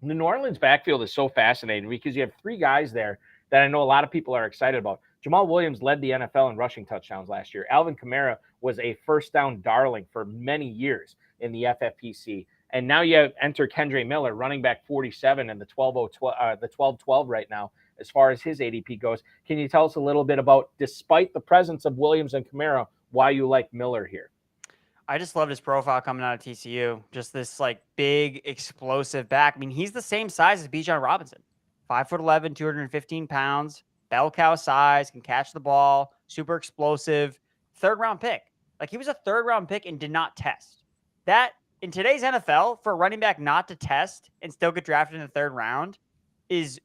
the New Orleans backfield is so fascinating because you have 3 guys there that I know a lot of people are excited about. Jamal Williams led the NFL in rushing touchdowns last year. Alvin Kamara was a 1st down darling for many years in the FFPC. And now you have enter Kendre Miller, running back 47 in the 12-12 right now, as far as his ADP goes. Can you tell us a little bit about, despite the presence of Williams and Kamara, why you like Miller here? I just loved his profile coming out of TCU. Just this like big, explosive back. I mean, he's the same size as Bijan Robinson. 5'11", 215 pounds, bell cow size, can catch the ball, super explosive, 3rd-round pick. Like, he was a 3rd-round pick and did not test. That, in today's NFL, for a running back not to test and still get drafted in the 3rd round is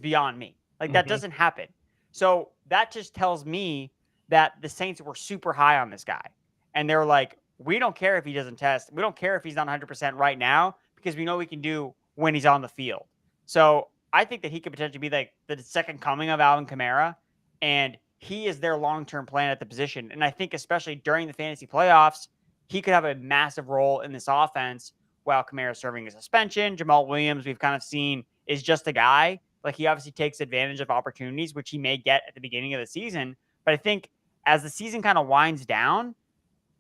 beyond me. Like, that doesn't happen. So that just tells me that the Saints were super high on this guy. And they're like, we don't care if he doesn't test. We don't care if he's not 100% right now because we know we can do when he's on the field. So I think that he could potentially be like the second coming of Alvin Kamara, and he is their long-term plan at the position. And I think especially during the fantasy playoffs, he could have a massive role in this offense while Kamara is serving a suspension. Jamal Williams, we've kind of seen, is just a guy. Like, he obviously takes advantage of opportunities, which he may get at the beginning of the season. But I think as the season kind of winds down,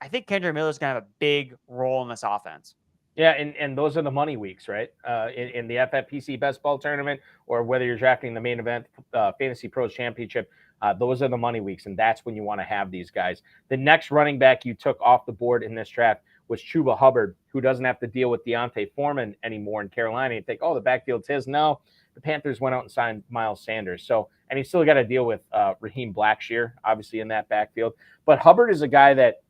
I think Kendrick Miller is going to have a big role in this offense. Yeah, and those are the money weeks, right? In the FFPC Best Ball Tournament, or whether you're drafting the main event, Fantasy Pros Championship, those are the money weeks, and that's when you want to have these guys. The next running back you took off the board in this draft was Chuba Hubbard, who doesn't have to deal with Deontay Foreman anymore in Carolina. You think, oh, the backfield's his. No, the Panthers went out and signed Miles Sanders. So, and he's still got to deal with Raheem Blackshear, obviously, in that backfield. But Hubbard is a guy that,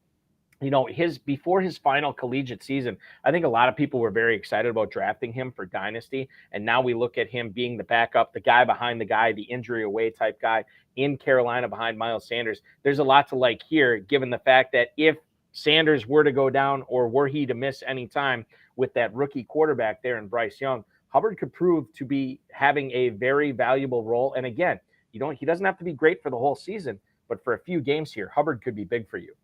you know, before his final collegiate season, I think a lot of people were very excited about drafting him for Dynasty. And now we look at him being the backup, the guy behind the guy, the injury away type guy in Carolina behind Miles Sanders. There's a lot to like here, given the fact that if Sanders were to go down or were he to miss any time with that rookie quarterback there in Bryce Young, Hubbard could prove to be having a very valuable role. And again, he doesn't have to be great for the whole season, but for a few games here, Hubbard could be big for you.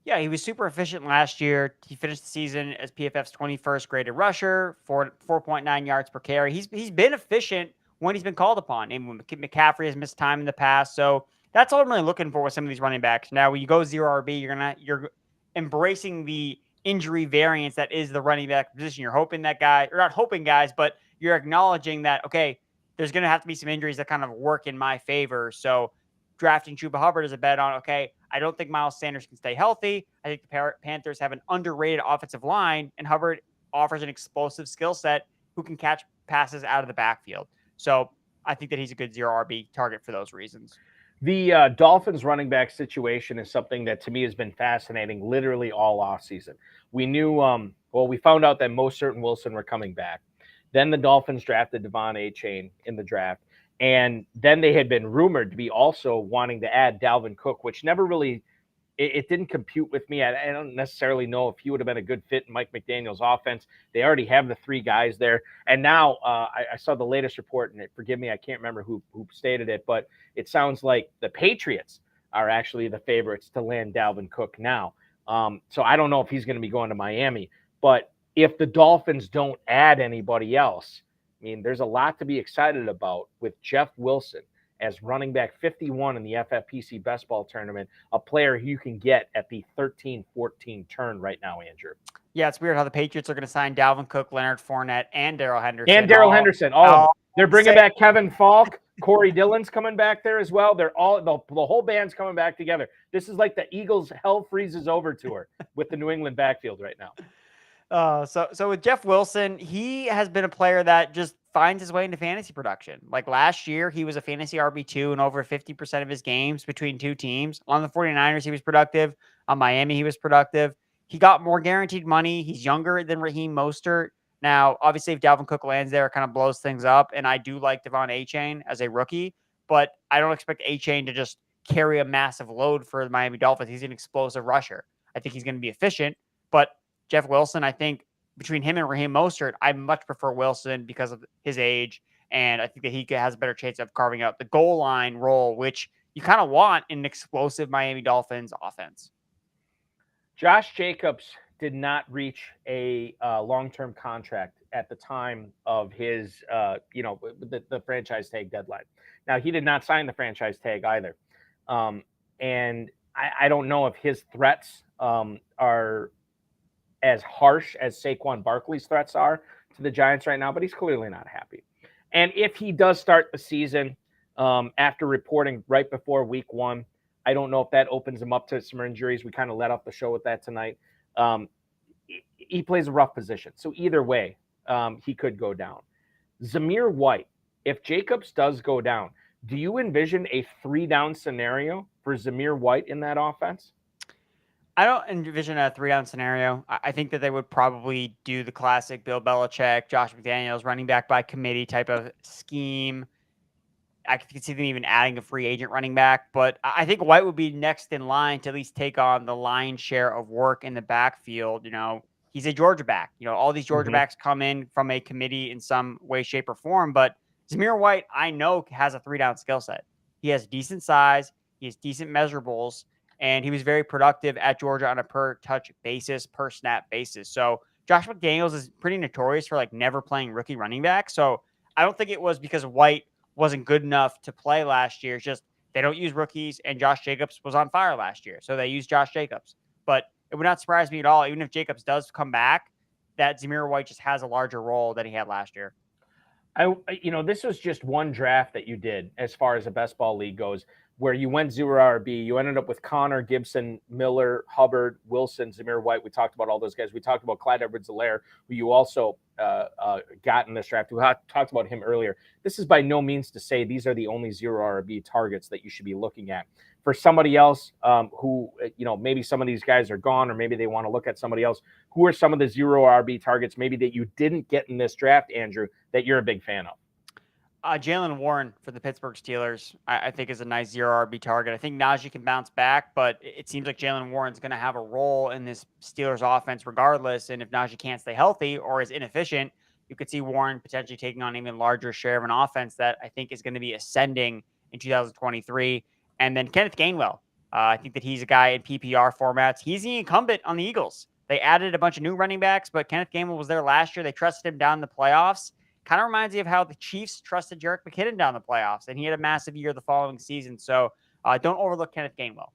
Yeah, he was super efficient last year. He finished the season as PFF's 21st graded rusher, 4.9 yards per carry. He's been efficient when he's been called upon. And when McCaffrey has missed time in the past. So that's all I'm really looking for with some of these running backs. Now, when you go 0 RB, you're embracing the injury variance that is the running back position. You're hoping that guy, or not hoping guys, but you're acknowledging that, okay, there's going to have to be some injuries that kind of work in my favor. So drafting Chuba Hubbard is a bet on, okay, I don't think Miles Sanders can stay healthy. I think the Panthers have an underrated offensive line, and Hubbard offers an explosive skill set who can catch passes out of the backfield. So I think that he's a good 0 RB target for those reasons. The Dolphins running back situation is something that to me has been fascinating literally all offseason. We knew, we found out that Mostert and Wilson were coming back. Then the Dolphins drafted Devon Achane in the draft. And then they had been rumored to be also wanting to add Dalvin Cook, which never really, it didn't compute with me. I don't necessarily know if he would have been a good fit in Mike McDaniel's offense. They already have the 3 guys there. And now I saw the latest report, and forgive me, I can't remember who stated it, but it sounds like the Patriots are actually the favorites to land Dalvin Cook now. So I don't know if he's going to be going to Miami. But if the Dolphins don't add anybody else, I mean, there's a lot to be excited about with Jeff Wilson as running back 51 in the FFPC Best Ball Tournament, a player you can get at the 13-14 turn right now, Andrew. Yeah, it's weird how the Patriots are going to sign Dalvin Cook, Leonard Fournette, and Darrell Henderson. And Darrell Henderson. They're bringing back Kevin Falk. Corey Dillon's coming back there as well. They're all the whole band's coming back together. This is like the Eagles' Hell Freezes Over tour with the New England backfield right now. So with Jeff Wilson, he has been a player that just finds his way into fantasy production. Like last year, he was a fantasy RB2 in over 50% of his games between 2 teams. On the 49ers, he was productive. On Miami, he was productive. He got more guaranteed money. He's younger than Raheem Mostert. Now, obviously, if Dalvin Cook lands there, it kind of blows things up. And I do like Devon Achane as a rookie, but I don't expect Achane to just carry a massive load for the Miami Dolphins. He's an explosive rusher. I think he's going to be efficient, but Jeff Wilson, I think between him and Raheem Mostert, I much prefer Wilson because of his age. And I think that he has a better chance of carving out the goal line role, which you kind of want in an explosive Miami Dolphins offense. Josh Jacobs did not reach a long-term contract at the time of his, the franchise tag deadline. Now, he did not sign the franchise tag either. And I don't know if his threats are as harsh as Saquon Barkley's threats are to the Giants right now, but he's clearly not happy. And if he does start the season after reporting right before week 1, I don't know if that opens him up to some injuries. We kind of let off the show with that tonight. He plays a rough position. So either way, he could go down. Zamir White, if Jacobs does go down, do you envision a 3-down scenario for Zamir White in that offense? I don't envision a 3-down scenario. I think that they would probably do the classic Bill Belichick, Josh McDaniels, running back by committee type of scheme. I could see them even adding a free agent running back, but I think White would be next in line to at least take on the lion's share of work in the backfield. You know, he's a Georgia back. You know, all these Georgia backs come in from a committee in some way, shape, or form, but Zamir White, I know, has a 3-down skill set. He has decent size, he has decent measurables, and he was very productive at Georgia on a per touch basis, per snap basis. So Josh McDaniels is pretty notorious for like never playing rookie running back. So I don't think it was because White wasn't good enough to play last year. It's just they don't use rookies, and Josh Jacobs was on fire last year, so they used Josh Jacobs. But it would not surprise me at all, even if Jacobs does come back, that Zamir White just has a larger role than he had last year. This was just one draft that you did as far as the best ball league goes, where you went 0 RB. You ended up with Connor, Gibson, Miller, Hubbard, Wilson, Zamir White. We talked about all those guys. We talked about Clyde Edwards-Helaire, who you also got in this draft. We talked about him earlier. This is by no means to say these are the only 0 RB targets that you should be looking at. For somebody else who, maybe some of these guys are gone, or maybe they want to look at somebody else, who are some of the 0 RB targets maybe that you didn't get in this draft, Andrew, that you're a big fan of? Jaylen Warren for the Pittsburgh Steelers, I think, is a nice 0 RB target. I think Najee can bounce back, but it seems like Jaylen Warren's going to have a role in this Steelers offense regardless. And if Najee can't stay healthy or is inefficient, you could see Warren potentially taking on an even larger share of an offense that I think is going to be ascending in 2023. And then Kenneth Gainwell. I think that he's a guy in PPR formats. He's the incumbent on the Eagles. They added a bunch of new running backs, but Kenneth Gainwell was there last year. They trusted him down the playoffs. Kind of reminds me of how the Chiefs trusted Jerick McKinnon down the playoffs, and he had a massive year the following season. So don't overlook Kenneth Gainwell.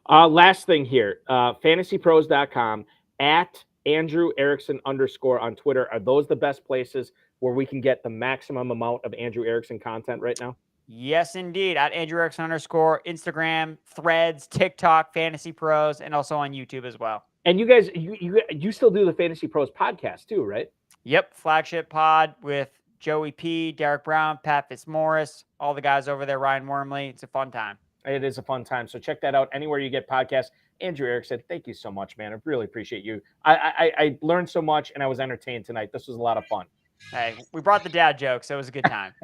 Last thing here, FantasyPros.com, at Andrew Erickson _ on Twitter. Are those the best places where we can get the maximum amount of Andrew Erickson content right now? Yes, indeed. At Andrew Erickson _ Instagram, Threads, TikTok, Fantasy Pros, and also on YouTube as well. And you guys, you still do the Fantasy Pros podcast too, right? Yep, flagship pod with Joey P, Derek Brown, Pat Fitzmaurice, all the guys over there, Ryan Wormley. It's a fun time. It is a fun time. So check that out anywhere you get podcasts. Andrew Erickson, thank you so much, man. I really appreciate you. I learned so much, and I was entertained tonight. This was a lot of fun. Hey, we brought the dad jokes, so it was a good time.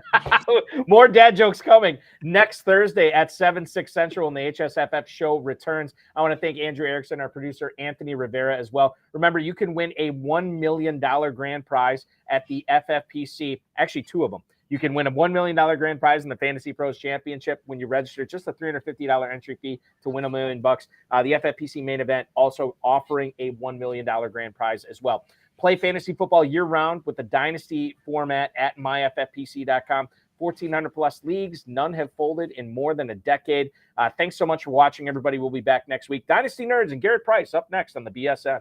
More dad jokes coming next Thursday at 7/6 Central when the HSFF show returns. I want to thank Andrew Erickson, our producer, Anthony Rivera as well. Remember, you can win a $1 million grand prize at the FFPC. Actually, 2 of them. You can win a $1 million grand prize in the Fantasy Pros Championship when you register. Just a $350 entry fee to win $1 million. The FFPC main event also offering a $1 million grand prize as well. Play fantasy football year-round with the Dynasty format at myffpc.com. 1,400-plus leagues. None have folded in more than a decade. Thanks so much for watching, everybody. We'll be back next week. Dynasty Nerds and Garrett Price up next on the BSN.